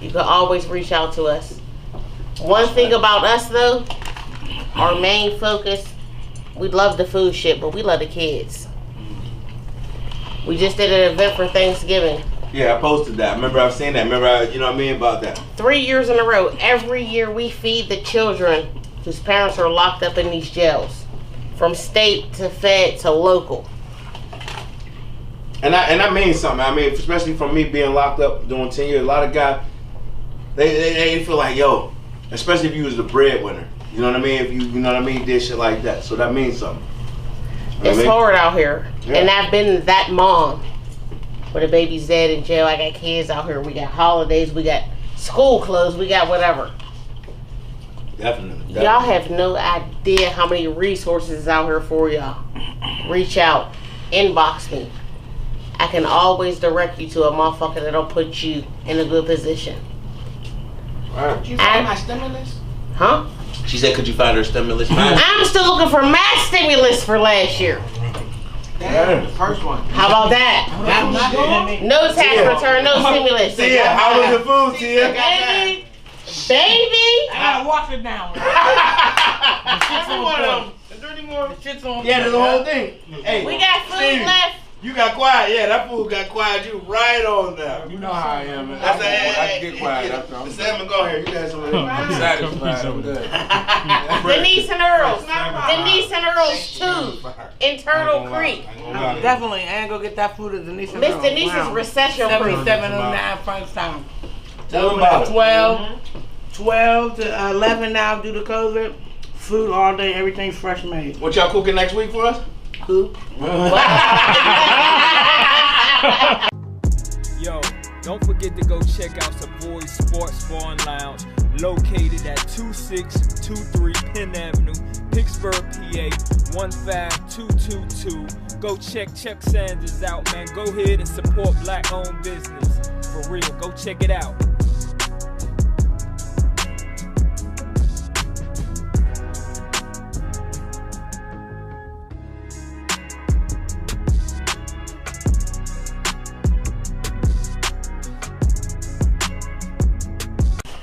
You can always reach out to us. One thing about us though, our main focus, we love the food shit, but we love the kids. We just did an event for Thanksgiving. Yeah, I posted that. Remember I was saying that. Remember, you know what I mean about that. 3 years in a row. Every year we feed the children whose parents are locked up in these jails. From state to fed to local. And I mean something. I mean, especially from me being locked up doing 10 years, a lot of guys, they feel like, yo, especially if you was the breadwinner. You know what I mean? If you know what I mean, did shit like that. So that means something. You know it's hard out here. Yeah. And I've been that mom where the baby's dead in jail. I got kids out here. We got holidays. We got school clothes. We got whatever. Definitely. Y'all have no idea how many resources is out here for y'all. Reach out. Inbox me. I can always direct you to a motherfucker that'll put you in a good position. Right. Did you find my stimulus? Huh? She said, could you find her stimulus? I'm still looking for my stimulus for last year. Damn, the first one. How about that? No tax return, no stimulus. Tia, how was the food, Tia? Baby. I gotta wash it down. Yeah, there's the whole thing. Hey, we got food Steve, left. You got quiet. Yeah, that food got quiet. You right on now. You know how I am, man. I said, I can get quiet after I'm Salmon, go ahead. You got some of that. I'm satisfied. I'm good. Denise and Earls. Denise and Earls 2 in Turtle Creek. Definitely, I ain't gonna get that food at Denise and Miss Earls. Denise is recession proof. 7709 Frankstown. Tell them about it. 12 to 11 now due to COVID. Food all day, everything's fresh made. What y'all cooking next week for us? Who? Yo, don't forget to go check out Savoy Sports Bar and Lounge, located at 2623 Penn Avenue, Pittsburgh, PA 15222. Go check Chuck Sanders out, man. Go ahead and support black-owned business. For real, go check it out.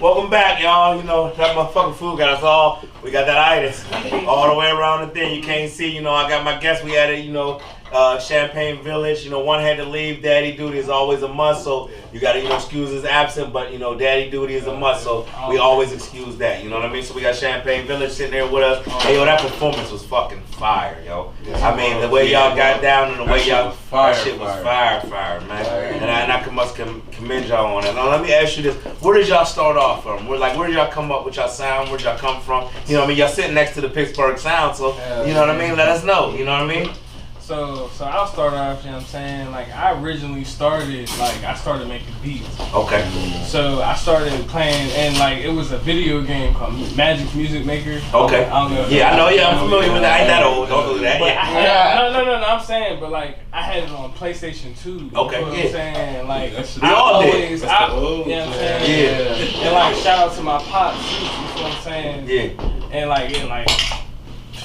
Welcome back. back, y'all. You know, that motherfucking food got us all. We got that itis all the way around the thing. You can't see. You know, I got my guests. We had it, you know, Champagne Village. You know, one had to leave. Daddy duty is always a must. So you got to, you know, excuse his absent. But, you know, daddy duty is a must. So we always excuse that. You know what I mean? So we got Champagne Village sitting there with us. Hey, yo, that performance was fucking fire, yo. I mean, the way y'all got down and the way y'all, that shit was fire, man. And I must commend y'all on it. Now, let me ask you this. Where did y'all start off from? Where did y'all come up with y'all sound? Where did y'all come from? You know what I mean? Y'all sitting next to the Pittsburgh sound, so, you know what I mean? Let us know, you know what I mean? So I'll start off, you know what I'm saying? Like, I originally started making beats. Okay. So I started playing, and like, it was a video game called Magic Music Maker. Okay. I don't know. Yeah, I know, I'm familiar with that. I ain't that old, don't do that. But no, I'm saying, but like, I had it on PlayStation 2. Okay, You know what I'm saying? Like, we all did. you know what I'm saying? Yeah. And like, shout out to my pops, too, you know what I'm saying? Yeah. And like,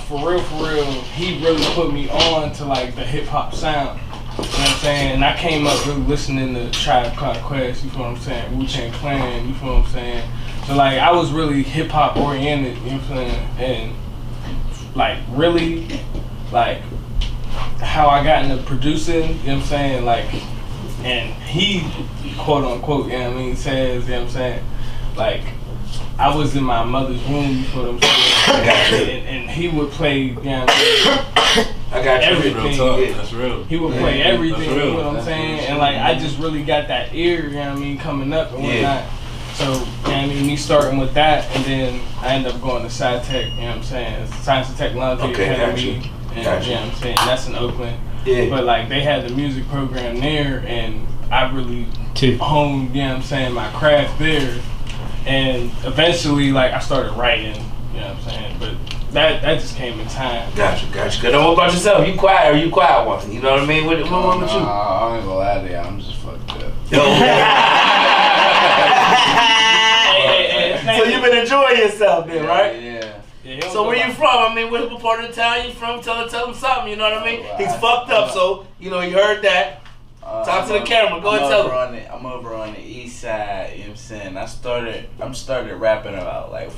for real, he really put me on to like the hip hop sound. You know what I'm saying? And I came up really listening to Tribe Called Quest, you know what I'm saying? Wu-Tang Clan, you know what I'm saying? So like, I was really hip hop oriented, you know what I'm saying? And like, really, like, how I got into producing, you know what I'm saying? Like, and he, quote unquote, you know what I mean, says, you know what I'm saying? Like, I was in my mother's room, you know what I'm saying? And he would play, you know what I'm saying? I got you. Everything. That's real. He would play everything, you know what I'm saying? And like, I just really got that ear, you know what I mean, coming up and whatnot. So, you know what I mean, me starting with that, and then I ended up going to SciTech, you know what I'm saying? Science and Technology Academy. And, you know what I'm saying? That's in Oakland. Yeah. But like, they had the music program there, and I really honed, you know what I'm saying, my craft there. And eventually, like, I started writing, you know what I'm saying? But that just came in time. Gotcha. Good. What about yourself? You quiet or you quiet one? You know what I mean? What with you? I ain't gonna lie to you, I'm just fucked up. So you've been enjoying yourself then, right? Yeah. So where you from? I mean, what part of the town you from? Tell him something, you know what I mean? He's fucked up, so, you know, you heard that. Talk to the camera. Go ahead and tell him. I'm over on the east side, you know what I'm saying? I started rapping about like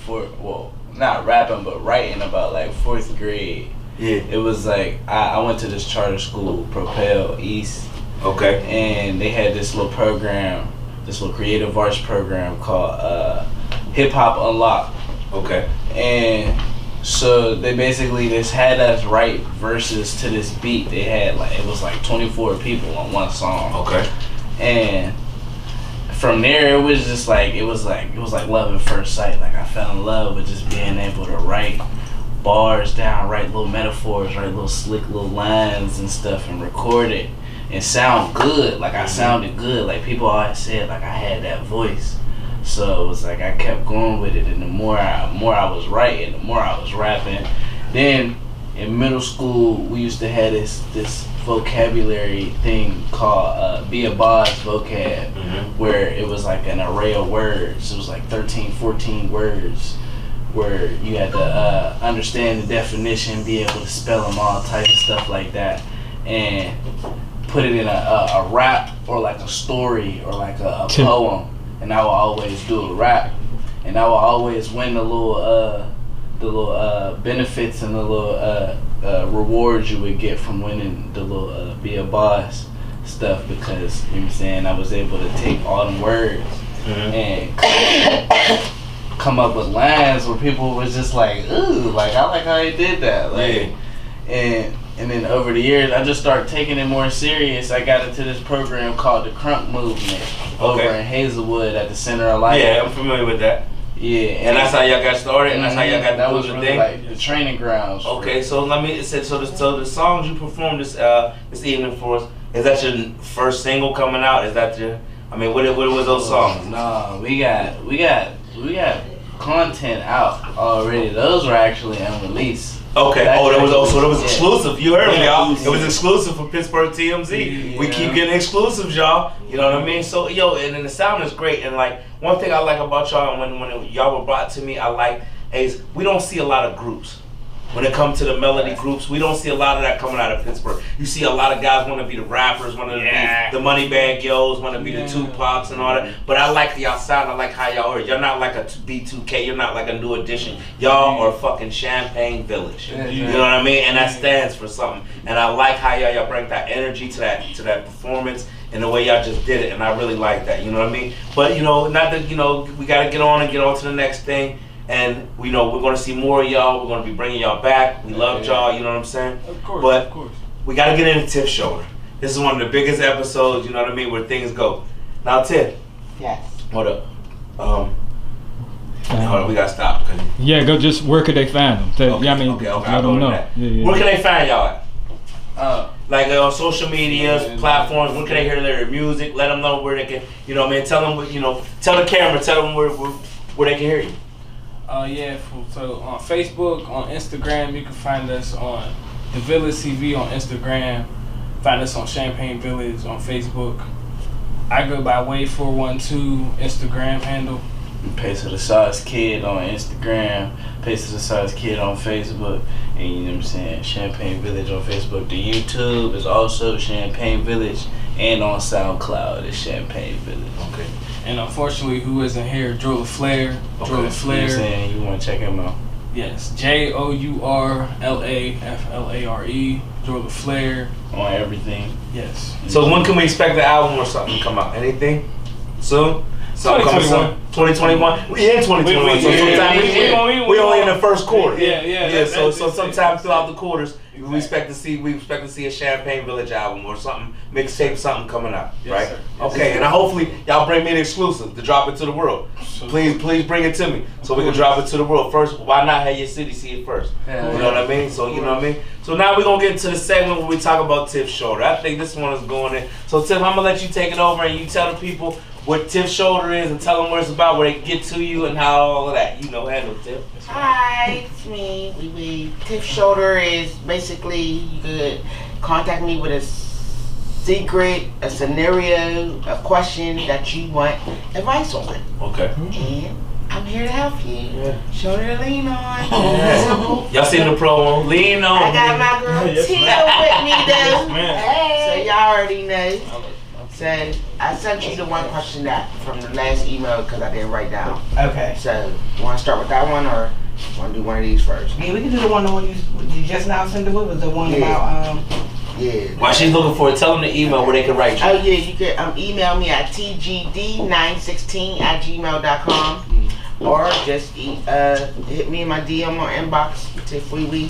not rapping, but writing about like 4th grade. Yeah. It was like, I went to this charter school, Propel East. Okay. And they had this little program, this little creative arts program called Hip Hop Unlocked. Okay. And so they basically just had us write verses to this beat. They had it was like 24 people on one song. Okay. And from there it was just like it was like love at first sight. Like, I fell in love with just being able to write bars down, write little metaphors, write little slick little lines and stuff, and record it and sound good. Like, I sounded good. Like, people always said like I had that voice. So it was like I kept going with it, and the more I was writing, the more I was rapping. Then in middle school, we used to have this vocabulary thing called Be a Boss vocab, where it was like an array of words. It was like 13, 14 words, where you had to understand the definition, be able to spell them, all types of stuff like that, and put it in a rap or like a story or like a poem. And I will always do a rap, and I will always win the little benefits and the little rewards you would get from winning the little Be a Boss stuff, because, you know what I'm saying, I was able to take all them words and come up with lines where people was just like, ooh, like, I like how he did that, like, and then over the years, I just started taking it more serious. I got into this program called the Crunk Movement over in Hazelwood at the Center of Life. Yeah, I'm familiar with that. Yeah, and that's how y'all got started, and that's how y'all got that to was do the really thing. like the training grounds. Okay, so let me so the songs you performed this evening for us, is that your first single coming out? Is that your? I mean, what was those songs? No, we got content out already. Those were actually unreleased. Okay. So that was exclusive. You heard me, y'all. It was exclusive for Pittsburgh TMZ. Yeah. We keep getting exclusives, y'all. You know what I mean? So, and then the sound is great. And like, one thing I like about y'all, when y'all were brought to me, I like is we don't see a lot of groups. When it comes to the melody groups, we don't see a lot of that coming out of Pittsburgh. You see a lot of guys want to be the rappers, want to be the Moneybag Yo's, want to be the Tupacs and all that. But I like y'all sound. I like how y'all are. You're not like a B2K. You're not like a New Edition. Y'all are fucking Champagne Village. You know what I mean? And that stands for something. And I like how y'all bring that energy to that performance and the way y'all just did it. And I really like that. You know what I mean? But not that we got to get on to the next thing. And we're going to see more of y'all. We're going to be bringing y'all back. We loved y'all, you know what I'm saying? Of course, but we got to get into Tiff's shoulder. This is one of the biggest episodes, you know what I mean, where things go. Now, Tiff. Yes. What up? Hold on, we got to stop. Yeah, go just, where could they find them? Okay, I don't know. Yeah. Where can they find y'all at? Like on social medias, platforms, when can they hear their music? Let them know where they can, you know what I mean? Tell them, tell the camera, tell them where they can hear you. So on Facebook, on Instagram, you can find us on The Village TV on Instagram. Find us on Champagne Village on Facebook. I go by Way412 Instagram handle. Pace of the Sauce Kid on Instagram. Pace of the Sauce Kid on Facebook. And you know what I'm saying? Champagne Village on Facebook. The YouTube is also Champagne Village. And on SoundCloud is Champagne Village. Okay. And unfortunately, who isn't here? Joe LaFlare. Okay. Joe LaFlare. You saying you want to check him out? Yes. JOURLAFLARE. Joe LaFlare. On everything. Yes. So when can we expect the album or something to come out? Anything? Soon? 2021. 2021? We in 2021. So sometime we only in the first quarter. Yeah. So sometime throughout the quarters, we expect to see a Champagne Village album or something, mixtape, something coming out, right? Sir. Okay, and hopefully y'all bring me an exclusive to drop it to the world. Please bring it to me so we can drop it to the world first. Why not have your city see it first? You know what I mean? So you know what I mean. So now we're gonna get into the segment where we talk about Tiff's shoulder. I think this one is going in. So Tiff, I'm gonna let you take it over and you tell the people what Tiff's shoulder is and tell them what it's about, where they can get to you and how all of that. Handle Tiff. Hi, it's me. Tiff's shoulder is basically, you could contact me with a secret, a scenario, a question that you want advice on. Okay. And I'm here to help you. Yeah. Shoulder to lean on. Yeah. Y'all seen the promo? Lean on. I got my girl Tia with me though. Hey. So y'all already know. So I sent you the one question that from the last email because I didn't write down. Okay. So you want to start with that one or you want to do one of these first? Yeah, we can do the one you just now sent. What was the one about While she's looking for it, tell them the email where they can write you. Oh yeah, you can email me at tgd916@gmail.com or just hit me in my DM or inbox Tiff Wee Wee.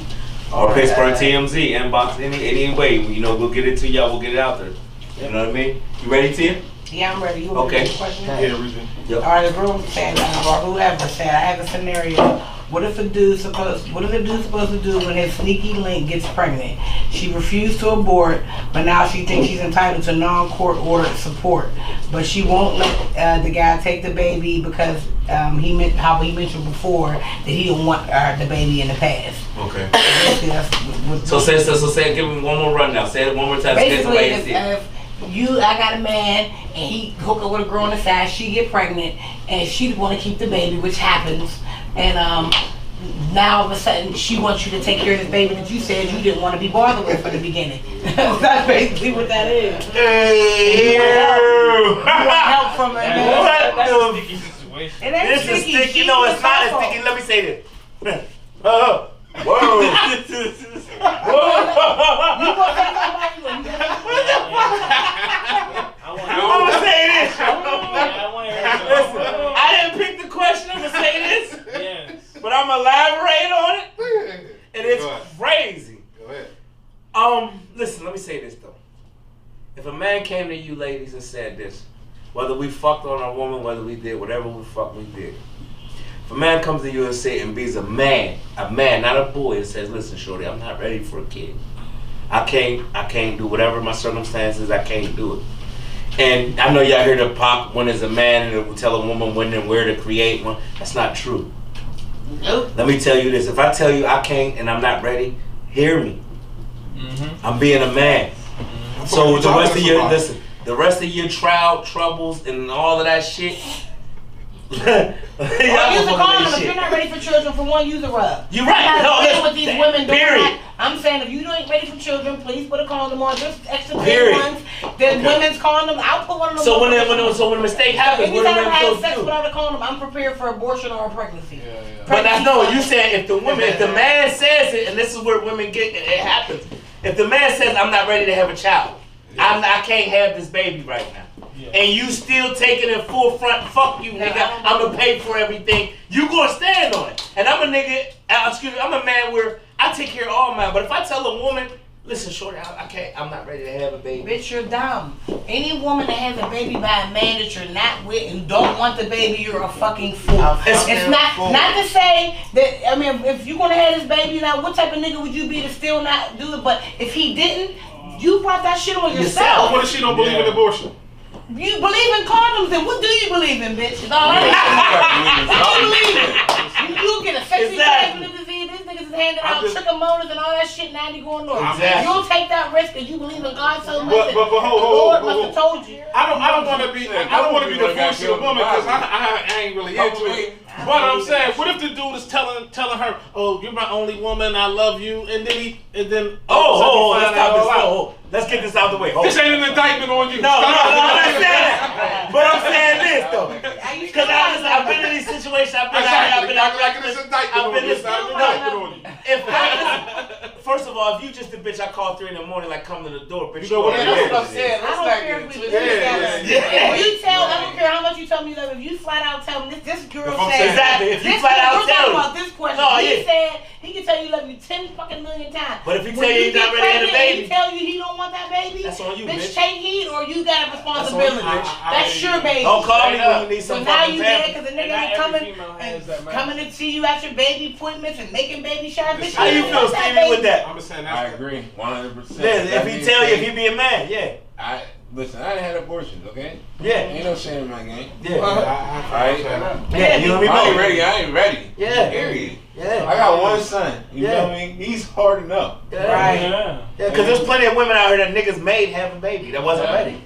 Or Pittsburgh TMZ inbox any way. We'll get it to y'all. We'll get it out there. You know what I mean? You ready, Tia? Yeah, I'm ready. You want me to question? Yeah, everything. Yep. All right, the room said, or whoever said, I have a scenario. What is the dude supposed to do when his sneaky link gets pregnant? She refused to abort, but now she thinks she's entitled to non-court ordered support. But she won't let the guy take the baby because he mentioned before that he didn't want the baby in the past. Okay. So give me one more rundown. Say it one more time. Basically, if I got a man and he hook up with a girl on the side, she get pregnant and she want to keep the baby, which happens. And now all of a sudden she wants you to take care of this baby that you said you didn't want to be bothered with from the beginning. That's basically what that is. You want help from a man. That's a sticky situation. It ain't this sticky. Is sticky. No, it's not as sticky. Let me say this. Whoa. Whoa. You gonna say I'm gonna say this. Listen, I didn't pick the question. I'm gonna say this. Yes. But I'm gonna elaborate on it. And it's crazy. Go ahead. Listen, let me say this though. If a man came to you ladies and said this, whether we fucked on a woman, whether we did whatever we did. If a man comes to you and say and be's a man, not a boy, and says, listen, shorty, I'm not ready for a kid. I can't do whatever my circumstances, I can't do it. And I know y'all hear the pop when there's a man and it will tell a woman when and where to create one. That's not true. Nope. Let me tell you this. If I tell you I can't and I'm not ready, hear me. Mm-hmm. I'm being a man. Mm-hmm. So the rest of your troubles and all of that shit. Use a condom if you're not ready for children for one, use a rub. You're right. I'm not No, agreeing with these women doing period. that. I'm saying if you ain't ready for children, please put a condom on. There's extra big Period. ones. There's women's condom. I'll put one of them. So when a mistake happens, what do anytime I women have supposed to sex do? without a condom, I'm prepared for abortion or a pregnancy. But that's no. You said if the man says it, and this is where women get it happens. If the man says I'm not ready to have a child, I can't have this baby right now. And you still taking it full front, fuck you, nigga. I'm gonna pay for everything. You gonna stand on it. And I'm a nigga, I'm a man where I take care of all mine. But if I tell a woman, listen, shorty, I'm not ready to have a baby. Bitch, you're dumb. Any woman that has a baby by a man that you're not with and don't want the baby, you're a fucking fool. It's not to say that, I mean, if you're gonna have this baby now, what type of nigga would you be to still not do it? But if he didn't, you brought that shit on yourself. What if she don't believe in abortion? You believe in condoms, then what do you believe in, bitch? It's all right. What do you believe in? You get a sexy transmitted disease, these niggas is handing out trichomonas and all that shit, now you going north. Exactly. You'll take that risk because you believe in God so much. But the Lord must have told you. I don't want to be the foolish woman because I ain't really into it. But I'm saying, what if the dude is telling her, "Oh, you're my only woman, I love you," and then let's get this out the way. This ain't an indictment on you. No, I'm not saying that. But I'm saying this though, because I've been in these situations. I've been First of all, if you just a bitch, I call 3 in the morning, like come to the door, bitch. You know what I'm saying? I don't care if we if you tell, I don't care how much you tell me that. If you flat out tell me this girl said exactly. If you flat out tell me about this question, he said he can tell you love you 10 fucking million times. But if he tell you he's not ready to have a baby, he tell you he don't want that baby. That's on you, bitch. Take heat or you got a responsibility. That's your baby. Don't call me when you need some. So now you mad because the nigga is coming to see you at your baby appointments and making baby showers. Bitch, how you feel, Stevie, with that? I'm saying I agree, 100%. If he tell you, if he be a man, Listen, I done had abortions, okay? Yeah. Ain't no shame in my game. Yeah. Alright? Yeah, you know what I mean? I ain't ready. Yeah. Period. Yeah. I got one son. You know what I mean? He's hard enough. Right. Yeah, because there's plenty of women out here that niggas made have a baby that wasn't ready.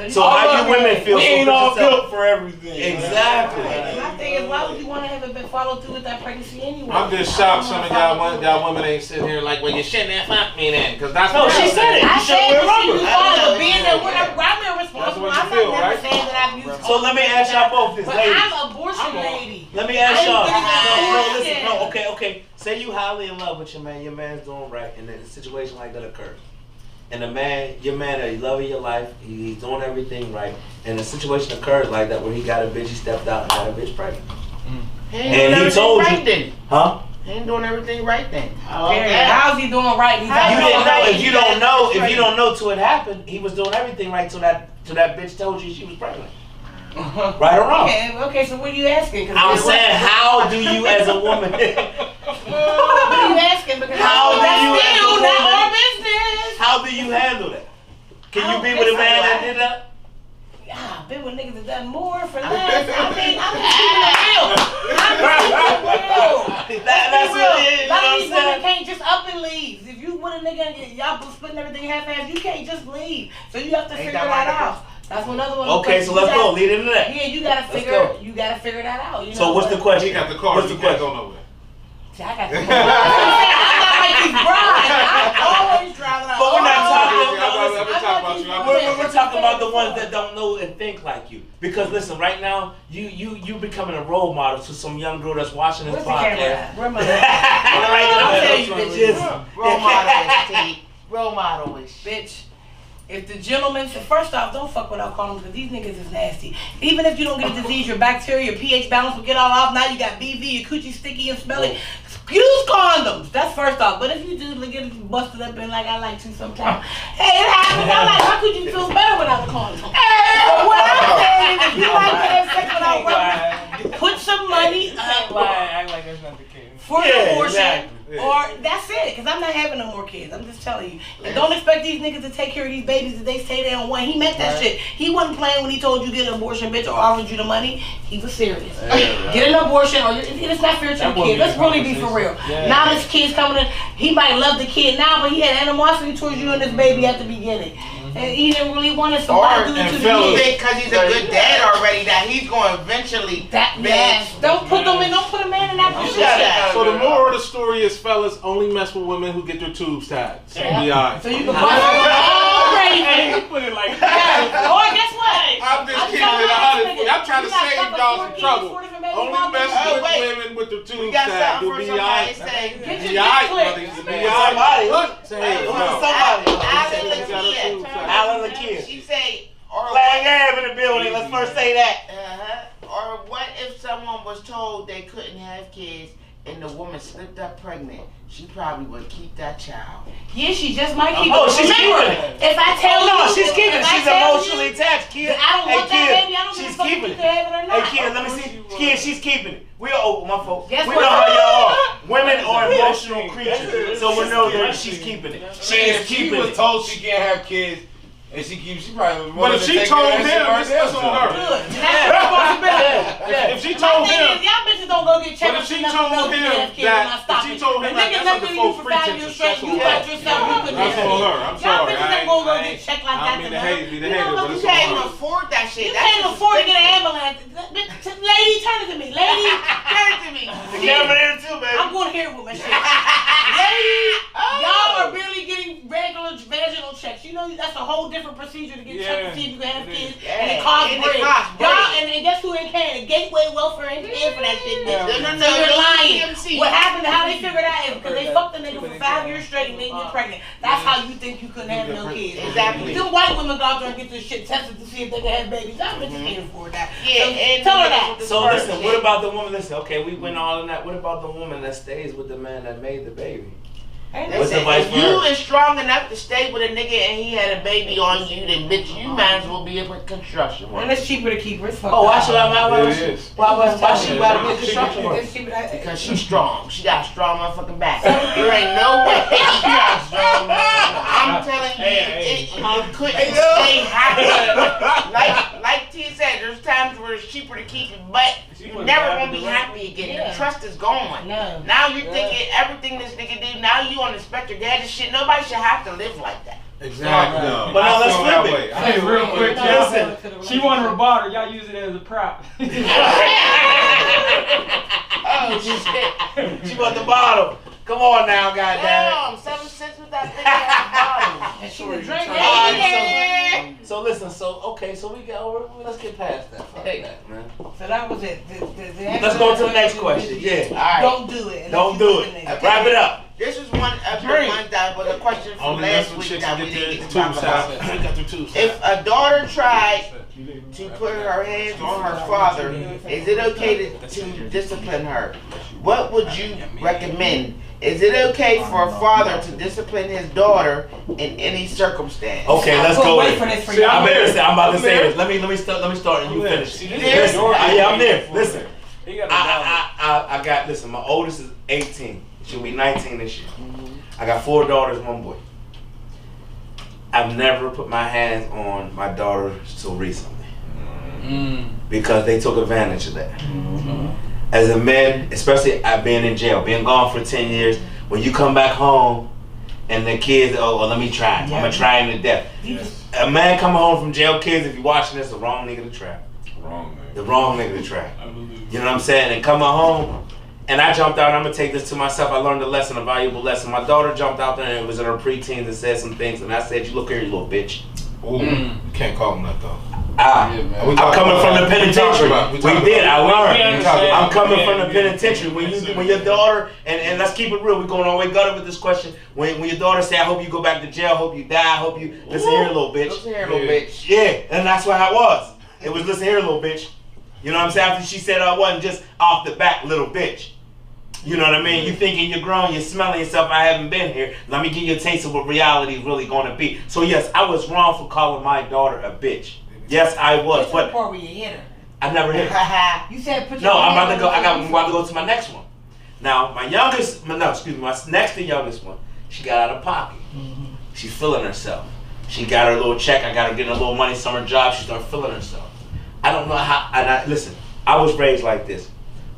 So how you women feel? We ain't all built for everything. Exactly. My thing is, why would you want to have it follow through with that pregnancy anyway? I'm just shocked some of y'all women ain't sitting here like, well, you shouldn't have fucked me then, because that's no, she said it. I said remember. being there when I'm irresponsible. I'm not never saying that I've used. So let me ask y'all both this, ladies. I'm an abortion lady. Let me ask y'all. No, listen. Okay. Say you highly in love with your man. Your man's doing right, and then a situation like that occurs. And your man, you love your life, he's doing everything right, and the situation occurs like that where he got a bitch, he stepped out and got a bitch pregnant. And he told you, then. Huh? He ain't doing everything right then. How's he doing right? If you don't know till it happened, he was doing everything right till that bitch told you she was pregnant. Right or wrong? Okay, so what are you asking? I'm saying, how do you as a woman? What are you asking? Because how do you as a woman? Not our business. How do you handle that? Can you be with a man that did that? I've been with niggas that done more for less. I'm keeping it real. That's really it. A lot of these women can't just up and leave. If you with a nigga and y'all splitting everything half-half, you can't just leave. So you have to figure that out. That's another one. Okay, so let's go. Lead into that. Yeah, you gotta figure that out. You know so what's the question? He got the car. What's the question? Go nowhere. I got the car. I'm not like these brides. I'm always driving out. But we're not talking. We're talking about the ones that don't know and think like you. Because listen, right now you becoming a role model to some young girl that's watching this podcast. Where my I'll tell you, bitches. Role model-ish, Role model-ish. Bitch. If the gentleman said, first off, don't fuck without condoms because these niggas is nasty. Even if you don't get a disease, your bacteria, your pH balance will get all off. Now you got BV, your coochie sticky and smelly. Use condoms. That's first off. But if you do get busted up and like I like to sometimes, hey, it happens. I like, how could you feel better without a condom? But what I'm saying is, if you like to have sex without rubbing, put some money up. Act like that's not the case. For an abortion. Or that's it, because I'm not having no more kids. I'm just telling you. And don't expect these niggas to take care of these babies if they stay there on one. He meant that shit. He wasn't playing when he told you get an abortion, bitch, or offered you the money. He was serious. Get an abortion, or it's not fair to the kid. Let's really be for real. Now this kid's coming in. He might love the kid now, but he had animosity towards you and this baby at the beginning. And he didn't really want it, so why do it to the kid? Because he's a good dad already, that he's going to eventually. Don't put a man in that position. the story is, fellas, only mess with women who get their tubes tied. So Yeah. be alright. So you can bust it all crazy. Put it like Or guess what? I'm just keeping it 100. I'm trying to save y'all some trouble. Only mess with women with their tubes tied. You'll be alright. Be alright, brother. You'll be alright. Say Alan Lakia. She say, Flag Ave in the building. Let's first say that. Or what if someone was told they couldn't have kids and the woman slipped up pregnant? She probably would keep that child. Yeah, she just might keep Oh, it. she's Remember, keeping it. if I tell you, she's keeping it. if I She's tell emotionally you attached, kid. that I don't want that baby. I don't give a she's fuck if keeping you it. can have it or not. Hey, kid, let me see. Kid, she's keeping it. We are, my folks. Guess We what? know how y'all are. Women are emotional creatures, so we know that she's keeping it. She is She keeping was it. told she can't have kids, and she probably. But if she told him, it's on her. Good. That's responsibility. If she told him, y'all bitches don't go get checked but if up she for told nothing him else, kids and not that, stop if she it. told him The that, niggas that's done under been you false for 5 years pretenses. straight. You got yourself. You couldn't That's have on it. her. I'm Y'all sorry. bitches ain't gonna go get checked like I that. mean to the her. hate, be the You hater, know but what? it's You on can't her. afford that shit. You can't afford to get an ambulance. Lady, turn it to me. Lady, turn it to me. The camera here too, baby. I'm going here with my shit. Lady, y'all are barely getting regular vaginal checks. You know that's a whole different procedure to get checked to see if you can have kids. And it costs bread. Y'all, and guess who ain't paying? The Gateway Welfare ain't paying for that shit. No, you're lying. What happened? How they figured out is because they fucked the nigga for 5 years straight and they get pregnant. That's how you think you couldn't have no kids. Exactly. Them white women go out there and get this shit tested to see if they can have babies. Y'all bitches can't afford that. Yeah, So and tell her that. So listen, what about the woman? Listen, okay, we went all in that. What about the woman that stays with the man that made the baby? What's the Listen, vice if you versa? is strong enough to stay with a nigga and he had a baby on you, then bitch, you might as well be a construction worker. And it's cheaper to keep her. It's fucked Oh, why up. should I? Why she gotta be a It's construction worker? cheaper to- Because she's strong. She got a strong motherfucking back. There ain't no way. She got a strong I'm telling you, you couldn't stay happy. Like T said, there's times where it's cheaper to keep it, but you're never gonna be happy again. Yeah. The trust is gone. No. Now you're thinking everything this nigga do. Now you on the Spectre Gadget shit. Nobody should have to live like that. Exactly. But now let's flip it. Hey, real quick, Listen, she want a rebuttal. Y'all use it as a prop. Oh shit. she want the bottle. Come on now, goddamn. Damn, 7 cents with that big ass bottle. And she was drinking. So listen, so we go. Let's get past that. Fuck that, man. So that was it. Let's go to the next question. Yeah. All right. Don't do it. Don't do it. Wrap it up. This is one of the ones that was a question from Only mess last with week chicks that who we get didn't their get to talk tubes about. tied. Got their tubes tied. If a daughter tried to put her hands on her father, is it okay to discipline her? What would you recommend? Is it okay for a father to discipline his daughter in any circumstance? Okay, let's go. Wait for this for you. I'm about to say this. Let me start and you finish. Listen, I'm there. Listen. I got, listen, my oldest is 18. She'll be 19 this year. I got 4 daughters, 1 boy. I've never put my hands on my daughter till recently. Because they took advantage of that. As a man, especially I've been in jail, being gone for 10 years, when you come back home and the kids, oh, let me try. I'm going to try him to death. A man coming home from jail, kids, if you're watching this, the wrong nigga to trap. The wrong nigga to trap. You know what I'm saying? And coming home, and I jumped out, and I'm going to take this to myself. I learned a lesson, a valuable lesson. My daughter jumped out there and was in her preteens and said some things, and I said, you look here, you little bitch. Ooh, you can't call him that though. I'm coming from the penitentiary. I learned. I'm coming from the penitentiary. When your daughter, and let's keep it real, we're going all the way gutter with this question. When your daughter say, I hope you go back to jail, I hope you die, I hope you, listen here, little bitch. Listen here, little bitch. Yeah, and that's what I was. It was, listen here, little bitch. You know what I'm saying? After she said I wasn't just off the back, little bitch. You know what I mean? You thinking you're grown, you're smelling yourself, I haven't been here. Let me give you a taste of what reality is really going to be. So yes, I was wrong for calling my daughter a bitch. Yes, I was. But where you hit her. I never hit her. You said put No, your I'm hand about on to go to my next one. Now, my next to youngest one, she got out of pocket. She's feeling herself. She got her little check. I got her getting a little money, summer job. She started feeling herself. I don't know how, listen, I was raised like this.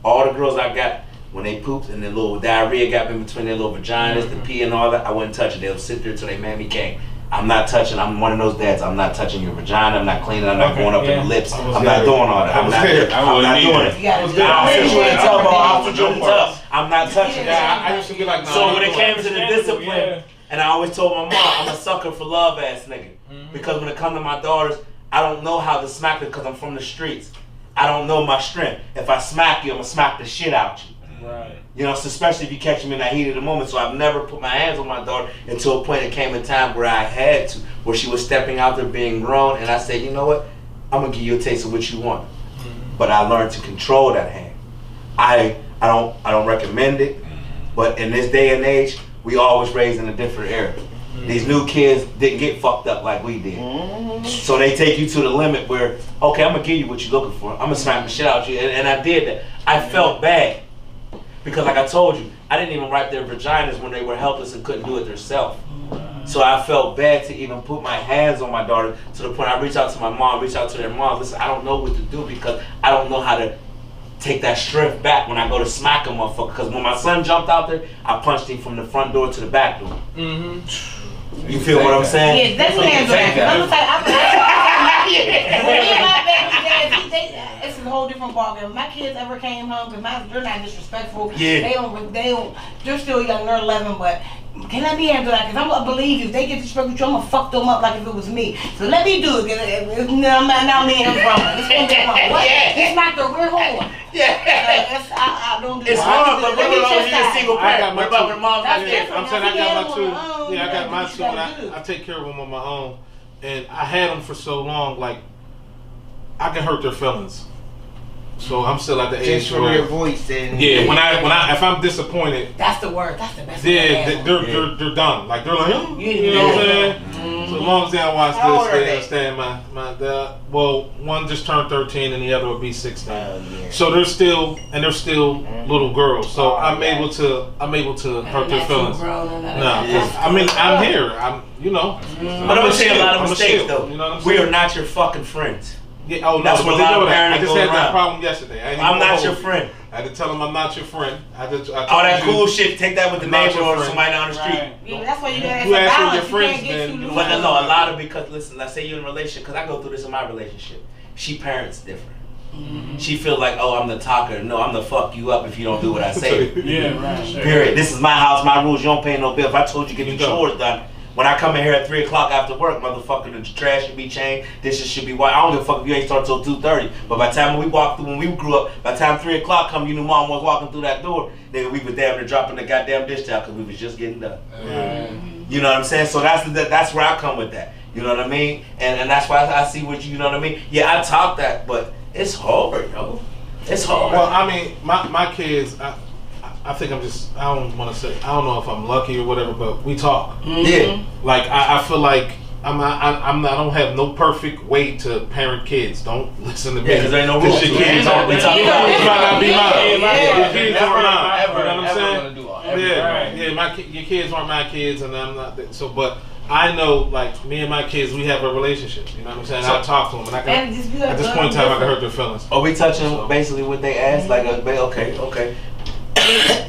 All the girls I got, when they pooped and their little diarrhea got in between their little vaginas, the pee and all that, I wouldn't touch it. They'll sit there until they mammy came. I'm not touching. I'm one of those dads. I'm not touching your vagina. I'm not cleaning. I'm not going up in the lips. I'm not doing all that. I'm not doing it. I'll put you in the tub. I'll put you in the tub. I'm not touching that. I used to be like, So when it came to the discipline, and I always told my mom, I'm a sucker for love ass nigga. Because when it comes to my daughters, I don't know how to smack them because I'm from the streets. I don't know my strength. If I smack you, I'm gonna smack the shit out you. Right. You know, so especially if you catch me in that heat of the moment. So I've never put my hands on my daughter until a point it came a time where I had to, where she was stepping out there being grown, and I said, you know what? I'm gonna give you a taste of what you want. But I learned to control that hand. I don't recommend it, but in this day and age, we always raised in a different era. These new kids didn't get fucked up like we did. So they take you to the limit where, okay, I'm gonna give you what you're looking for. I'm gonna smack the shit out of you. And I did that. I felt bad. Because like I told you, I didn't even wipe their vaginas when they were helpless and couldn't do it themselves. So I felt bad to even put my hands on my daughter to the point I reached out to my mom, reached out to their mom. Listen, I don't know what to do because I don't know how to take that strength back when I go to smack a motherfucker. Because when my son jumped out there, I punched him from the front door to the back door. You feel what I'm saying? Yeah, that's what I'm saying. It's a whole different ballgame. When my kids ever came home, because they're not disrespectful. Yeah. They're still young, they're 11, but can I be handled that? Because I'm going to believe you. If they get disrespectful, I'm going to fuck them up like if it was me. So let me do it. Now me and him from it. It's going to be what? It's not the real home. I don't do it's hard, but we're a single parent. What about when mom's not there? I'm saying I got my two. Yeah, I got my two, and I take care of them on my own. And I had them for so long, like I can hurt their feelings. So I'm still at the age just from where your voice and when I if I'm disappointed, that's the word. That's the best. Yeah, they're done. Like they're like, you know what I'm saying? So as long as they don't watch this, they understand my dad. Well, one just turned 13 and the other will be 16. So they're still little girls. So I'm able to hurt their feelings. No, I mean I'm here. I'm But I'm saying a lot of mistakes though. You know what I'm we saying? are not your fucking friends. Yeah, oh no, that's what a lot of parents I just had that problem yesterday. I'm not your friend. I had to tell them I'm not your friend. I all that cool shit, take that with the neighbor or somebody down the street. Yeah, that's why you gotta you ask balance. your friends then. But no, a lot of because listen, let's say you're in a relationship, because I go through this in my relationship. She parents different. She feel like, oh, I'm the talker. No, I'm the fuck you up if you don't do what I say. Yeah, right. Sure. Period. This is my house, my rules. You don't pay no bill. If I told you get your chores done. When I come in here at 3 o'clock after work, motherfucker, the trash should be changed, dishes should be washed. I don't give a fuck if you ain't start till 2:30. But by the time when we grew up, by the time 3 o'clock come, you knew mom was walking through that door, nigga, we was damn near dropping the goddamn dish towel because we was just getting done. You know what I'm saying? So that's where I come with that. You know what I mean? And that's why I see what you know what I mean? Yeah, I talk that, but it's hard, yo. It's hard. Well, I mean, my kids, I think I don't want to say, I don't know if I'm lucky or whatever, but we talk. Yeah. Like, I feel like I don't have no perfect way to parent kids. Don't listen to me. Yeah, because there ain't no rules. Your kids aren't mine. It might not be mine. Your kids aren't mine. You know what I'm saying? Yeah. Your kids aren't my kids, and I'm not. So, but I know, like, me and my kids, we have a relationship. You know what I'm saying? I talk to them, and I can, at this point in time, I can hurt their feelings. Are we touching basically what they asked? Like, okay.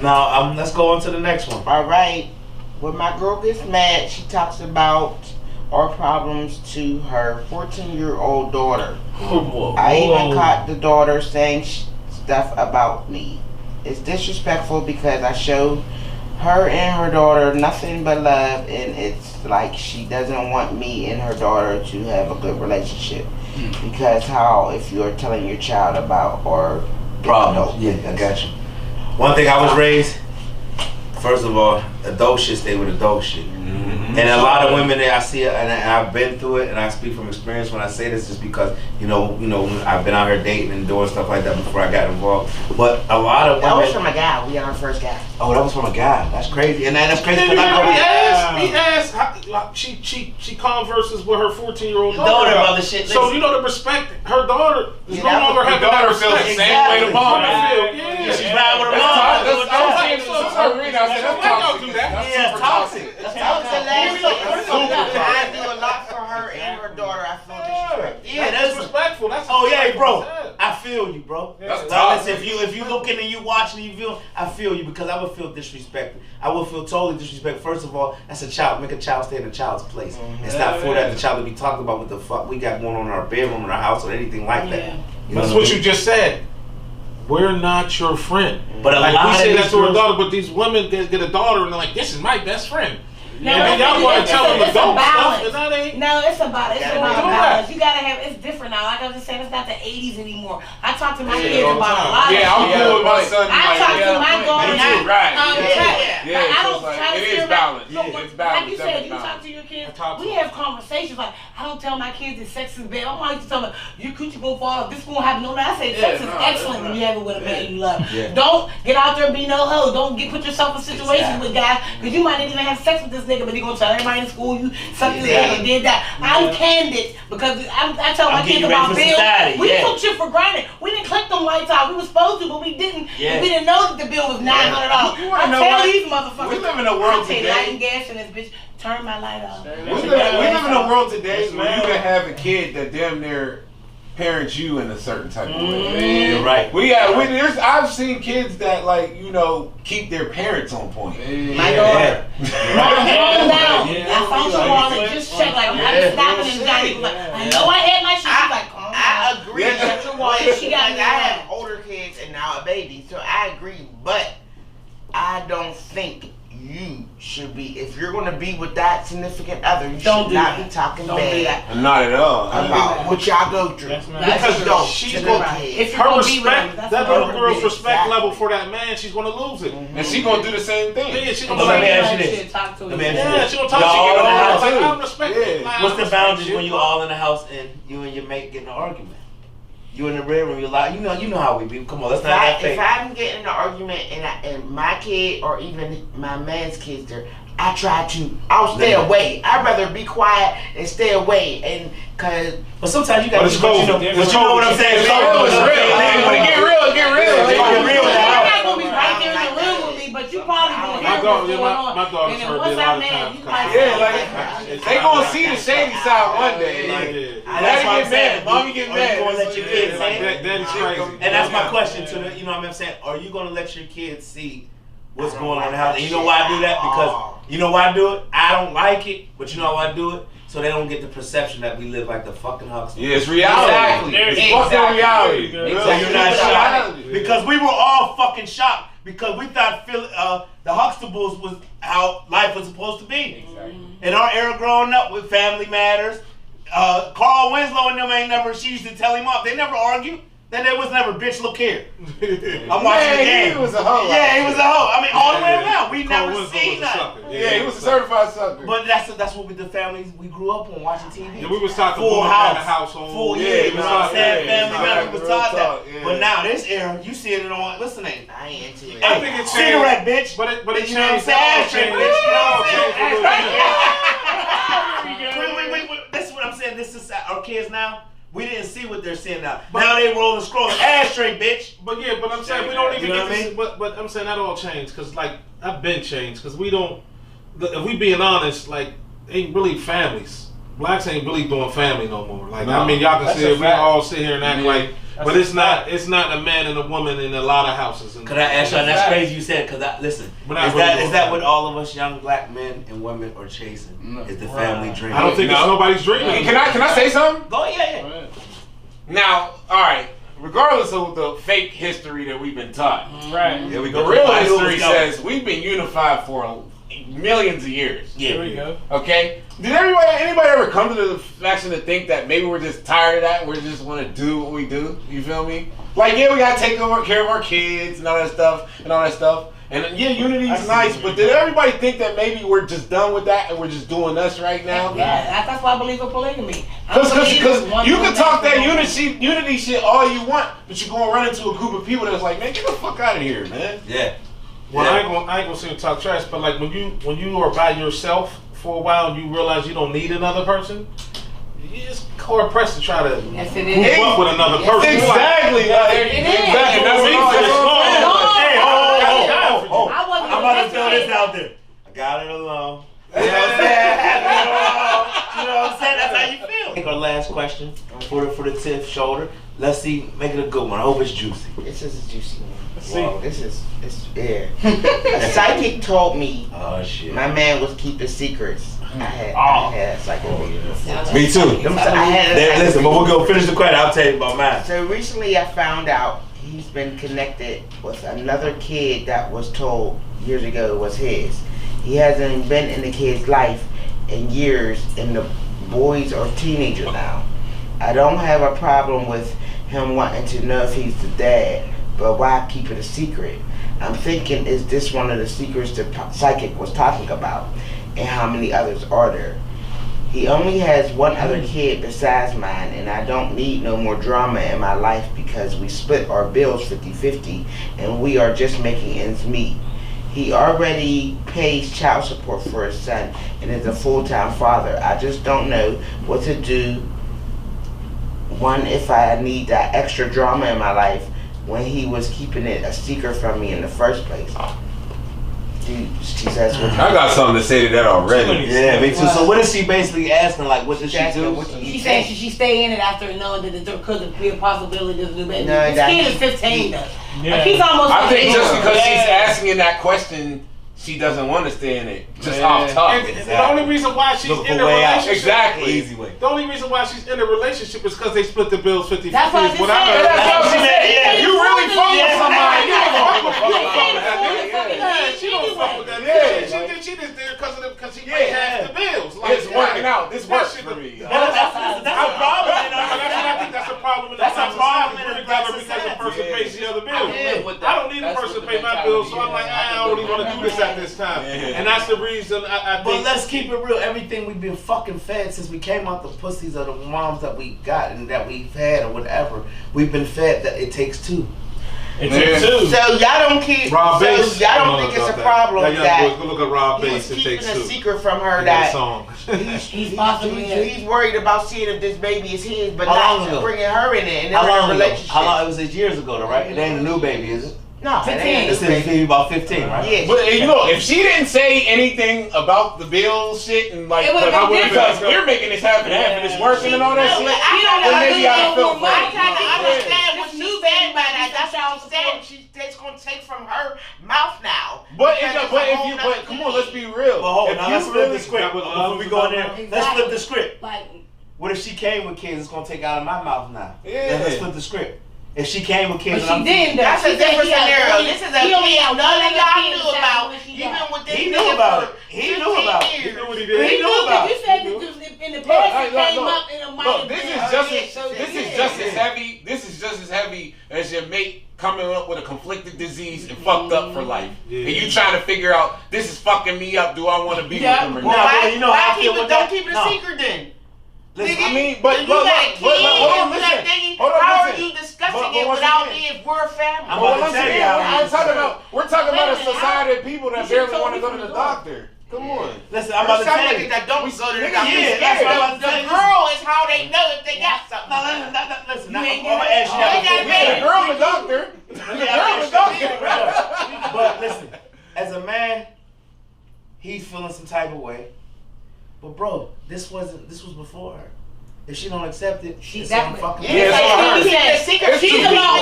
Now, let's go on to the next one. All right. When my girl gets mad, she talks about our problems to her 14-year-old daughter. I even caught the daughter saying stuff about me. It's disrespectful because I showed her and her daughter nothing but love, and it's like she doesn't want me and her daughter to have a good relationship. Because if you're telling your child about our problems. Yeah, I got you. One thing I was raised, first of all, adult shit stay with adult shit. And a lot of women that I see, and I've been through it, and I speak from experience when I say this, just because you know, I've been out here dating and doing stuff like that before I got involved. But a lot of women. That was from a guy. We got our first guy. Oh, that was from a guy. That's crazy, and that's crazy. He asked. She converses with her 14-year-old daughter about the shit. So you know the respect. Her daughter is no longer having that respect. Feels the same way the mom feels. Yeah, she's riding with her mom. That's toxic. That's toxic. I do a lot for her and her daughter. I feel disrespected. Yeah, that's respectful. That's bro. I feel feel you, bro. That's Like, listen, if you looking and you watching and you feel, I feel you because I would feel disrespected. I would feel totally disrespected. First of all, that's a child. Make a child stay in a child's place. It's not for that the child to be talking about what the fuck we got going on in our bedroom, in our house, or anything like that. You know That's what what you just said. We're not your friend. But like we say that to girls, our daughter, but these women get a daughter and they're like, "This is my best friend." No, and then y'all want to tell them to go. No, it's about balance. You gotta have. It's different now. Like I was just saying, it's not the '80s anymore. I talk to my kids about a lot. I'm cool with my son. I talk to my daughter. Right. I don't try to it is balanced. It's balanced. Like you said, you talk to your kids. We have conversations. Like I don't tell my kids that sex is bad. I'm like to tell them you could go fall. This won't happen. No, I say sex is excellent when you have it with a man you love. Don't get out there and be no hoe. Don't put yourself in situations with guys because you might not even have sex with this nigga, but he gonna tell everybody in school you sucked his dick and did that. I'm candid because I tell my kids about bills. We took shit for granted. We didn't click them lights out. We were supposed to, but we didn't. We didn't know that the bill was $900. I tell these motherfuckers. We live in a world today. Light and gas in this bitch. Turn my light off. We live in a world today where you can have a kid that damn near parents you in a certain type of way. You're right. I've seen kids that keep their parents on point. My daughter. Calm down. I found someone and just check like I'm stopping and Johnny was like, I know I had my shit. She's like, calm down. I agree. She got I have older kids and now a baby, so I agree. But I don't think you should be, if you're going to be with that significant other, you should not be talking bad. Not at all. About what y'all go through. Because she's going to, her respect, that little girl's respect level for that man, she's going to lose it. And she's going to do the same thing. Yeah, she's going to talk to you. Yeah, she's going to talk to you. I respect it. What's the boundaries when you all in the house and you and your mate get in an argument? You in the bedroom, you lie. You know how we be. Come on, let's not have faith. If I'm getting in an argument and my kid or even my man's kids there, I'll stay away. I'd rather be quiet and stay away. But sometimes you got to, you know what I'm saying? It's real. When it get real, it get real. You're not going to be right there in the room with me, but you probably going to hear what's going on. My daughter's heard me a lot of times. They going to see the shady side one day. Daddy get mad. Mommy get mad. Are you going to let your kids say it? Daddy's crazy. And that's my question to the, you know what I'm saying? Are you going to let your kids see what's going on in the house? And you know why I do that? Because you know why I do it? I don't like it, but you know why I do it? So they don't get the perception that we live like the fucking Huxtables. Yeah, it's reality. It's fucking reality. So you're not shocked. Because we were all fucking shocked because we thought the Huxtables was how life was supposed to be. Exactly. In our era growing up with Family Matters, Carl Winslow and them ain't never, she used to tell him off. They never argue. Then there was never, bitch, look here. I'm watching the game. He was a hoe. Yeah, he was a hoe. I mean, all the way around. We never seen that. Yeah, he was a certified sucker. But that's what the families we grew up on watching TV. Yeah, we was taught Full House, household. Full, yeah, you know what I'm saying? Family Matters, we was taught that. But now this era, you see it on. Listen, I ain't into it. I think it's cigarette, bitch. But it you know what I'm saying? Ashtray, bitch. You know what I'm saying? Wait. This is what I'm saying. This is our kids now. We didn't see what they're seeing now. Now they rolling, scrolling. Ashtray, bitch. But I'm saying we don't even get this. But I'm saying that all changed because I've been changed because we don't. If we being honest, ain't really families. Blacks ain't really doing family no more. I mean, y'all can see it. We all sit here and act like. But it's not a man and a woman in a lot of houses. Could I ask you? That's crazy you said. Cause listen, is that what all of us young black men and women are chasing? Is the family dream? I don't think it's nobody's dreaming. Can I say something? Go yeah. Now, all right. Regardless of the fake history that we've been taught, right? The real history says we've been unified for millions of years. Yeah, there we go. Okay. Did anybody ever come to the faction to think that maybe we're just tired of that and we just want to do what we do? You feel me? We gotta take care of our kids and all that stuff. And yeah, unity is nice, but did everybody think that maybe we're just done with that and we're just doing us right now? Yeah, that's why I believe in polygamy. Because you can talk that unity shit all you want, but you're gonna run into a group of people that's like, man, get the fuck out of here, man. Yeah. Well, I ain't gonna say to talk trash, but when you are by yourself for a while and you realize you don't need another person, it's hard pressed to try to move up with another person. Exactly. I'm about to throw this out there. I got it alone. You know what I'm saying? You know what I'm saying? That's how you feel. Our last question for the Tiff shoulder. Let's see, make it a good one. I hope it's juicy. This is a juicy one. Let's Whoa, yeah. A psychic told me my man was keeping secrets. I had a psychic. Me too. Listen, but we're gonna finish the credit. I'll tell you about mine. So recently I found out he's been connected with another kid that was told years ago was his. He hasn't been in the kid's life in years, and the boys are teenagers now. I don't have a problem with him wanting to know if he's the dad, but why keep it a secret? I'm thinking, is this one of the secrets the psychic was talking about? And how many others are there? He only has one other kid besides mine, and I don't need no more drama in my life because we split our bills 50-50 and we are just making ends meet. He already pays child support for his son and is a full-time father. I just don't know what to do. One, if I need that extra drama in my life when he was keeping it a secret from me in the first place. She says, I got something to say to that already. Yeah, me too. So what is she basically asking? Like, what does she do? She said she stay in it after knowing that there could be a possibility there's a new baby. No, this kid is 15 though. Yeah. Like, he's almost. I think just because she's asking that question, she doesn't want to stay in it. Just off top. The only reason why she's in a relationship, exactly. Easy way. The only reason why she's in a relationship is because they split the bills 50-50. That's what I just said. That's what she said. Yeah, you really fuck with somebody. You don't fuck with that. She don't fuck with that. She just did because she paid half the bills. Like, it's working out. This works for me. That's a problem. I think that's a problem. That's a problem in a because the person pays the other bills. I don't need a person to pay my bills, so I'm like, I don't really want to do this at this time. And that's the reason I think. But let's keep it real. Everything we've been fucking fed since we came out the pussies of the moms that we got and that we've had or whatever, we've been fed that it takes two. So y'all don't keep. Rob Bass. So y'all don't think it's a problem that go look at Rob he's Bass. keeping a secret from her that he's worried about seeing if this baby is his, but not bringing her in it and they're in a relationship. How long? It was 8 years ago, though, right? It ain't a new baby, is it? No, 15. This is about 15, right? Yeah. But you know, if she didn't say anything about the bill shit and like, because we're making this happen and it's working and all that shit, then maybe I feel I understand what she's saying by that. That's what I'm saying. She's gonna take from her mouth now. But come on, let's be real. But hold on, now let's flip the script. Before we go in there, let's flip the script. Like, what if she came with kids? It's gonna take out of my mouth now. Yeah. Let's flip the script. If she came with kids, but she didn't. That's a different scenario. This is a kid none of y'all knew about. Even with this he knew about it. He knew about it. He knew what he did. He knew about it. You said in the past it came up in a minor. This is just as heavy as your mate coming up with a conflicted disease and fucked up for life. And you trying to figure out, this is fucking me up. Do I want to be with him or not? Don't keep it a secret then. Listen, I mean, but hold on, listen. How are you discussing it without me if we're family? We're talking about a society of people that barely want to go to the doctor. Come on. Listen, I'm about to tell you. That don't go to the doctor. Yeah, that's what I'm about to tell you. The girl is how they know if they got something. Listen, I'm going to ask you. The girl and the doctor. But listen, as a man, he's feeling some type of way. But bro, this was before her. If she don't accept it, she's fucking. She's about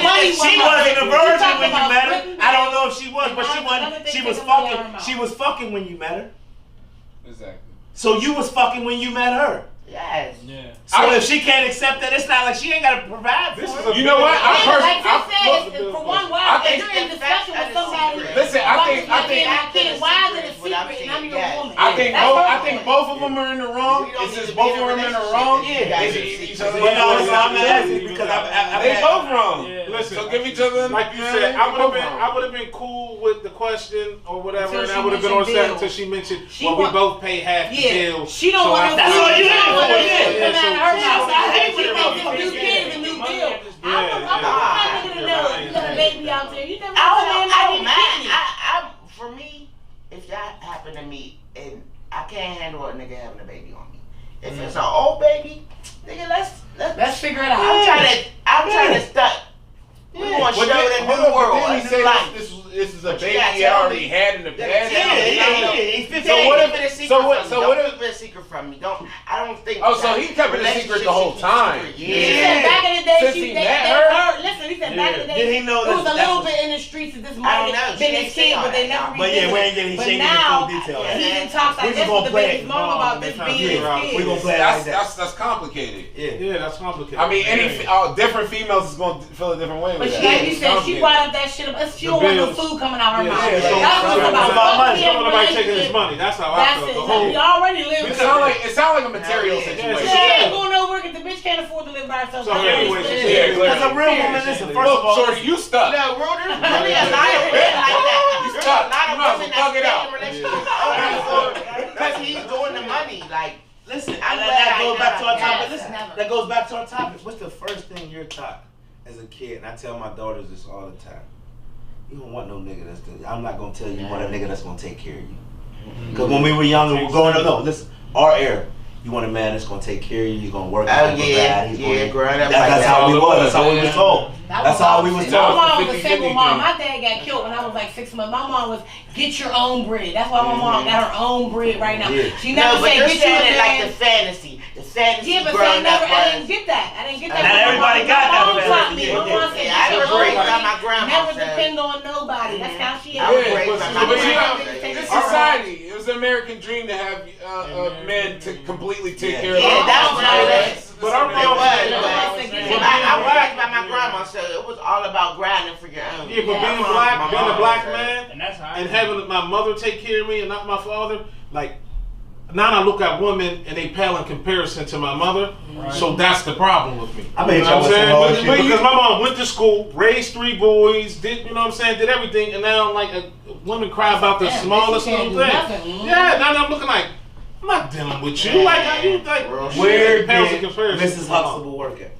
money. She wasn't a virgin when you met her. I don't know if she was, but she wasn't. She was fucking. She was fucking when you met her. Exactly. So you was fucking when you met her. Yes. Yeah. So if she can't accept that, it's not like she ain't got to provide for it. You know what? For one while, if you're in discussion with somebody, listen, I think why is it a secret and I'm your woman? I think both of them are in the wrong. It's just both of them in the wrong. They should eat each other. But no, I'm not asking because they both wrong. Listen, so give each other. Like you said, I would have been cool with the question or whatever, and I would have been on set until she mentioned, well, we both pay half the bill. She don't want to. That's all you have. I hate when they new kids a new bill. I'm not gonna know you got a baby out there. You never for me, if that happened to me and I can't handle a nigga having a baby on me. If it's an old baby, nigga, let's figure it out. I'm trying to start. We want to show the new world. this is a baby he already had in the past. He's 15. So what if? Don't keep it a secret from me. I don't think. Oh, so he kept it a secret the whole time. He said back in the day, Since she he they met heard. her? Listen, he said back in the day, Did he know it was that- a little bit in the streets of this I money don't know. been She his ain't say kid, all but they that. never. But yeah, we ain't getting But full now, detail. he done talks We like just this gonna with the play baby's it. mom about this being his kid. We gonna play it like that. That's complicated. Yeah, that's complicated. I mean, different females is going to feel a different way. But with she, that. like you said, she brought up that shit. She don't want no food coming out her mouth. Yeah, That was about money. fucking Nobody taking his money. That's how I That's feel. it. The whole. We already live. It sounds like a material situation. She ain't going nowhere because the bitch can't afford to live by herself. So anyway, Because a real woman, listen, first of all, Shorty, you stuck. No, bro, there's really a lot of women like that. You stuck. A lot of You might as women well thug it that out. stay in relationships because he's doing the money. Like, listen, I'm and glad that I goes back to our never- topic. yes, Listen, never. that goes back to our topic. What's the first thing you're taught as a kid? And I tell my daughters this all the time. You don't want no nigga I'm not gonna tell you want a nigga that's gonna take care of you. Because when we were younger, we're growing up. No, listen, our era. You want a man that's gonna take care of you. He's gonna work. Oh yeah, growing up. That's how we was. That's how we was told. That's how we was My told. mom was a single mom. My dad got killed when I was like 6 months. My mom was get your own bread. That's why my mom got her own bread right now. She never but said you're get your saying it like man. the fantasy. The fantasy. Yeah, but growing I up didn't was. get that. I didn't get that. Not everybody got that My mom taught me. fantasy. My mom said, Yeah, I get your was raised own by bread. my grandma, Never so- depend on nobody. That's how she I was is. raised by my But you grandma. know, this society, it was an American dream to have men to completely take care of Yeah, them. that's what I was. But our It mom was, said, but I was raised by my grandma, so it was all about grinding for your own. Yeah, but being a black man, and having my mother take care of me and not my father, like now I look at women and they pale in comparison to my mother. Right. So that's the problem with me. I mean, you know what I'm saying? but Because my mom went to school, raised 3 boys, did did everything, and now like women cry about the smallest little thing. Yeah, now I'm looking like I'm not dealing with you. Like how you like where pales in did comparison. Mrs. Huxtable work at?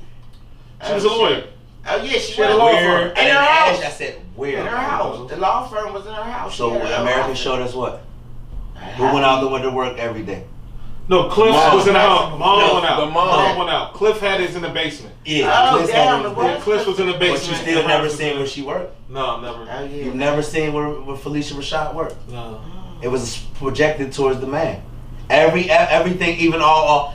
She was a lawyer. Oh yeah, she had a was. law Where? firm. I didn't ask, I said where. In her house. The law firm was in her house. So She had her own American office. showed us what? Who went out the window to work every day? No, Cliff was in the house. Mom went out. the mom. Mom went out. Cliff had his in the basement. Yeah, Oh, Cliff damn, had it his was. dick. Cliff was in the But basement. you still never seen where she worked. No, never. Oh yeah. You've never seen where Felicia Rashad worked. No. It was projected towards the man. Everything, even all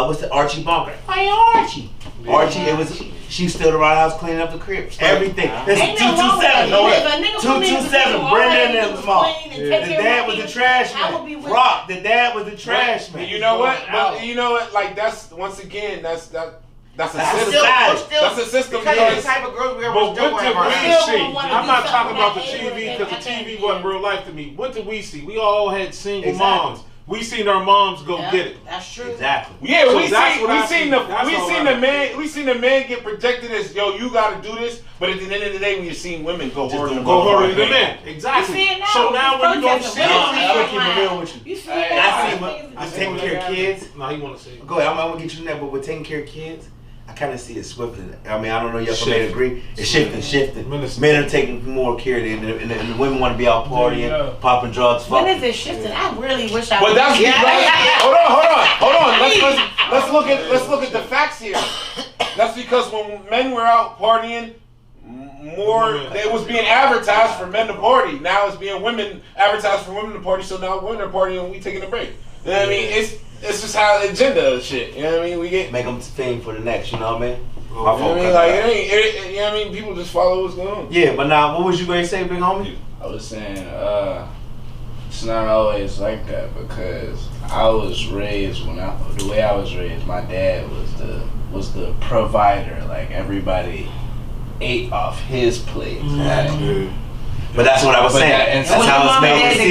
what's the Archie Bunker? Hey Archie. Archie, it was she stood around the house cleaning up the crib. Everything. This is Ain't no wrong with 227. that. If a nigga put me in a 227. position Brenda where and I them was small. clean and The take care of dad my was the kids, trash I would be man. with Rock, the dad was the trash man. You know what? But you know what? Like that's once again, that's a That's system. society. That's a system. Because of the type of girls we But were what still did wearing. we still see? wanna I'm do not something talking about the that TV because the ain't TV at wasn't the real life to me. What did we see? We all had single Exactly. moms. We seen our moms go get it. That's true. Exactly. Yeah, So we that's seen what I we seen see. the That's we all seen I the man we seen the man get projected as yo, you got to do this. But at the end of the day, we've seen women go harder than Go harder men. than the men. Exactly. You see it now. So now when you don't Protesting. see it, I'm keep it real with you. You see it I now. see with taking care of kids. no, he want to say. Go ahead, I'm gonna get you in there, but with taking care of kids, I kind of see it swifting. I mean, I don't know if may agree. It's shifting. Men are taking more care, and the women want to be out partying, popping drugs. When fucking. is it shifting? I really wish I But was. that's hold on. Let's look at the facts here. That's because when men were out partying, it was being advertised for men to party. Now it's being women advertised for women to party. So now women are partying and we taking a break. You know what I mean? It's just how the agenda of shit. You know what I mean? We get Make them fame for the next. You know what I mean? You know what I mean? Like you know what I mean? People just follow what's going on. Yeah, but now, what was you going to say, big homie? I was saying, it's not always like that because I was raised the way I was raised, my dad was the provider. Like everybody ate off his plate. But that's what I was saying. That's how it's made to see.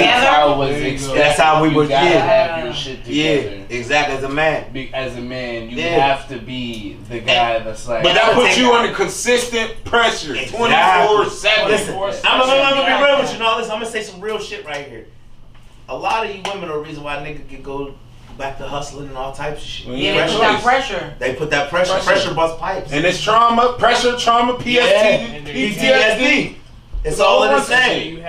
That's how we were You gotta kids. have your shit together. Yeah, exactly. As a man. As a man, you have to be the guy that's like. But that puts you under consistent pressure, 24/7. Listen, I'm gonna be real with you. Now, listen, I'm gonna say some real shit right here. A lot of you women are the reason why niggas can go back to hustling and all types of shit. Yeah, they put that pressure. They put that pressure. Pressure bust pipes. And it's trauma, PTSD. It's all in the same.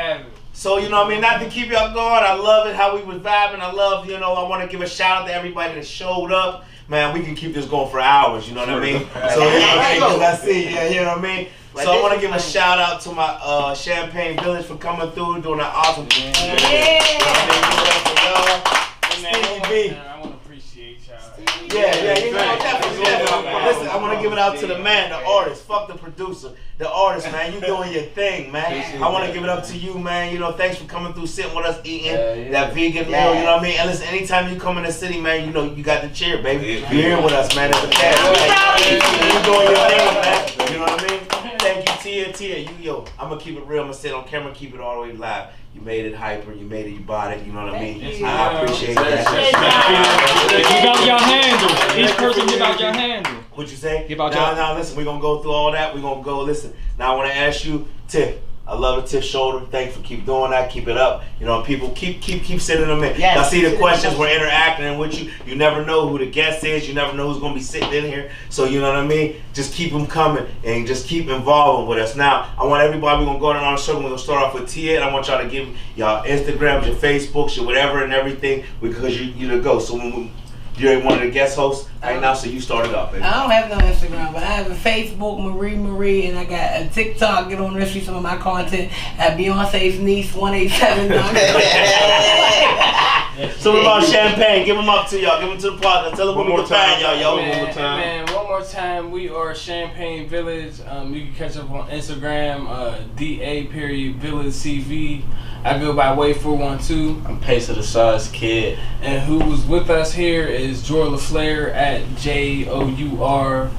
So, you know what I mean? Not to keep y'all going. I love it how we was vibing. I love, I want to give a shout out to everybody that showed up. Man, we can keep this going for hours, you know what I mean? So, because I see, you know what I mean? So I want to give a shout out to my Champagne Village for coming through, doing an awesome thing. Stevie B. I want to appreciate y'all. Yeah, you know, definitely. Listen, I want to give it out to the man, the artist. Fuck the producer. The artist, man. You doing your thing, man. I want to give it up to you, man. You know, thanks for coming through, sitting with us, eating that vegan meal. You know what I mean? And listen, anytime you come in the city, man, you know, you got the cheer, baby. You're here with us, man. It's a cast. You doing your thing, man. You know what I mean? Thank you, Tia. Yo, I'm going to keep it real. I'm going to sit on camera, keep it all the way live. You made it hyper, you made it, you bought it, you know what I mean? I appreciate that. Give out your handle. Each person give out your handle. What'd you say? Give out Now, listen, we're going to go through all that. We're going to go, listen. Now, I want to ask you, Tiff. I love the Tiff shoulder. Thanks for keep doing that. Keep it up. You know, people keep sending them in. Yes, I see the questions. We're interacting with you. You never know who the guest is. You never know who's going to be sitting in here. So, you know what I mean? Just keep them coming and just keep involving with us. Now, I want everybody, we're going to go down on the show. We're going to start off with Tia, and I want y'all to give y'all Instagrams, your Facebooks, your whatever and everything because you to go. So, you're one of the guest hosts right now, so you started off, baby. I don't have no Instagram, but I have a Facebook, Marie, and I got a TikTok. Get on there, see some of my content at Beyonce's Niece 187. So what about Champagne? Give them up to y'all. Give them to the podcast. Tell them what we can find y'all, yo. Man, one more time. We are Champagne Village. You can catch up on Instagram, DA_Village CV. I go by Way412. I'm Pace of the Sauce Kid. And who was with us here is Joy LaFlare at JOURLAFLARE.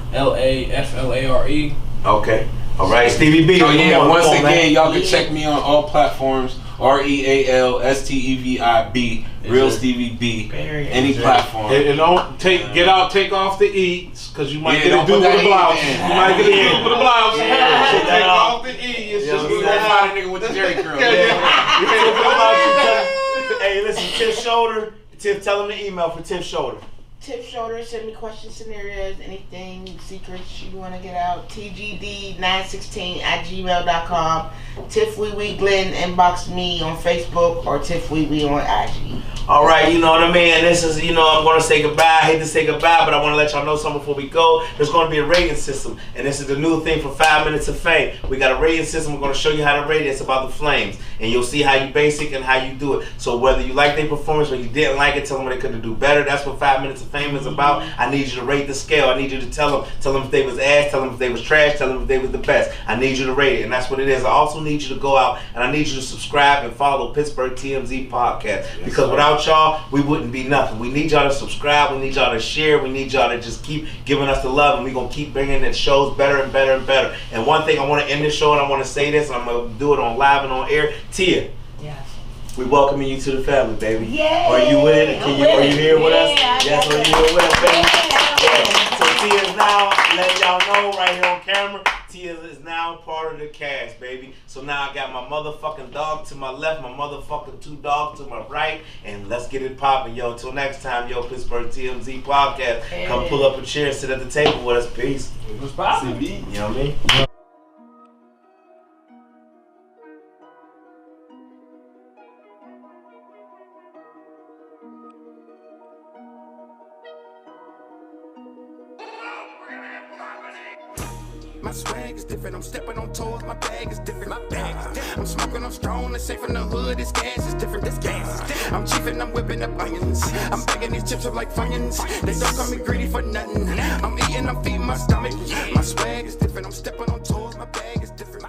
Okay. All right, Stevie B. Oh yeah. Once again, y'all can check me on all platforms. REALSTEVIB. Real Stevie B. Any platform. And don't get out, take off the E's, because you might get a dude with a blouse. You might get a dude with a blouse. So take off the E. It's just we gonna find a nigga with the Jerry curl. Hey, listen, Tiff Shoulder. Tiff, tell them the email for Tiff Shoulder. Tiff Shoulder, send me questions, scenarios, anything, secrets you want to get out. TGD916@gmail.com. Tiff Wee Wee Glenn, inbox me on Facebook or Tiff Wee Wee on IG. All right, you know what I mean? And this is, you know, I'm going to say goodbye. I hate to say goodbye, but I want to let y'all know something before we go. There's going to be a rating system, and this is the new thing for 5 Minutes of Fame. We got a rating system. We're going to show you how to rate it. It's about the flames, and you'll see how you basic and how you do it. So whether you like their performance or you didn't like it, tell them what they could do better. That's what 5 Minutes of Fame is about. I need you to rate the scale. I need you to tell them if they was ass, tell them if they was trash, tell them if they was the best. I need you to rate it, and that's what it is. I also need you to go out, and I need you to subscribe and follow Pittsburgh TMZ Podcast, because without y'all, we wouldn't be nothing. We need y'all to subscribe. We need y'all to share. We need y'all to just keep giving us the love, and we're going to keep bringing the shows better and better and better. And one thing, I want to end this show, and I want to say this, and I'm going to do it on live and on air. Tia. Yes. We welcoming you to the family, baby. Yay. Are you with it? Are you here with us? Yes, are you here with us, baby? So Tia's now, letting y'all know right here on camera, Tia is now part of the cast, baby. So now I got my motherfucking dog to my left, my motherfucking 2 dogs to my right, and let's get it popping, yo. Until next time, yo, Pittsburgh TMZ Podcast. Come pull up a chair and sit at the table with us. Peace. What's poppin'? You know what I mean? My swag is different, I'm stepping on toes, my bag is different, my bag is different. I'm smoking, I'm strong, they say from the hood, this gas is different, this gas is different. I'm chiefing, I'm whipping up onions, I'm bagging these chips up like funyuns. They don't call me greedy for nothing, I'm eating, I'm feeding my stomach. My swag is different, I'm stepping on toes, my bag is different.